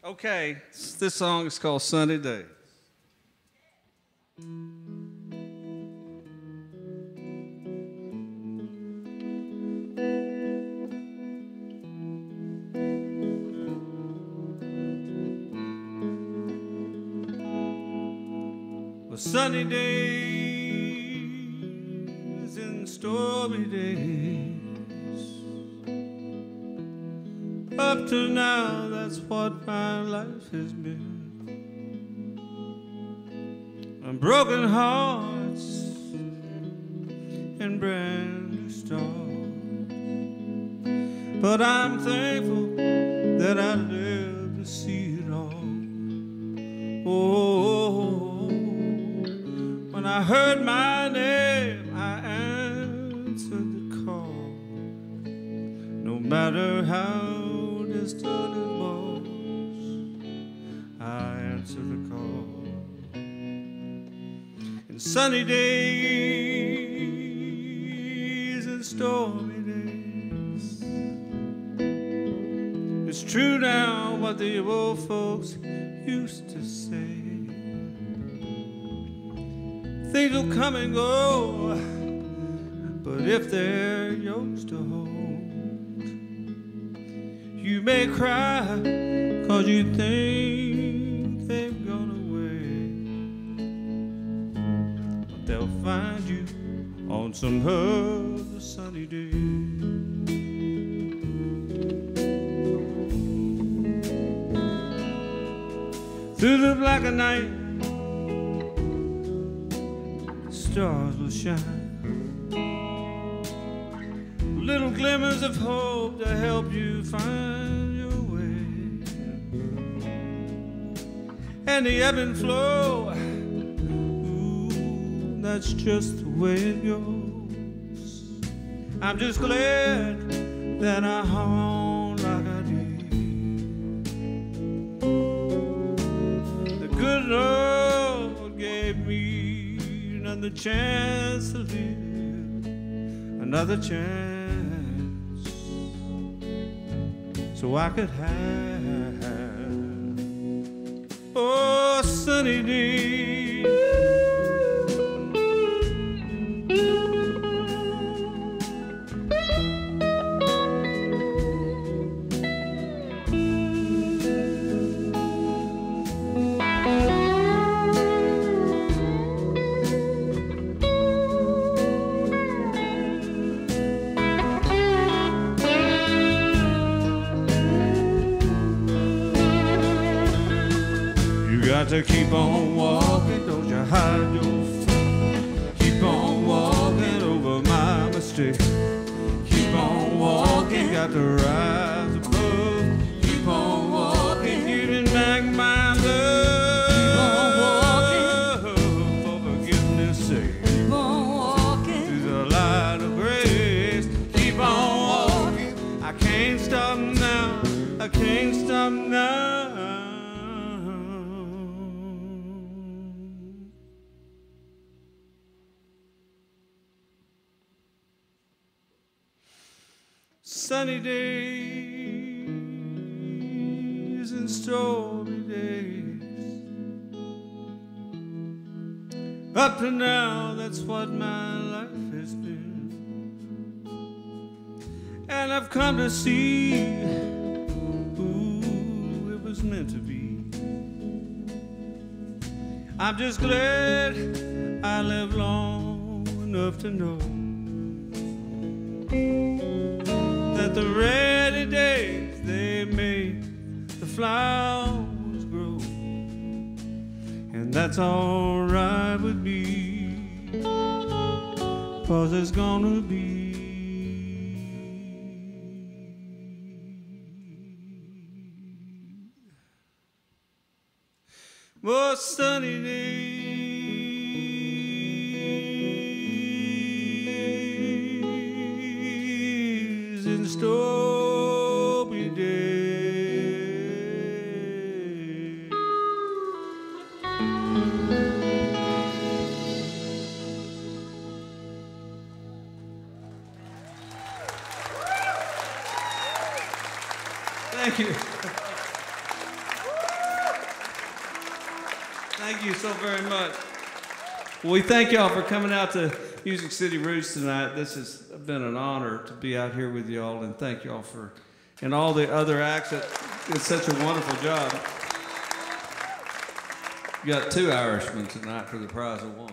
Okay, this song is called Sunny Day. Well, sunny days and stormy days. Up to now, that's what my life has been. And broken hearts and brand new stars. But I'm thankful that I lived to see it all. Oh, when I heard my name, I answered the call. No matter how distant it was, I answered the call. In sunny days and stormy days, it's true now what the old folks used to say. Things will come and go, but if they're yours to hold, you may cry 'cause you think they've gone away, but they'll find you on some other sunny day. Through the black of night, stars will shine. Little glimmers of hope to help you find your way. And the ebb and flow, ooh, that's just the way it goes. I'm just glad that I hung on like I did. The good Lord gave me another chance to live, another chance, so I could have, oh, sunny days. Got to keep on walking, don't you hide your face. Keep on walking over my mistake. Keep on walking, got to rise above. Keep on walking, giving back my love. Keep on walking, for forgiveness sake. Keep on walking, through the light of grace. Keep on walking, I can't stop now, I can't stop now. Sunny days and stormy days. Up to now, that's what my life has been. And I've come to see, ooh, it was meant to be. I'm just glad I lived long enough to know that the rainy days, they made the flowers grow. And that's all right with me, 'cause it's gonna be more sunny days and stormy days. Thank you. Thank you so very much. Well, we thank y'all for coming out to Music City Roots tonight. This has been an honor to be out here with y'all, and thank y'all for, and all the other acts that did such a wonderful job. You got 2 Irishmen tonight for the prize of 1.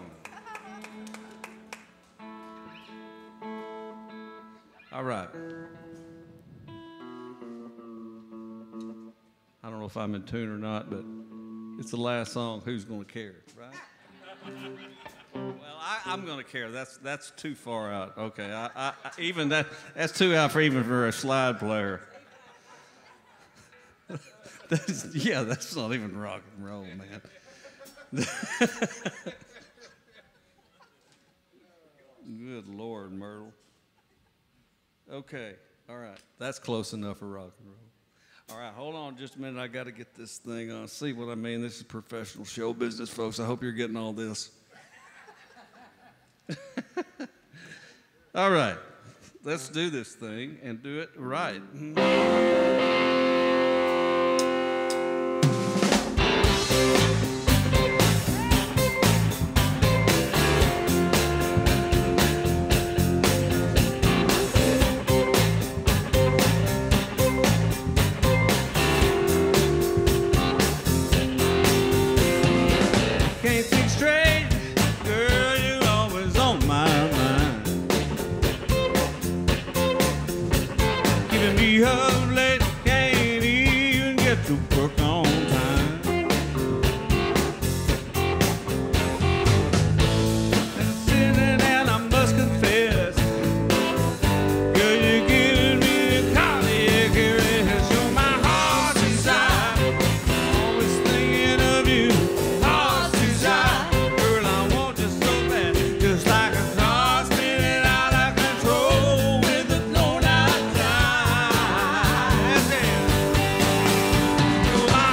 All right. I don't know if I'm in tune or not, but it's the last song. Who's gonna care, right? Well, I'm gonna care. That's too far out. Okay, I even that's too out for a slide player. That's not even rock and roll, man. Good Lord, Myrtle. Okay, all right, that's close enough for rock and roll. All right, hold on just a minute. I got to get this thing on. See what I mean? This is professional show business, folks. I hope you're getting all this. All right, let's do this thing and do it right. Can't think straight, girl, you're always on my mind. Keeping me up late, can't even get to work on time. And sinning, and I must confess, girl, you're giving me a cardiac arrest. You're my heart's desire, always thinking of you. Girl, I want you so bad, just like a car spinning out of control with a no night time. You're my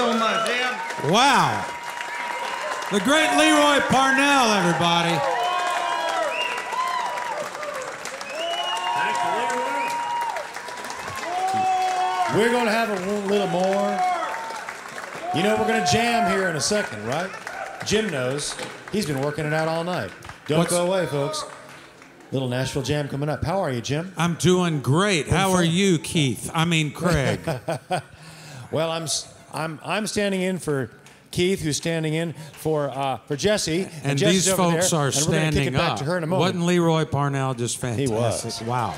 so much. Yeah. Wow. The great Leroy Parnell, everybody. We're going to have a little more. You know, we're going to jam here in a second, right? Jim knows. He's been working it out all night. Don't go away, folks. Little Nashville jam coming up. How are you, Jim? I'm doing great. How are you, Keith? I mean, Craig. Well, I'm standing in for Keith, who's standing in for Jesse. And Jesse's these over folks there, are and we're gonna kick standing it back up. to her in a moment. Wasn't Leroy Parnell just fantastic? He was. Wow.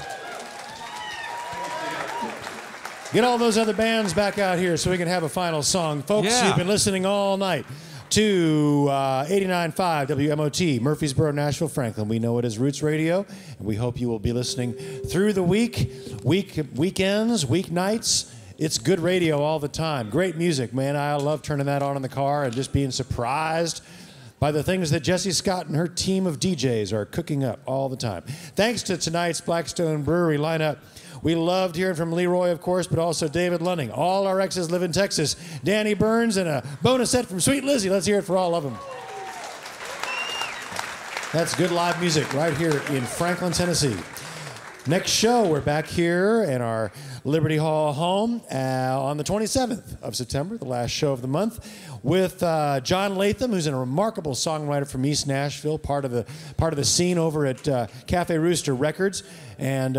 Get all those other bands back out here so we can have a final song. Folks, Yeah. you've been listening all night to 89.5 WMOT, Murfreesboro, Nashville, Franklin. We know it is Roots Radio, and we hope you will be listening through the weekends, weeknights. It's good radio all the time. Great music, man. I love turning that on in the car and just being surprised by the things that Jessie Scott and her team of DJs are cooking up all the time. Thanks to tonight's Blackstone Brewery lineup. We loved hearing from Leroy, of course, but also David Lunning. All our exes live in Texas. Danny Burns and a bonus set from Sweet Lizzie. Let's hear it for all of them. That's good live music right here in Franklin, Tennessee. Next show, we're back here in our Liberty Hall home on the 27th of September, the last show of the month, with John Latham, who's a remarkable songwriter from East Nashville, part of the scene over at Cafe Rooster Records, and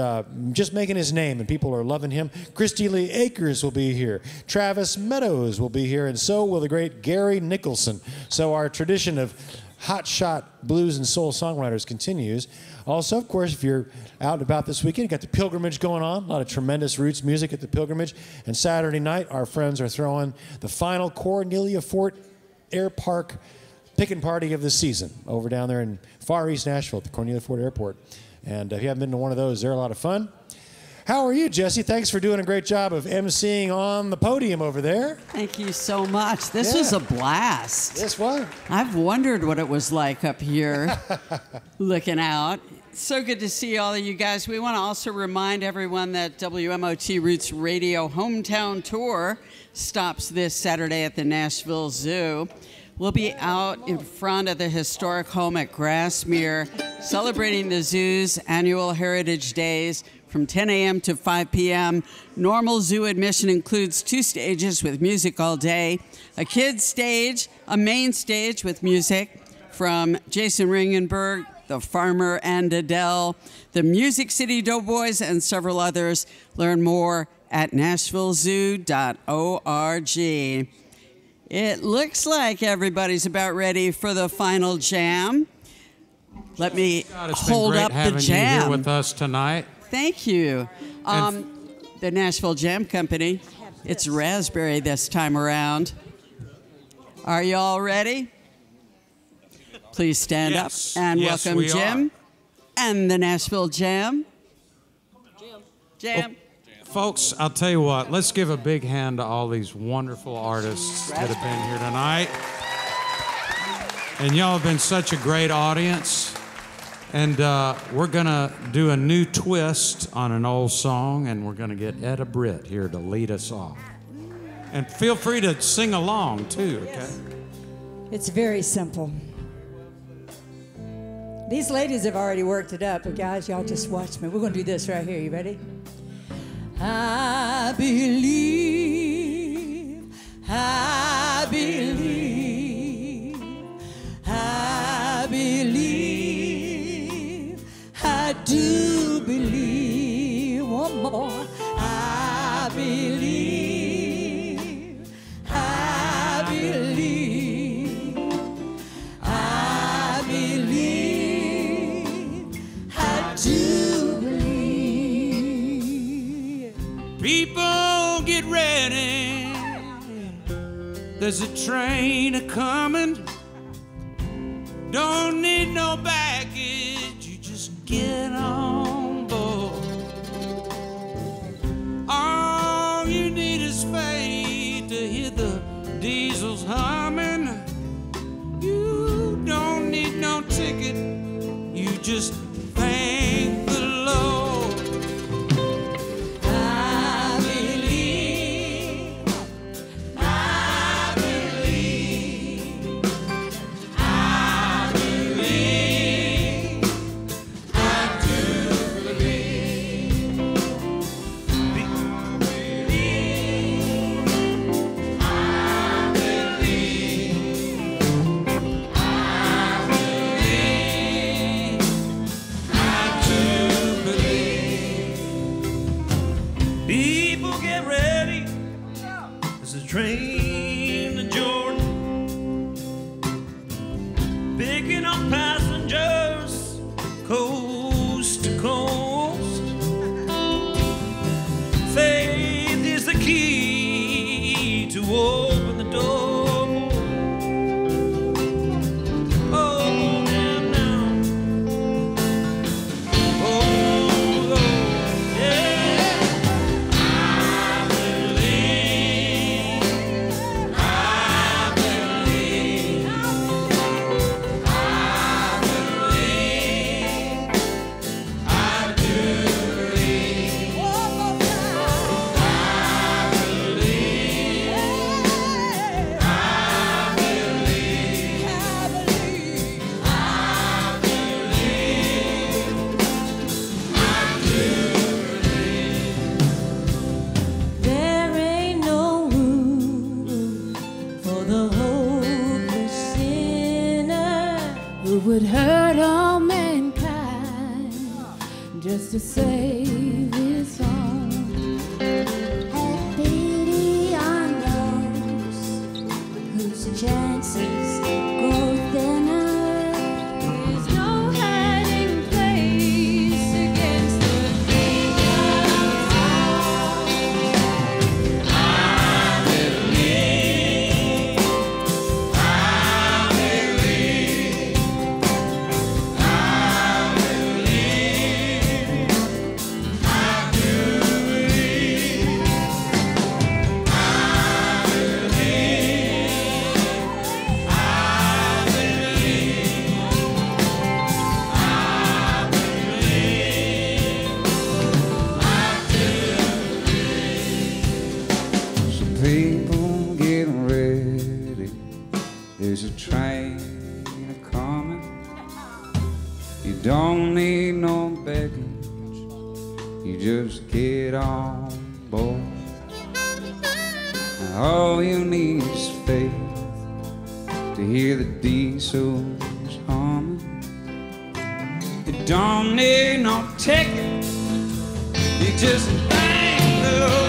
just making his name, and people are loving him. Christy Lee Akers will be here. Travis Meadows will be here, and so will the great Gary Nicholson. So our tradition of hotshot blues and soul songwriters continues. Also, of course, if you're out and about this weekend, you got the Pilgrimage going on. A lot of tremendous roots music at the Pilgrimage. And Saturday night, our friends are throwing the final Cornelia Fort Air Park pickin' party of the season over down there in far east Nashville at the Cornelia Fort Airport. And if you haven't been to one of those, they're a lot of fun. How are you, Jesse? Thanks for doing a great job of emceeing on the podium over there. Thank you so much. This was a blast. This was. I've wondered what it was like up here looking out. So good to see all of you guys. We want to also remind everyone that WMOT Roots Radio Hometown Tour stops this Saturday at the Nashville Zoo. We'll be out in front of the historic home at Grassmere celebrating the zoo's annual Heritage Days from 10 a.m. to 5 p.m. Normal zoo admission includes 2 stages with music all day, a kids stage, a main stage with music from Jason Ringenberg, The Farmer and Adele, the Music City Doughboys, and several others. Learn more at nashvillezoo.org. It looks like everybody's about ready for the final jam. Let me hold up the having jam. you here with us tonight. Thank you. The Nashville Jam Company. It's raspberry this time around. Are you all ready? Please stand up and welcome we Jim and the Nashville Jam. Jam. Folks, I'll tell you what, let's give a big hand to all these wonderful artists that have been here tonight. And y'all have been such a great audience. And we're going to do a new twist on an old song, and we're going to get Etta Britt here to lead us off. And feel free to sing along, too, okay? It's very simple. These ladies have already worked it up, but guys, y'all just watch me. We're going to do this right here. You ready? I believe, I believe, I believe, I do believe. One more. I believe, I believe, I believe, I do believe. People get ready. There's a train a-coming. Don't need no baggage. You just get on board. All you need is faith to hear the diesels humming. You don't need no ticket. You just thank the Lord. I believe, I get ready. There's a train to Jordan, picking up passengers coast to coast. Faith is the key to open the door. Would hurt all mankind just to save his own. Have pity on those whose chances grow thinner. There's no hiding place against the freedom. I believe, I believe, I believe, I do believe, I believe, I Some people getting ready. There's a train a-coming. You don't need no baggage. You just get on board. And all you need is faith to hear the diesels humming. You don't need no ticket. You just thank the Lord.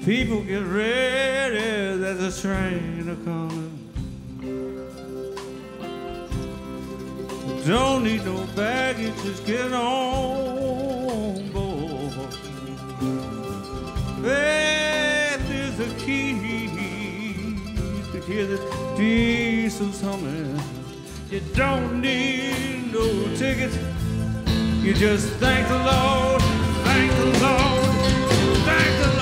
People get ready, there's a train a-coming. Don't need no baggage, just get on board. Faith is the key to hear the diesels humming. You don't need no ticket, you just thank the Lord, thank the Lord, thank the Lord.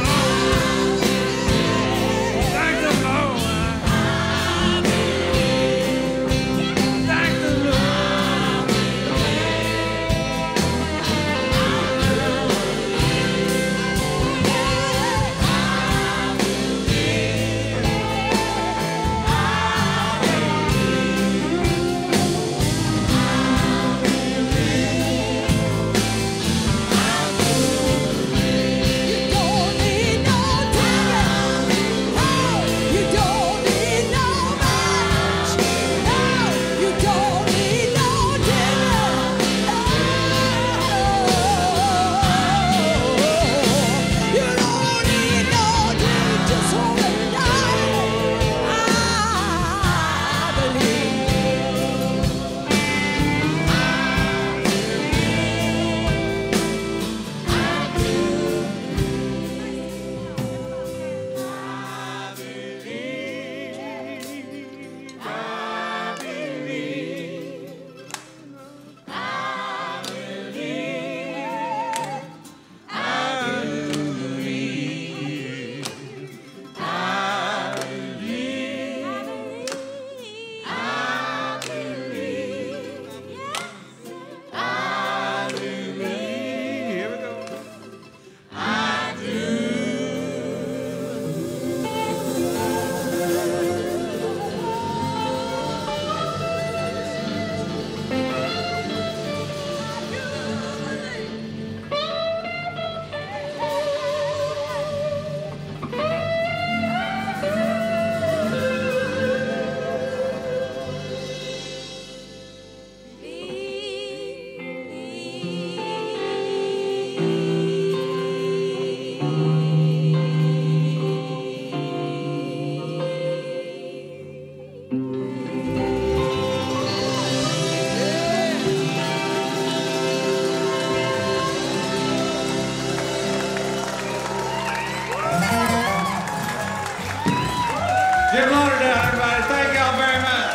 Tim Lauderdale, everybody. Thank y'all very much.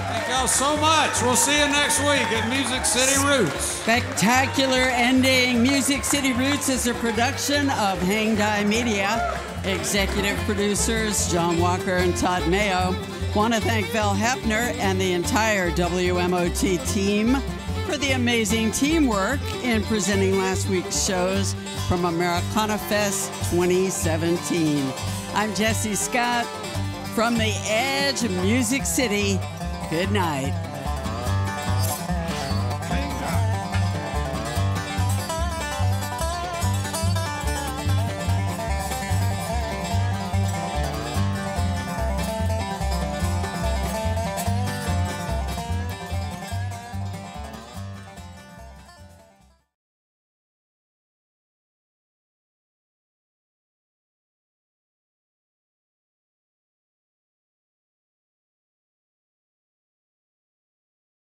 Thank y'all so much. We'll see you next week at Music City Roots. Spectacular ending. Music City Roots is a production of Hang Die Media. Executive producers John Walker and Todd Mayo. Want to thank Val Hepner and the entire WMOT team for the amazing teamwork in presenting last week's shows from Americana Fest 2017. I'm Jesse Scott from the Edge of Music City. Good night.